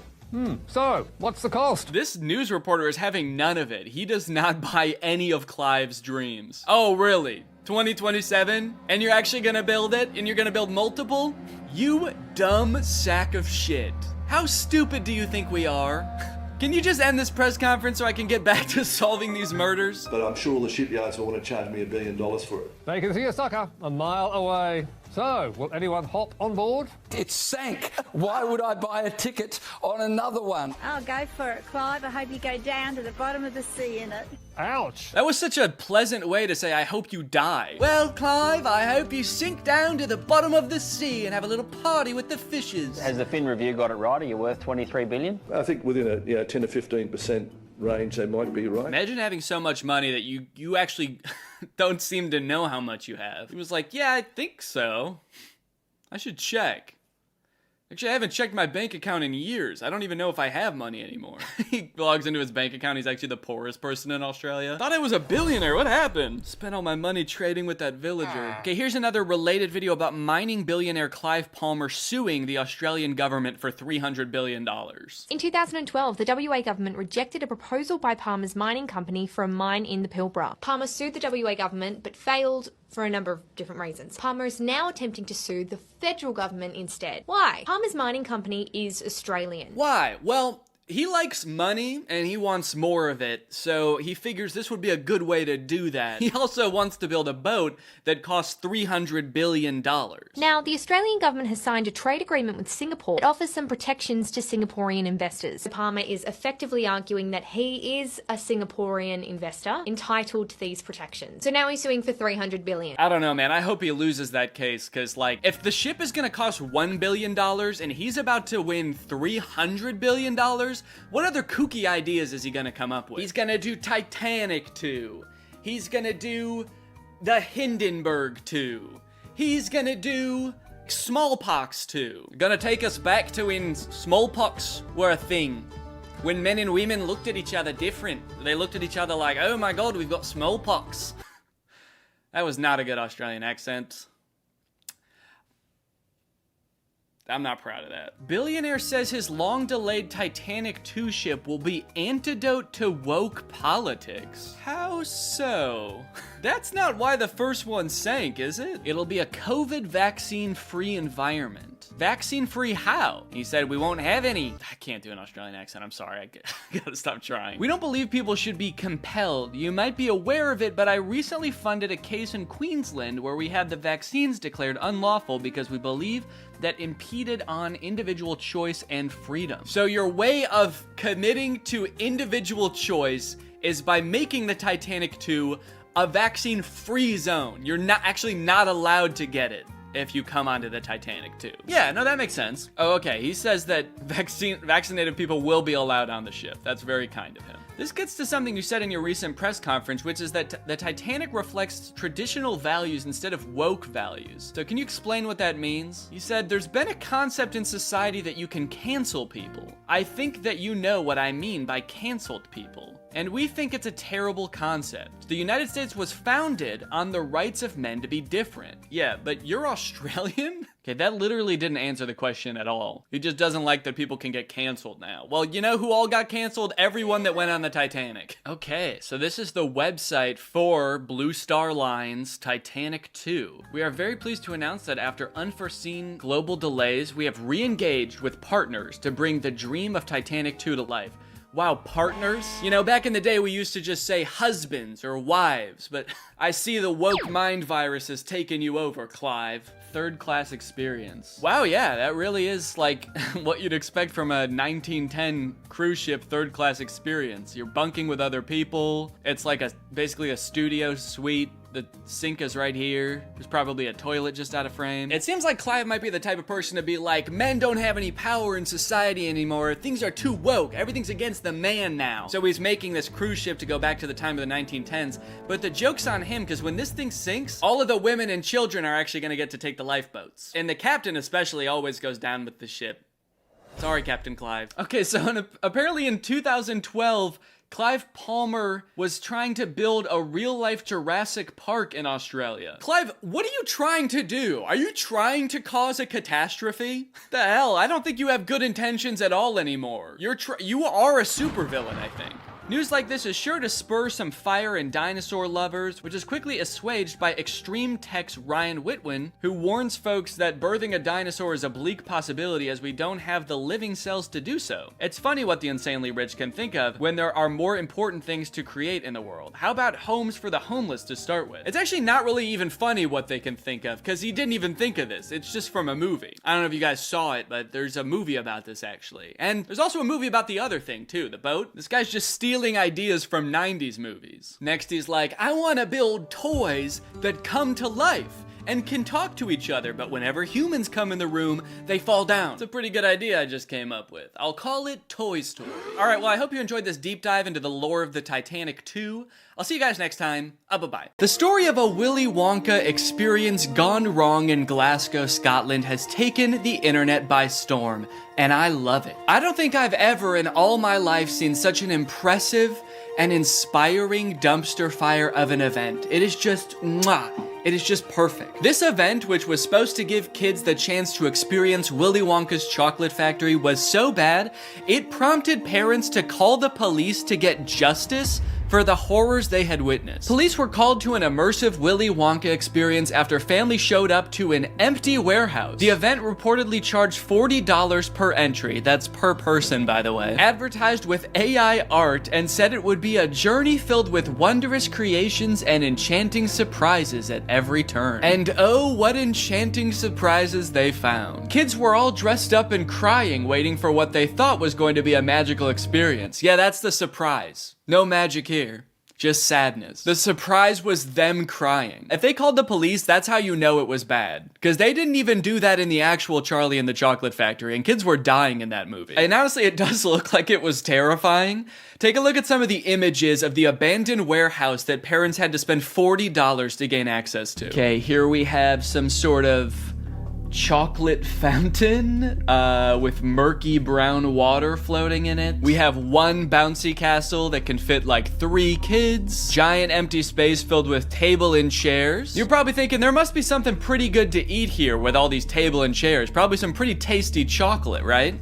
S15: So, what's the cost?
S2: This news reporter is having none of it. He does not buy any of Clive's dreams. Oh, really? 2027? And you're actually gonna build it? And you're gonna build multiple? You dumb sack of shit. How stupid do you think we are? Can you just end this press conference so I can get back to solving these murders?
S16: But I'm sure the shipyards will want to charge me $1 billion for it.
S15: They can see a sucker a mile away. So, will anyone hop on board?
S17: It sank. Why would I buy a ticket on another one?
S18: I'll go for it, Clive. I hope you go down to the bottom of the sea in it.
S15: Ouch.
S2: That was such a pleasant way to say, I hope you die. Well, Clive, I hope you sink down to the bottom of the sea and have a little party with the fishes.
S19: Has the Fin Review got it right? Are you worth $23 billion?
S16: I think within a 10 to 15% range, they might be right.
S2: Imagine having so much money that you actually don't seem to know how much you have. He was like, yeah, I think so. I should check. Actually, I haven't checked my bank account in years. I don't even know if I have money anymore. He logs into his bank account. He's actually the poorest person in Australia. Thought I was a billionaire. What happened? Spent all my money trading with that villager. Okay, here's another related video about mining billionaire Clive Palmer suing the Australian government for $300 billion.
S20: In 2012, the WA government rejected a proposal by Palmer's mining company for a mine in the Pilbara. Palmer sued the WA government, but failed for a number of different reasons. Palmer is now attempting to sue the federal government instead. Why? Palmer's mining company is Australian.
S2: Why? Well, he likes money and he wants more of it, so he figures this would be a good way to do that. He also wants to build a boat that costs $300 billion.
S20: Now, the Australian government has signed a trade agreement with Singapore that offers some protections to Singaporean investors. Palmer is effectively arguing that he is a Singaporean investor entitled to these protections. So now he's suing for $300 billion.
S2: I don't know, man. I hope he loses that case, because, like, if the ship is gonna cost $1 billion and he's about to win $300 billion, what other kooky ideas is he gonna come up with? He's gonna do Titanic 2. He's gonna do the Hindenburg 2. He's gonna do Smallpox 2. Gonna take us back to when smallpox were a thing. When men and women looked at each other different. They looked at each other like, oh my god, we've got smallpox. That was not a good Australian accent. I'm not proud of that. Billionaire says his long-delayed Titanic 2 ship will be antidote to woke politics. How so? That's not why the first one sank, is it? It'll be a COVID vaccine-free environment. Vaccine-free how? He said we won't have any. I can't do an Australian accent, I'm sorry. I gotta stop trying. We don't believe people should be compelled. You might be aware of it, but I recently funded a case in Queensland where we had the vaccines declared unlawful because we believe that impeded on individual choice and freedom. So your way of committing to individual choice is by making the Titanic 2 a vaccine-free zone. You're not allowed to get it if you come onto the Titanic 2. Yeah, no, that makes sense. Oh, okay, he says that vaccinated people will be allowed on the ship. That's very kind of him. This gets to something you said in your recent press conference, which is that the Titanic reflects traditional values instead of woke values. So can you explain what that means? You said, there's been a concept in society that you can cancel people. I think that you know what I mean by canceled people. And we think it's a terrible concept. The United States was founded on the rights of men to be different. Yeah, but you're Australian? Okay, that literally didn't answer the question at all. He just doesn't like that people can get canceled now. Well, you know who all got canceled? Everyone that went on the Titanic. Okay, so this is the website for Blue Star Line's Titanic 2. We are very pleased to announce that after unforeseen global delays, we have re-engaged with partners to bring the dream of Titanic 2 to life. Wow, partners? You know, back in the day, we used to just say husbands or wives, but I see the woke mind virus has taken you over, Clive. Third class experience. Wow, yeah, that really is like what you'd expect from a 1910 cruise ship third class experience. You're bunking with other people. It's like basically a studio suite. The sink is right here. There's probably a toilet just out of frame. It seems like Clive might be the type of person to be like, men don't have any power in society anymore. Things are too woke. Everything's against the man now. So he's making this cruise ship to go back to the time of the 1910s. But the joke's on him, because when this thing sinks, all of the women and children are actually gonna get to take the lifeboats. And the captain especially always goes down with the ship. Sorry, Captain Clive. Okay, so apparently in 2012, Clive Palmer was trying to build a real-life Jurassic Park in Australia. Clive, what are you trying to do? Are you trying to cause a catastrophe? The hell, I don't think you have good intentions at all anymore. You are a supervillain, I think. News like this is sure to spur some fire in dinosaur lovers, which is quickly assuaged by Extreme Tech's Ryan Whitwin, who warns folks that birthing a dinosaur is a bleak possibility as we don't have the living cells to do so. It's funny what the insanely rich can think of when there are more important things to create in the world. How about homes for the homeless to start with? It's actually not really even funny what they can think of, because he didn't even think of this. It's just from a movie. I don't know if you guys saw it, but there's a movie about this actually. And there's also a movie about the other thing too, the boat. This guy's just stealing ideas from 90s movies. Next he's like, I want to build toys that come to life and can talk to each other, but whenever humans come in the room, they fall down. It's a pretty good idea I just came up with. I'll call it Toy Story. Alright, well I hope you enjoyed this deep dive into the lore of the Titanic 2. I'll see you guys next time. Bye-bye. The story of a Willy Wonka experience gone wrong in Glasgow, Scotland has taken the internet by storm, and I love it. I don't think I've ever in all my life seen such an impressive and inspiring dumpster fire of an event. It is just mwah. It is just perfect. This event, which was supposed to give kids the chance to experience Willy Wonka's chocolate factory, was so bad, it prompted parents to call the police to get justice for the horrors they had witnessed. Police were called to an immersive Willy Wonka experience after families showed up to an empty warehouse. The event reportedly charged $40 per entry, that's per person by the way, advertised with AI art and said it would be a journey filled with wondrous creations and enchanting surprises at every turn. And oh, what enchanting surprises they found. Kids were all dressed up and crying, waiting for what they thought was going to be a magical experience. Yeah, that's the surprise. No magic here, just sadness. The surprise was them crying. If they called the police, that's how you know it was bad. Because they didn't even do that in the actual Charlie and the Chocolate Factory, and kids were dying in that movie. And honestly, it does look like it was terrifying. Take a look at some of the images of the abandoned warehouse that parents had to spend $40 to gain access to. Okay, here we have some sort of chocolate fountain with murky brown water floating in it. We have one bouncy castle that can fit like 3 kids. Giant empty space filled with table and chairs. You're probably thinking there must be something pretty good to eat here with all these table and chairs. Probably some pretty tasty chocolate, right?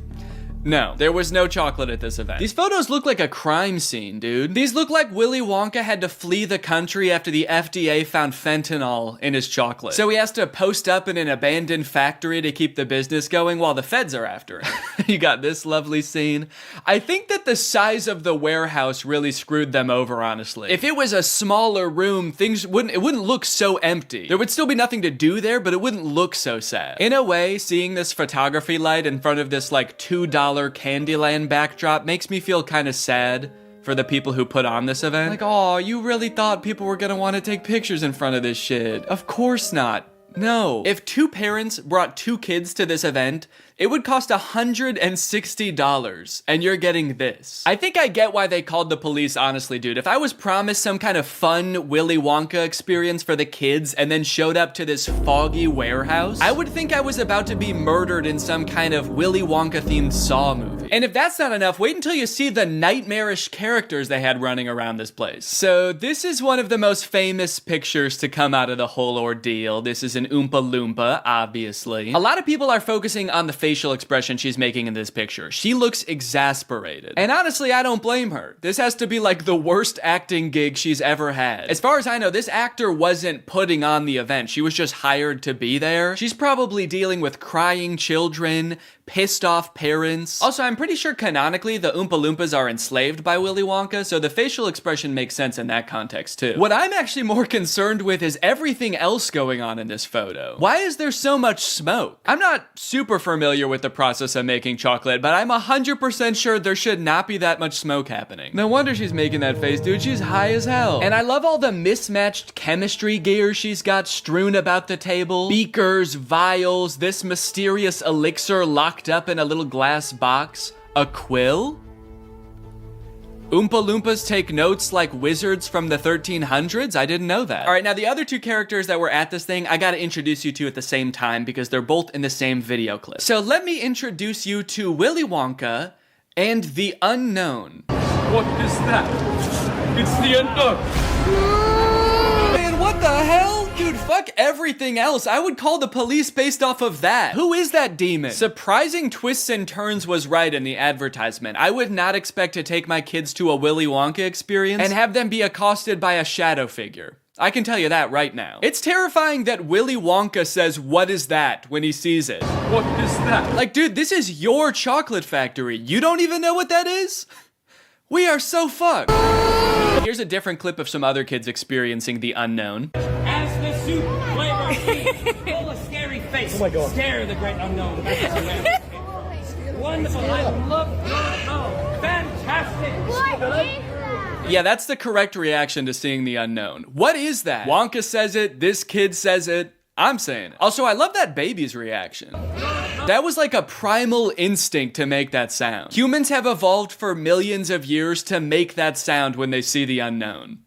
S2: No, there was no chocolate at this event. These photos look like a crime scene, dude. These look like Willy Wonka had to flee the country after the FDA found fentanyl in his chocolate. So he has to post up in an abandoned factory to keep the business going while the feds are after him. You got this lovely scene. I think that the size of the warehouse really screwed them over, honestly. If it was a smaller room, it wouldn't look so empty. There would still be nothing to do there, but it wouldn't look so sad. In a way, seeing this photography light in front of this like $2 Candyland backdrop makes me feel kind of sad for the people who put on this event. Like, oh, you really thought people were gonna want to take pictures in front of this shit. Of course not. No. If 2 parents brought 2 kids to this event, it would cost $160, and you're getting this. I think I get why they called the police, honestly, dude. If I was promised some kind of fun Willy Wonka experience for the kids and then showed up to this foggy warehouse, I would think I was about to be murdered in some kind of Willy Wonka-themed Saw movie. reality. And if that's not enough, wait until you see the nightmarish characters they had running around this place. So this is one of the most famous pictures to come out of the whole ordeal. This is an Oompa Loompa, obviously. A lot of people are focusing on the facial expression she's making in this picture. She looks exasperated. And honestly, I don't blame her. This has to be like the worst acting gig she's ever had. As far as I know, this actor wasn't putting on the event. She was just hired to be there. She's probably dealing with crying children, pissed off parents. Also, I'm pretty sure canonically the Oompa Loompas are enslaved by Willy Wonka, so the facial expression makes sense in that context too. What I'm actually more concerned with is everything else going on in this photo. Why is there so much smoke? I'm not super familiar with the process of making chocolate, but I'm 100% sure there should not be that much smoke happening. No wonder she's making that face, dude. She's high as hell. And I love all the mismatched chemistry gear she's got strewn about the table. Beakers, vials, this mysterious elixir locked up in a little glass box. A quill? Oompa Loompas take notes like wizards from the 1300s? I didn't know that. All right, now the other two characters that were at this thing, I gotta introduce you to at the same time because they're both in the same video clip. So let me introduce you to Willy Wonka and the Unknown.
S21: What is that? It's the unknown.
S2: Man, what the hell? Dude, fuck everything else. I would call the police based off of that. Who is that demon? Surprising twists and turns was right in the advertisement. I would not expect to take my kids to a Willy Wonka experience and have them be accosted by a shadow figure. I can tell you that right now. It's terrifying that Willy Wonka says, "What is that?" when he sees it.
S21: What is that?
S2: Like, dude, this is your chocolate factory. You don't even know what that is? We are so fucked. Here's a different clip of some other kids experiencing the unknown.
S21: As the soup flavor cheese, full of scary face. Oh my God. Scare the great unknown. Wonderful. I love it. Fantastic.
S2: Yeah, that's the correct reaction to seeing the unknown. What is that? Wonka says it, this kid says it, I'm saying it. Also, I love that baby's reaction. That was like a primal instinct to make that sound. Humans have evolved for millions of years to make that sound when they see the unknown.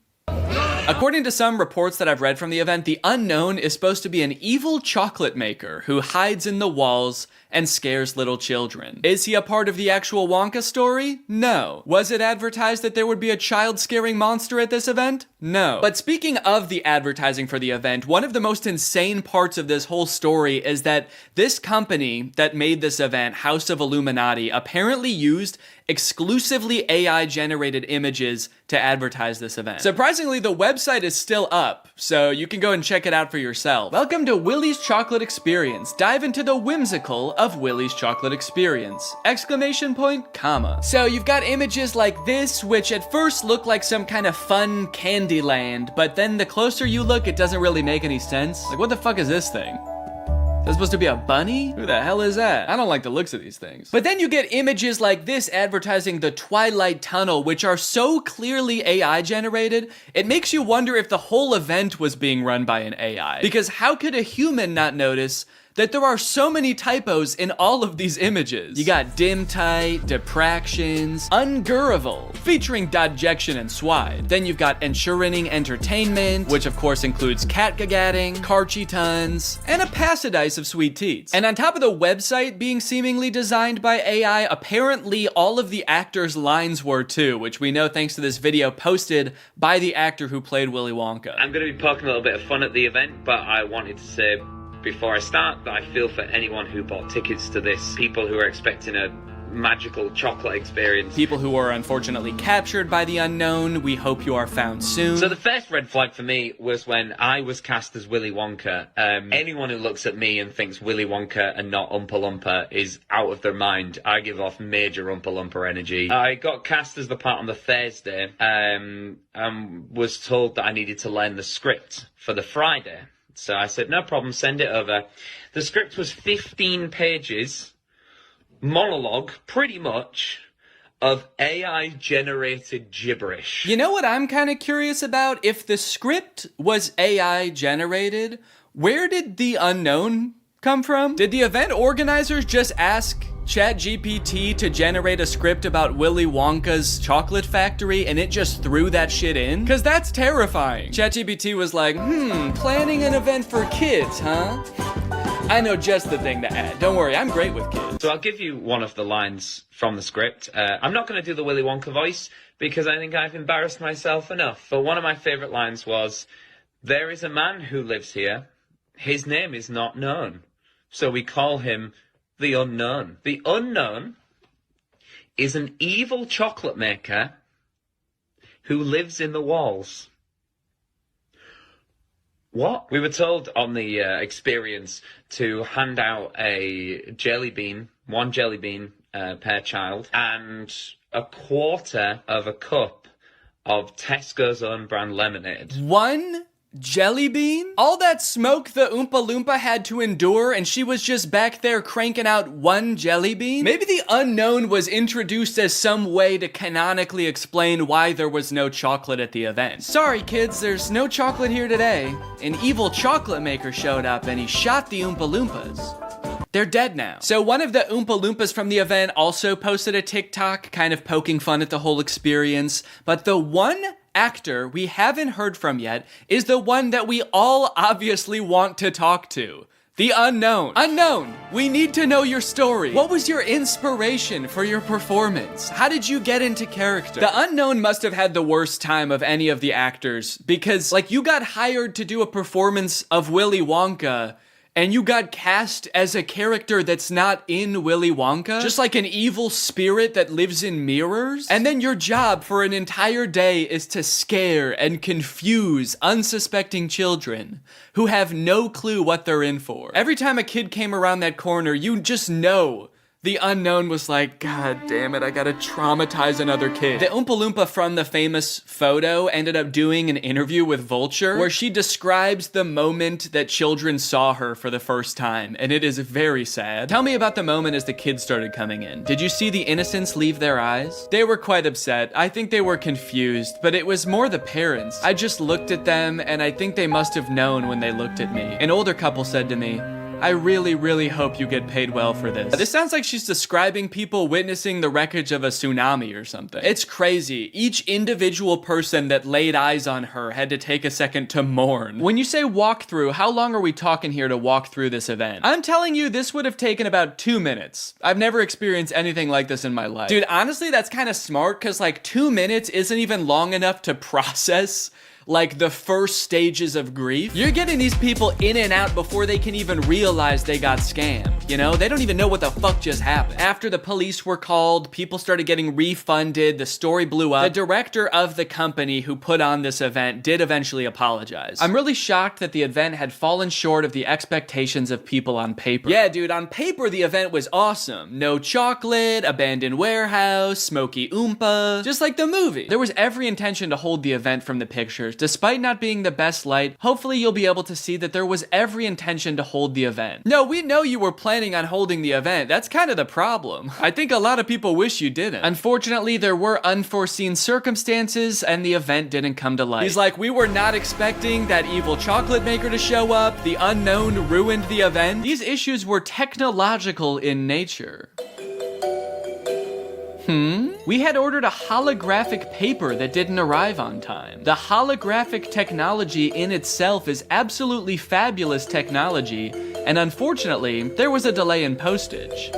S2: According to some reports that I've read from the event, the unknown is supposed to be an evil chocolate maker who hides in the walls and scares little children. Is he a part of the actual Wonka story? No. Was it advertised that there would be a child-scaring monster at this event? No. But speaking of the advertising for the event, one of the most insane parts of this whole story is that this company that made this event, House of Illuminati, apparently used exclusively AI-generated images to advertise this event. Surprisingly, the website is still up, so you can go and check it out for yourself. Welcome to Willy's Chocolate Experience. Dive into the whimsical of Willy's Chocolate Experience! Exclamation point, comma. So you've got images like this, which at first look like some kind of fun candy land, but then the closer you look, it doesn't really make any sense. Like, what the fuck is this thing? Is that supposed to be a bunny? Who the hell is that? I don't like the looks of these things. But then you get images like this advertising the Twilight Tunnel, which are so clearly AI generated, it makes you wonder if the whole event was being run by an AI. Because how could a human not notice that there are so many typos in all of these images? You got dim tight, depractions, ungurrival, featuring dodjection and swide. Then you've got ensuring entertainment, which of course includes catgagatting, carchy tons, and a passidice of sweet teats. And on top of the website being seemingly designed by AI, apparently all of the actors' lines were too, which we know thanks to this video posted by the actor who played Willy Wonka.
S22: I'm going to be poking a little bit of fun at the event, but I wanted to say before I start that I feel for anyone who bought tickets to this, people who are expecting a magical chocolate experience.
S2: People who are unfortunately captured by the unknown, we hope you are found soon.
S22: So the first red flag for me was when I was cast as Willy Wonka. Anyone who looks at me and thinks Willy Wonka and not Oompa Loompa is out of their mind. I give off major Oompa Loompa energy. I got cast as the part on the Thursday, and was told that I needed to learn the script for the Friday. So I said, no problem, send it over. The script was 15 pages, monologue, pretty much, of AI-generated gibberish.
S2: You know what I'm kind of curious about? If the script was AI-generated, where did the unknown come from? Did the event organizers just ask ChatGPT to generate a script about Willy Wonka's chocolate factory and it just threw that shit in? Cause that's terrifying. ChatGPT was like, planning an event for kids, huh? I know just the thing to add. Don't worry, I'm great with kids.
S22: So I'll give you one of the lines from the script. I'm not going to do the Willy Wonka voice because I think I've embarrassed myself enough. But one of my favourite lines was, "There is a man who lives here. His name is not known. So we call him the Unknown. The Unknown is an evil chocolate maker who lives in the walls." What? We were told on the experience to hand out a jelly bean, one jelly bean per child, and a quarter of a cup of Tesco's own brand lemonade.
S2: One jelly bean? All that smoke the Oompa Loompa had to endure, and she was just back there cranking out one jelly bean? Maybe the unknown was introduced as some way to canonically explain why there was no chocolate at the event. Sorry kids, there's no chocolate here today. An evil chocolate maker showed up and he shot the Oompa Loompas. They're dead now. So one of the Oompa Loompas from the event also posted a TikTok kind of poking fun at the whole experience, but the one actor we haven't heard from yet is the one that we all obviously want to talk to. The Unknown. Unknown, we need to know your story. What was your inspiration for your performance? How did you get into character? The Unknown must have had the worst time of any of the actors because, like, you got hired to do a performance of Willy Wonka and you got cast as a character that's not in Willy Wonka? Just like an evil spirit that lives in mirrors? And then your job for an entire day is to scare and confuse unsuspecting children who have no clue what they're in for. Every time a kid came around that corner, you just know the Unknown was like, God damn it, I gotta traumatize another kid. The Oompa Loompa from the famous photo ended up doing an interview with Vulture where she describes the moment that children saw her for the first time, and it is very sad. Tell me about the moment as the kids started coming in. Did you see the innocence leave their eyes? They were quite upset. I think they were confused, but it was more the parents. I just looked at them, and I think they must have known when they looked at me. An older couple said to me, I really, really hope you get paid well for this. This sounds like she's describing people witnessing the wreckage of a tsunami or something. It's crazy. Each individual person that laid eyes on her had to take a second to mourn. When you say walk through, how long are we talking here to walk through this event? I'm telling you, this would have taken about 2 minutes. I've never experienced anything like this in my life. Dude, honestly, that's kind of smart because like 2 minutes isn't even long enough to process like the first stages of grief. You're getting these people in and out before they can even realize they got scammed, you know? They don't even know what the fuck just happened. After the police were called, people started getting refunded, the story blew up. The director of the company who put on this event did eventually apologize. I'm really shocked that the event had fallen short of the expectations of people on paper. Yeah, dude, on paper the event was awesome. No chocolate, abandoned warehouse, smoky Oompa, just like the movie. There was every intention to hold the event from the pictures. Despite not being the best light, hopefully you'll be able to see that there was every intention to hold the event. No, we know you were planning on holding the event. That's kind of the problem. I think a lot of people wish you didn't. Unfortunately, there were unforeseen circumstances and the event didn't come to light. He's like, we were not expecting that evil chocolate maker to show up. The Unknown ruined the event. These issues were technological in nature. We had ordered a holographic paper that didn't arrive on time. The holographic technology in itself is absolutely fabulous technology, and unfortunately, there was a delay in postage.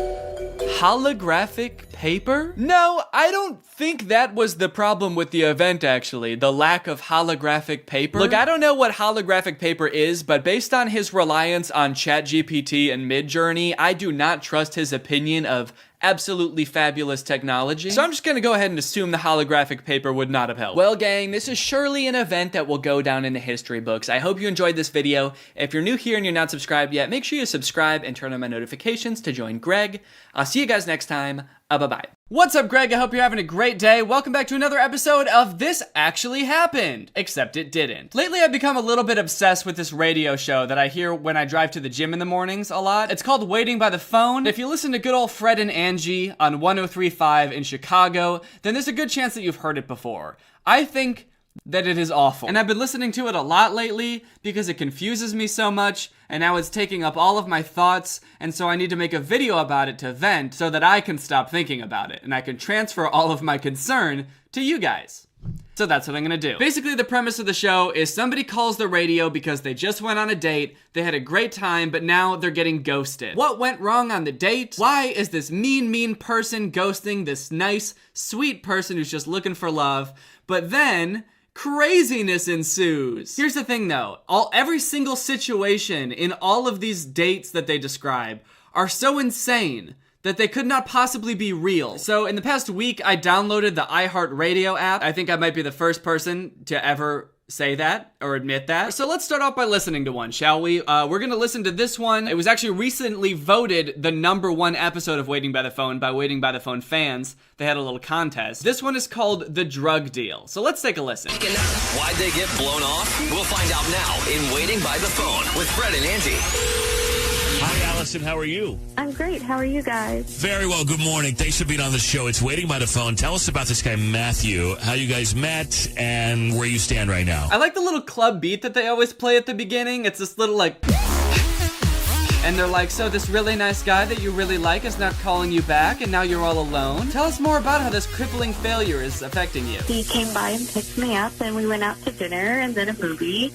S2: Holographic paper? No, I don't think that was the problem with the event, actually. The lack of holographic paper. Look, I don't know what holographic paper is, but based on his reliance on ChatGPT and Midjourney, I do not trust his opinion of absolutely fabulous technology. So I'm just gonna go ahead and assume the holographic paper would not have helped. Well, gang, this is surely an event that will go down in the history books. I hope you enjoyed this video. If you're new here and you're not subscribed yet, make sure you subscribe and turn on my notifications to join Greg. I'll see you guys next time. Bye-bye. What's up, Greg? I hope you're having a great day. Welcome back to another episode of This Actually Happened. Except it didn't. Lately, I've become a little bit obsessed with this radio show that I hear when I drive to the gym in the mornings a lot. It's called Waiting by the Phone. If you listen to good old Fred and Angie on 103.5 in Chicago, then there's a good chance that you've heard it before. I think that it is awful. And I've been listening to it a lot lately because it confuses me so much, and now it's taking up all of my thoughts, and so I need to make a video about it to vent so that I can stop thinking about it, and I can transfer all of my concern to you guys. So that's what I'm gonna do. Basically, the premise of the show is somebody calls the radio because they just went on a date, they had a great time, but now they're getting ghosted. What went wrong on the date? Why is this mean person ghosting this nice, sweet person who's just looking for love? But then, craziness ensues. Here's the thing though, every single situation in all of these dates that they describe are so insane that they could not possibly be real. So in the past week, I downloaded the iHeartRadio app. I think I might be the first person to ever say that or admit that. So let's start off by listening to one, shall we? We're gonna listen to this one. It was actually recently voted the #1 episode of Waiting by the Phone by Waiting by the Phone fans. They had a little contest. This one is called The Drug Deal. So let's take a listen.
S3: Why'd they get blown off? We'll find out now in Waiting by the Phone with Fred and Angie.
S4: Hi, Allison. How are you?
S23: I'm great. How are you guys?
S4: Very well. Good morning. Thanks for being on the show. It's Waiting by the Phone. Tell us about this guy, Matthew, how you guys met and where you stand right now.
S2: I like the little club beat that they always play at the beginning. It's this little like... And they're like, so this really nice guy that you really like is not calling you back and now you're all alone? Tell us more about how this crippling failure is affecting you.
S23: He came by and picked me up and we went out to dinner and then a movie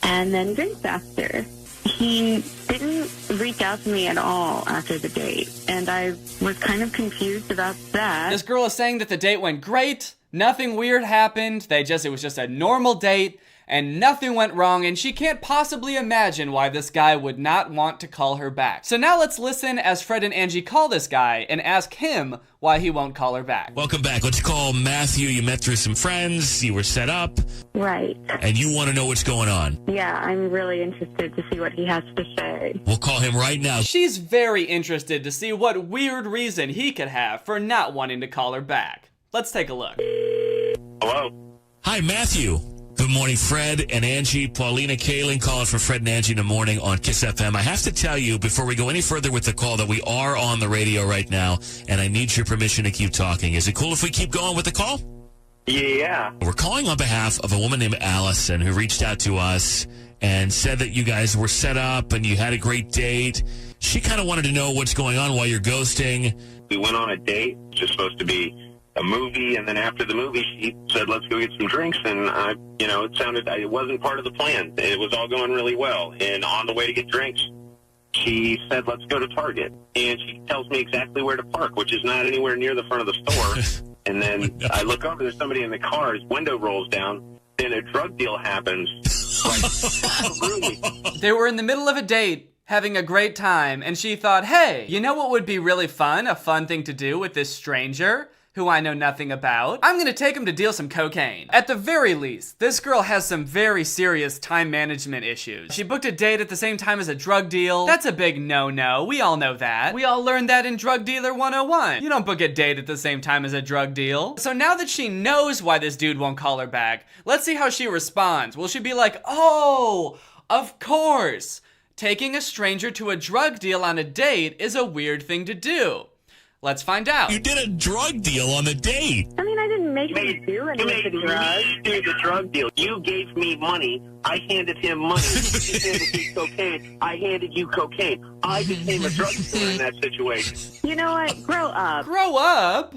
S23: and then drinks after. He didn't reach out to me at all after the date, and I was kind of confused about that.
S2: This girl is saying that the date went great, nothing weird happened, it was just a normal date, and nothing went wrong, and she can't possibly imagine why this guy would not want to call her back. So now let's listen as Fred and Angie call this guy and ask him why he won't call her back.
S4: Welcome back. Let's call Matthew. You met through some friends. You were set up.
S23: Right.
S4: And you want to know what's going on.
S23: Yeah, I'm really interested to see what he has to say.
S4: We'll call him right now.
S2: She's very interested to see what weird reason he could have for not wanting to call her back. Let's take a look.
S4: Hello. Hi, Matthew. Good morning, Fred and Angie. Paulina Kaling calling for Fred and Angie in the morning on Kiss FM. I have to tell you, before we go any further with the call, that we are on the radio right now, and I need your permission to keep talking. Is it cool if we keep going with the call?
S24: Yeah.
S4: We're calling on behalf of a woman named Allison who reached out to us and said that you guys were set up and you had a great date. She kind of wanted to know what's going on while you're ghosting.
S24: We went on a date. It's just supposed to be a movie, and then after the movie, she said, let's go get some drinks, and it wasn't part of the plan. It was all going really well, and on the way to get drinks, she said, let's go to Target, and she tells me exactly where to park, which is not anywhere near the front of the store, and then I look over, there's somebody in the car, his window rolls down, then a drug deal happens.
S2: They were in the middle of a date, having a great time, and she thought, hey, you know what would be really fun, a fun thing to do with this stranger who I know nothing about? I'm gonna take him to deal some cocaine. At the very least, this girl has some very serious time management issues. She booked a date at the same time as a drug deal. That's a big no-no. We all know that. We all learned that in Drug Dealer 101. You don't book a date at the same time as a drug deal. So now that she knows why this dude won't call her back, let's see how she responds. Will she be like, oh, of course. Taking a stranger to a drug deal on a date is a weird thing to do. Let's find out.
S4: You did a drug deal on the date.
S23: I mean, I didn't make him do any of the drugs.
S24: You made the drug deal. You gave me money. I handed him money. He handed me cocaine. I handed you cocaine. I became a drug dealer in that situation.
S23: You know what? Grow up.
S2: Grow up?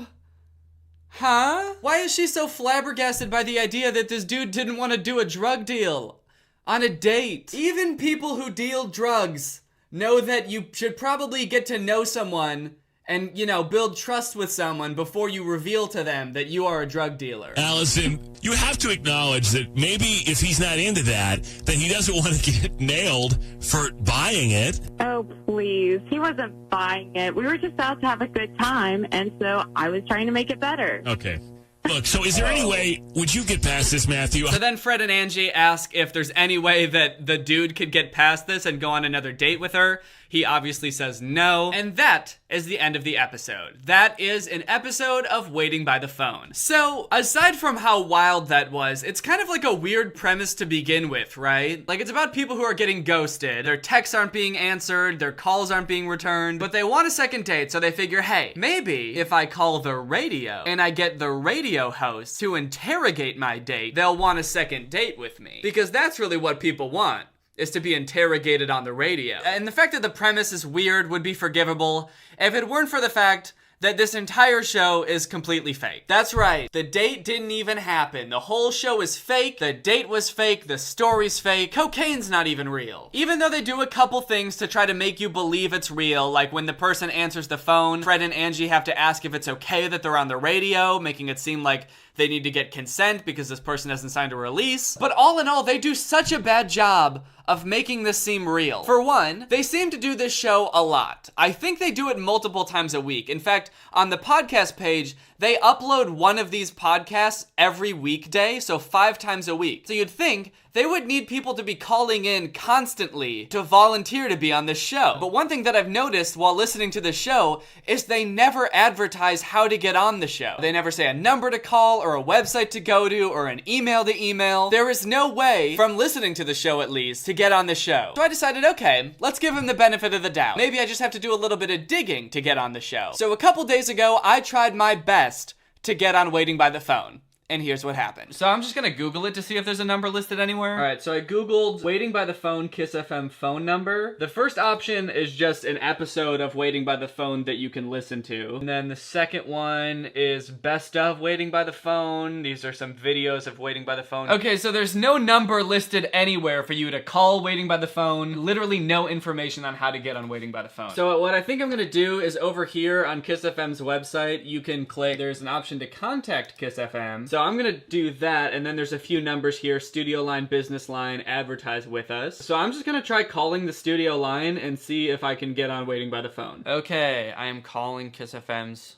S2: Huh? Why is she so flabbergasted by the idea that this dude didn't want to do a drug deal on a date? Even people who deal drugs know that you should probably get to know someone and, build trust with someone before you reveal to them that you are a drug dealer.
S4: Allison, you have to acknowledge that maybe if he's not into that, then he doesn't want to get nailed for buying it.
S23: Oh, please. He wasn't buying it. We were just out to have a good time, and so I was trying to make it better.
S4: Okay. Look, so is there any way, would you get past this, Matthew?
S2: So then Fred and Angie ask if there's any way that the dude could get past this and go on another date with her. He obviously says no. And that is the end of the episode. That is an episode of Waiting by the Phone. So aside from how wild that was, it's kind of like a weird premise to begin with, right? Like, it's about people who are getting ghosted. Their texts aren't being answered, their calls aren't being returned, but they want a second date, so they figure, hey, maybe if I call the radio and I get the radio host to interrogate my date, they'll want a second date with me. Because that's really what people want, is to be interrogated on the radio. And the fact that the premise is weird would be forgivable if it weren't for the fact that this entire show is completely fake. That's right, the date didn't even happen. The whole show is fake, the date was fake, the story's fake, cocaine's not even real. Even though they do a couple things to try to make you believe it's real, like when the person answers the phone, Fred and Angie have to ask if it's okay that they're on the radio, making it seem like they need to get consent because this person hasn't signed a release. But all in all, they do such a bad job of making this seem real. For one, they seem to do this show a lot. I think they do it multiple times a week. In fact, on the podcast page, they upload one of these podcasts every weekday, so 5 times a week. So you'd think they would need people to be calling in constantly to volunteer to be on this show. But one thing that I've noticed while listening to the show is they never advertise how to get on the show. They never say a number to call or a website to go to or an email to email. There is no way, from listening to the show at least, to get on the show. So I decided, okay, let's give them the benefit of the doubt. Maybe I just have to do a little bit of digging to get on the show. So a couple days ago, I tried my best to get on Waiting by the Phone. And here's what happened. So I'm just gonna Google it to see if there's a number listed anywhere. All right, so I Googled Waiting by the Phone Kiss FM phone number. The first option is just an episode of Waiting by the Phone that you can listen to. And then the second one is Best of Waiting by the Phone. These are some videos of Waiting by the Phone. Okay, so there's no number listed anywhere for you to call Waiting by the Phone. Literally no information on how to get on Waiting by the Phone. So what I think I'm gonna do is over here on Kiss FM's website, you can click, there's an option to contact Kiss FM. So I'm gonna do that, and then there's a few numbers here: studio line, business line, advertise with us. So I'm just gonna try calling the studio line and see if I can get on Waiting by the Phone. Okay, I am calling Kiss FM's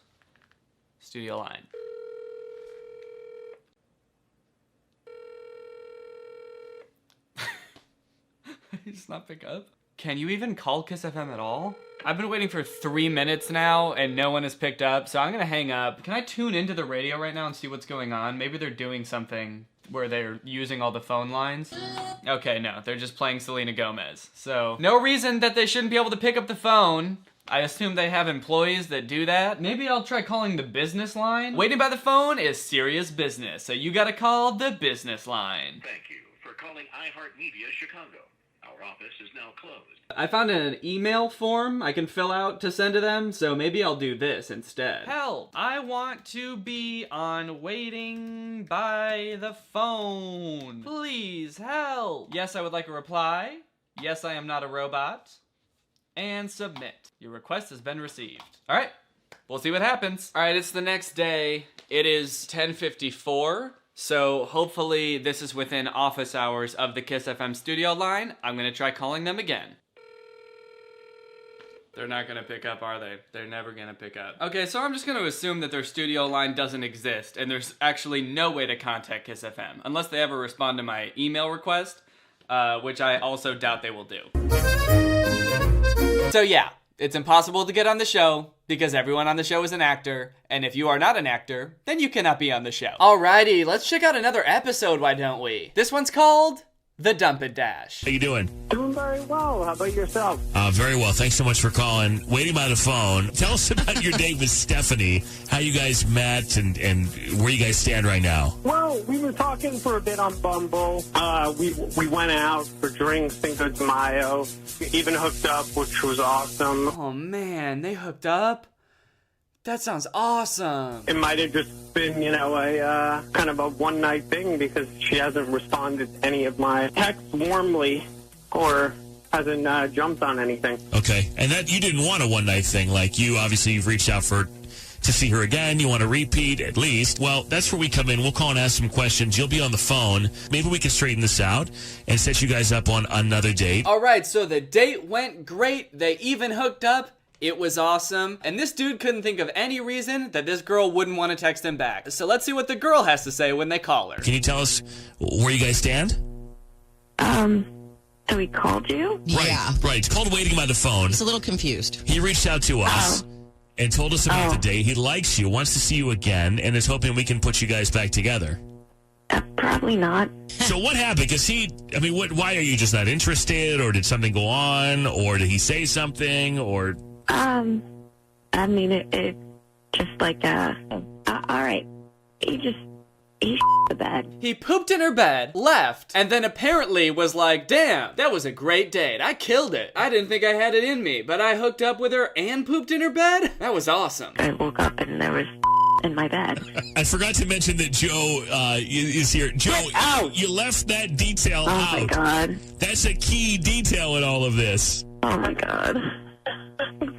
S2: studio line. Just not pick up. Can you even call Kiss FM at all? I've been waiting for 3 minutes now and no one has picked up, so I'm gonna hang up. Can I tune into the radio right now and see what's going on? Maybe they're doing something where they're using all the phone lines. Okay, no, they're just playing Selena Gomez. So, no reason that they shouldn't be able to pick up the phone. I assume they have employees that do that. Maybe I'll try calling the business line. Waiting by the Phone is serious business, so you gotta call the business line.
S5: Thank you for calling iHeartMedia Chicago. Our office is now closed.
S2: I found an email form I can fill out to send to them, so maybe I'll do this instead. Help! I want to be on Waiting by the Phone. Please help! Yes, I would like a reply. Yes, I am not a robot. And submit. Your request has been received. All right, we'll see what happens. All right, it's the next day. It is 10:54. So hopefully this is within office hours of the Kiss FM studio line. I'm gonna try calling them again. They're not gonna pick up, are they? They're never gonna pick up. Okay, so I'm just gonna assume that their studio line doesn't exist and there's actually no way to contact Kiss FM, unless they ever respond to my email request, which I also doubt they will do. So yeah, it's impossible to get on the show because everyone on the show is an actor, and if you are not an actor, then you cannot be on the show. Alrighty, let's check out another episode, why don't we? This one's called The Dump and Dash.
S4: How you doing?
S6: Doing very well. How about yourself?
S4: Very well. Thanks so much for calling. Waiting by the Phone. Tell us about your date with Stephanie, how you guys met, and where you guys stand right now.
S6: Well, we were talking for a bit on Bumble. We went out for drinks, Cinco de Mayo. We even hooked up, which was awesome.
S2: Oh man, they hooked up? That sounds awesome.
S6: It might have just been, a kind of a one-night thing because she hasn't responded to any of my texts warmly or hasn't jumped on anything.
S4: Okay, and that you didn't want a one-night thing. Like, you've reached out to see her again. You want to repeat at least. Well, that's where we come in. We'll call and ask some questions. You'll be on the phone. Maybe we can straighten this out and set you guys up on another date.
S2: All right, so the date went great. They even hooked up. It was awesome. And this dude couldn't think of any reason that this girl wouldn't want to text him back. So let's see what the girl has to say when they call her.
S4: Can you tell us where you guys stand?
S23: So he called you?
S4: Yeah. Right. It's called Waiting by the Phone.
S7: He's a little confused.
S4: He reached out to us and told us about the date. He likes you, wants to see you again, and is hoping we can put you guys back together.
S23: Probably not.
S4: So what happened? Because why are you just not interested, or did something go on, or did he say something, or...
S23: It's just like, all right. He just he the bed.
S2: He pooped in her bed, left, and then apparently was like, damn, that was a great date. I killed it. I didn't think I had it in me, but I hooked up with her and pooped in her bed? That was awesome.
S23: I woke up and there was in my bed.
S4: I forgot to mention that Joe is here. Joe, you left that detail out.
S23: Oh my God.
S4: That's a key detail in all of this.
S23: Oh my God.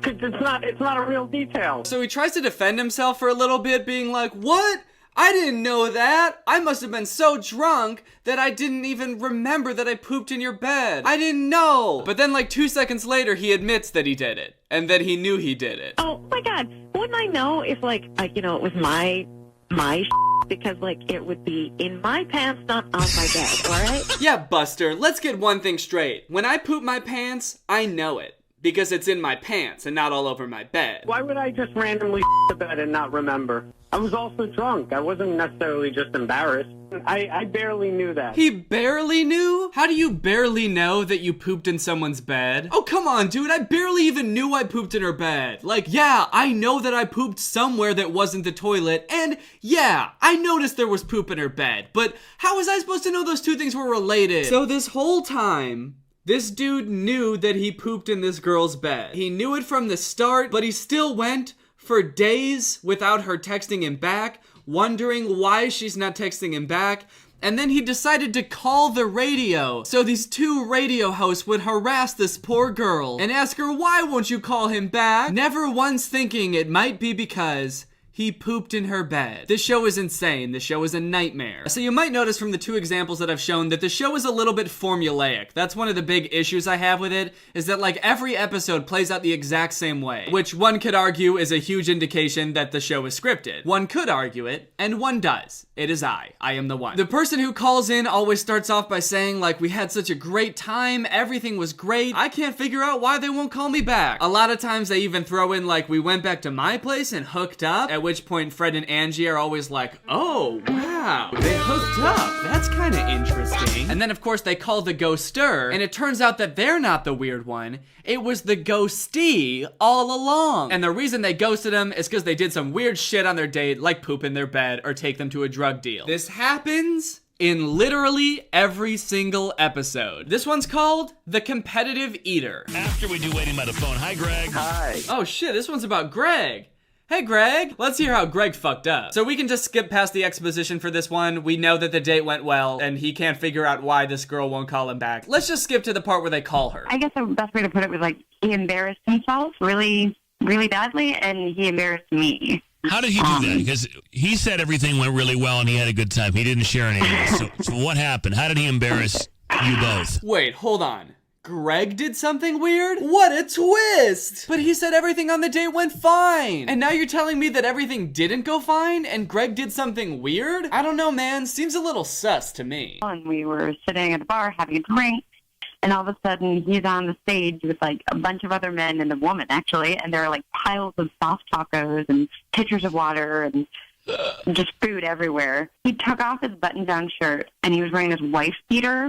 S6: It's not a real detail.
S2: So he tries to defend himself for a little bit, being like, what? I didn't know that. I must have been so drunk that I didn't even remember that I pooped in your bed. I didn't know. But then like 2 seconds later, he admits that he did it and that he knew he did it.
S23: Oh my God. Wouldn't I know if like you know, it was my because like it would be in my pants, not on my bed, all right?
S2: Yeah, Buster, let's get one thing straight. When I poop my pants, I know it. Because it's in my pants and not all over my bed.
S6: Why would I just randomly the bed and not remember? I was also drunk. I wasn't necessarily just embarrassed. I barely knew that.
S2: He barely knew? How do you barely know that you pooped in someone's bed? Oh, come on, dude. I barely even knew I pooped in her bed. Like, yeah, I know that I pooped somewhere that wasn't the toilet. And yeah, I noticed there was poop in her bed. But how was I supposed to know those two things were related? So this whole time, this dude knew that he pooped in this girl's bed. He knew it from the start, but he still went for days without her texting him back, wondering why she's not texting him back. And then he decided to call the radio. So these two radio hosts would harass this poor girl and ask her, why won't you call him back? Never once thinking it might be because he pooped in her bed. This show is insane. This show is a nightmare. So you might notice from the two examples that I've shown that the show is a little bit formulaic. That's one of the big issues I have with it, is that like every episode plays out the exact same way, which one could argue is a huge indication that the show is scripted. One could argue it, and one does. It is I am the one. The person who calls in always starts off by saying like, we had such a great time, everything was great, I can't figure out why they won't call me back. A lot of times they even throw in like, we went back to my place and hooked up, at which point Fred and Angie are always like, oh, wow, they hooked up. That's kind of interesting. And then, of course, they call the ghoster, and it turns out that they're not the weird one. It was the ghostee all along. And the reason they ghosted him is because they did some weird shit on their date, like poop in their bed or take them to a drug deal. This happens in literally every single episode. This one's called The Competitive Eater.
S4: After we do Waiting by the Phone, hi, Greg.
S6: Hi.
S2: Oh, shit, this one's about Greg. Hey, Greg. Let's hear how Greg fucked up. So we can just skip past the exposition for this one. We know that the date went well, and he can't figure out why this girl won't call him back. Let's just skip to the part where they call her.
S23: I guess the best way to put it was like, he embarrassed himself really, really badly, and he embarrassed me.
S4: How did he do that? Because he said everything went really well and he had a good time. He didn't share anything. So what happened? How did he embarrass you both?
S2: Wait, hold on. Greg did something weird? What a twist! But he said everything on the date went fine. And now you're telling me that everything didn't go fine and Greg did something weird? I don't know, man. Seems a little sus to me.
S23: And we were sitting at the bar having a drink, and all of a sudden he's on the stage with like a bunch of other men and a woman, actually, and there are like piles of soft tacos and pitchers of water and just food everywhere. He took off his button-down shirt and he was wearing his wife beater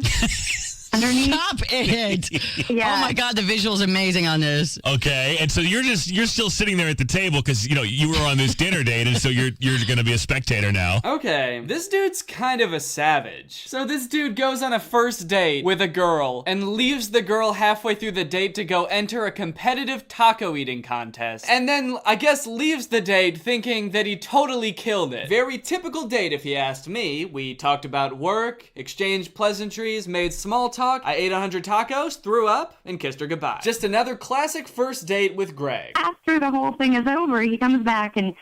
S23: underneath.
S7: Stop it!
S23: Yeah.
S7: Oh my God, the visual's amazing on this.
S4: Okay, and so you're still sitting there at the table because you were on this dinner date, and so you're going to be a spectator now.
S2: Okay, this dude's kind of a savage. So this dude goes on a first date with a girl and leaves the girl halfway through the date to go enter a competitive taco eating contest, and then I guess leaves the date thinking that he totally killed it. Very typical date if you asked me. We talked about work, exchanged pleasantries, made small talk. I ate 100 tacos, threw up, and kissed her goodbye. Just another classic first date with Greg.
S23: After the whole thing is over, he comes back and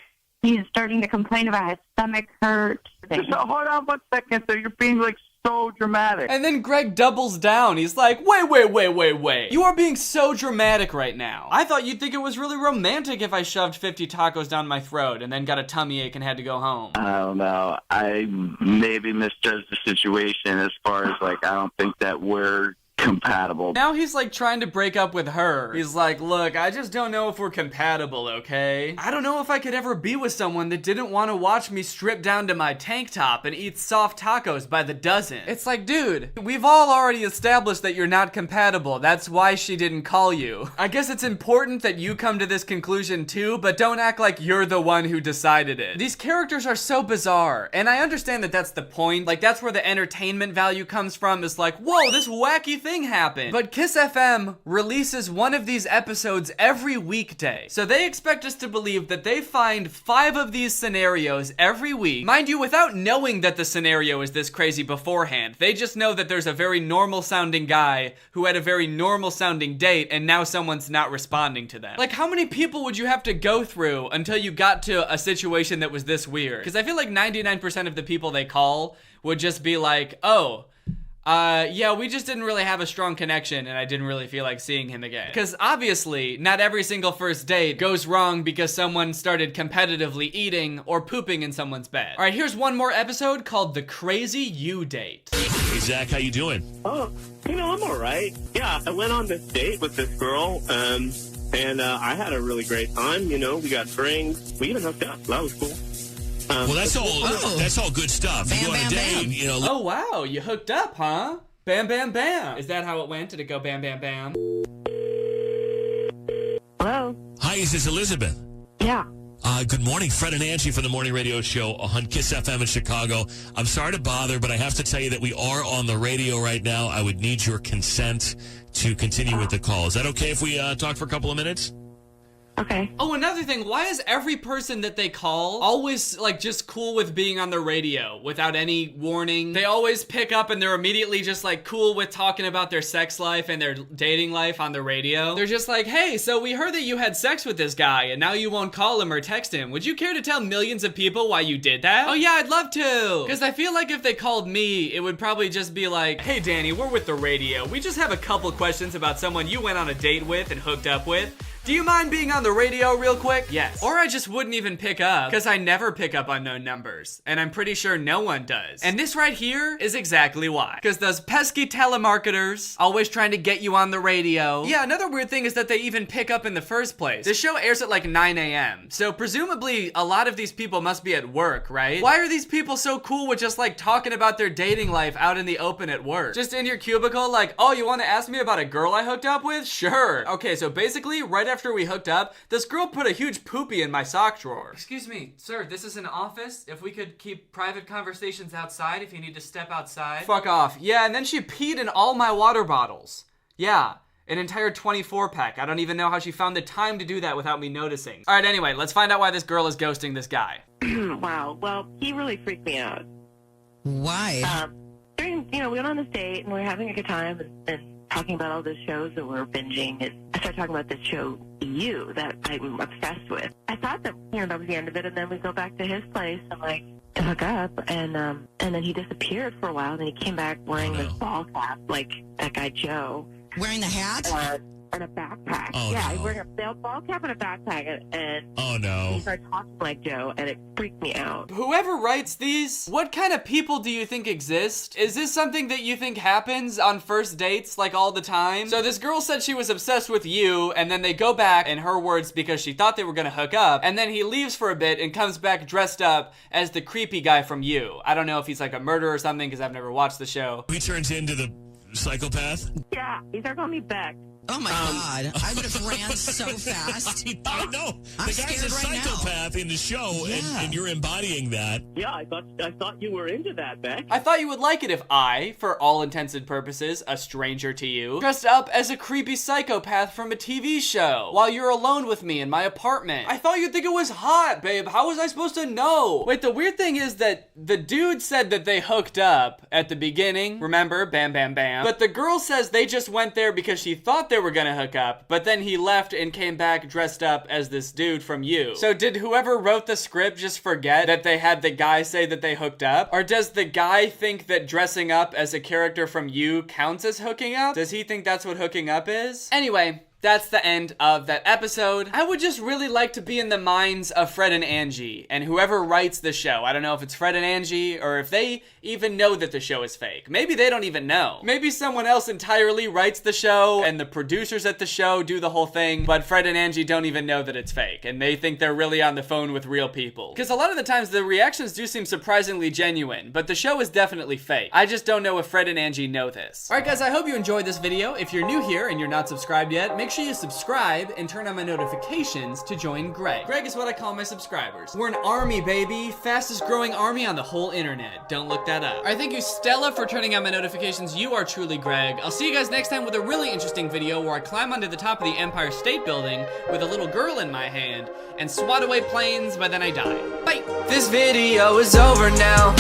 S23: he's starting to complain about his stomach hurt.
S6: So hold on 1 second. So you're being like so dramatic.
S2: And then Greg doubles down. He's like, wait. You are being so dramatic right now. I thought you'd think it was really romantic if I shoved 50 tacos down my throat and then got a tummy ache and had to go home.
S8: I don't know. I maybe misjudged the situation as far as like, I don't think that we're compatible.
S1: Now he's like trying to break up with her. He's like, look, I just don't know if we're compatible, okay? I don't know if I could ever be with someone that didn't want to watch me strip down to my tank top and eat soft tacos by the dozen. It's like, dude, we've all already established that you're not compatible. That's why she didn't call you. I guess it's important that you come to this conclusion too, but don't act like you're the one who decided it. These characters are so bizarre, and I understand that that's the point. Like, that's where the entertainment value comes from, is like, whoa, this wacky thing happened. But Kiss FM releases one of these episodes every weekday. So they expect us to believe that they find 5 of these scenarios every week. Mind you, without knowing that the scenario is this crazy beforehand. They just know that there's a very normal sounding guy who had a very normal sounding date, and now someone's not responding to them. Like, how many people would you have to go through until you got to a situation that was this weird? Because I feel like 99% of the people they call would just be like, oh, yeah, we just didn't really have a strong connection and I didn't really feel like seeing him again. Because obviously, not every single first date goes wrong because someone started competitively eating or pooping in someone's bed. All right, here's one more episode called The Crazy You Date.
S4: Hey, Zach, how you doing?
S6: Oh, I'm all right. Yeah, I went on this date with this girl, and I had a really great time. You know, we got drinks. We even hooked up. That was cool.
S4: Well, that's all good stuff. You go on a date, you know.
S1: Oh, wow, you hooked up, huh? Bam, bam, bam. Is that how it went? Did it go bam, bam, bam?
S23: Hello?
S4: Hi, is this Elizabeth?
S23: Yeah.
S4: Good morning, Fred and Angie from the Morning Radio Show on Kiss FM in Chicago. I'm sorry to bother, but I have to tell you that we are on the radio right now. I would need your consent to continue with the call. Is that okay if we talk for a couple of minutes?
S23: Okay.
S1: Oh, another thing, why is every person that they call always, like, just cool with being on the radio without any warning? They always pick up and they're immediately just, like, cool with talking about their sex life and their dating life on the radio. They're just like, hey, so we heard that you had sex with this guy and now you won't call him or text him. Would you care to tell millions of people why you did that? Oh, yeah, I'd love to. Because I feel like if they called me, it would probably just be like, hey, Danny, we're with the radio. We just have a couple questions about someone you went on a date with and hooked up with. Do you mind being on the radio real quick? Yes. Or I just wouldn't even pick up, because I never pick up unknown numbers, and I'm pretty sure no one does. And this right here is exactly why. Because those pesky telemarketers, always trying to get you on the radio. Yeah, another weird thing is that they even pick up in the first place. This show airs at like 9 a.m., so presumably a lot of these people must be at work, right? Why are these people so cool with just like talking about their dating life out in the open at work? Just in your cubicle, like, oh, you want to ask me about a girl I hooked up with? Sure. Okay, so basically, right after we hooked up, this girl put a huge poopy in my sock drawer. Excuse me, sir, this is an office. If we could keep private conversations outside, if you need to step outside. Fuck off. Yeah, and then she peed in all my water bottles. Yeah, an entire 24-pack. I don't even know how she found the time to do that without me noticing. All right, anyway, let's find out why this girl is ghosting this guy.
S23: Wow. Well, he really freaked me out.
S7: Why?
S23: We went on this date and we were having a good time and talking about all those shows that we're binging. And I started talking about this show, You, that I'm obsessed with. I thought that, that was the end of it, and then we go back to his place and, like, to hook up, and then he disappeared for a while, and then he came back wearing this ball cap, like that guy Joe.
S7: Wearing the hat?
S23: And a backpack.
S4: Oh,
S23: yeah,
S4: no.
S23: he's wearing a ball cap and a backpack, and
S4: oh no,
S23: he started talking like Joe, and it freaked me out.
S1: Whoever writes these, what kind of people do you think exist? Is this something that you think happens on first dates, like all the time? So this girl said she was obsessed with you, and then they go back, in her words, because she thought they were gonna hook up, and then he leaves for a bit and comes back dressed up as the creepy guy from You. I don't know if he's like a murderer or something, because I've never watched the show.
S4: He turns into the psychopath?
S23: Yeah, he started calling me Beck.
S7: Oh my God, I would have ran so fast.
S4: I know. The guy's a psychopath in the show, and you're embodying that.
S6: Yeah, I thought you were into that, Beck.
S1: I thought you would like it if I, for all intents and purposes, a stranger to you, dressed up as a creepy psychopath from a TV show while you're alone with me in my apartment. I thought you'd think it was hot, babe. How was I supposed to know? Wait, the weird thing is that the dude said that they hooked up at the beginning. Remember? Bam, bam, bam. But the girl says they just went there because she thought they were gonna hook up, but then he left and came back dressed up as this dude from You. So did whoever wrote the script just forget that they had the guy say that they hooked up? Or does the guy think that dressing up as a character from You counts as hooking up? Does he think that's what hooking up is? Anyway, that's the end of that episode. I would just really like to be in the minds of Fred and Angie and whoever writes the show. I don't know if it's Fred and Angie or if they even know that the show is fake. Maybe they don't even know. Maybe someone else entirely writes the show and the producers at the show do the whole thing, but Fred and Angie don't even know that it's fake and they think they're really on the phone with real people. Because a lot of the times the reactions do seem surprisingly genuine, but the show is definitely fake. I just don't know if Fred and Angie know this. Alright guys, I hope you enjoyed this video. If you're new here and you're not subscribed yet, make sure you subscribe and turn on my notifications to join Greg. Greg is what I call my subscribers. We're an army, baby. Fastest growing army on the whole internet. Don't look that up. Alright, thank you Stella for turning on my notifications. You are truly Greg. I'll see you guys next time with a really interesting video where I climb onto the top of the Empire State Building with a little girl in my hand and swat away planes, but then I die. Bye! This video is over now.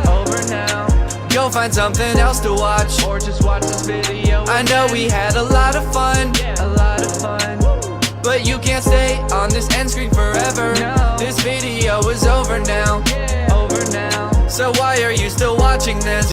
S1: Over now. Go find something else to watch, or just watch this video. I know we had a lot of fun, a lot of fun, but you can't stay on this end screen forever. No. This video is over now, over now. So why are you still watching this?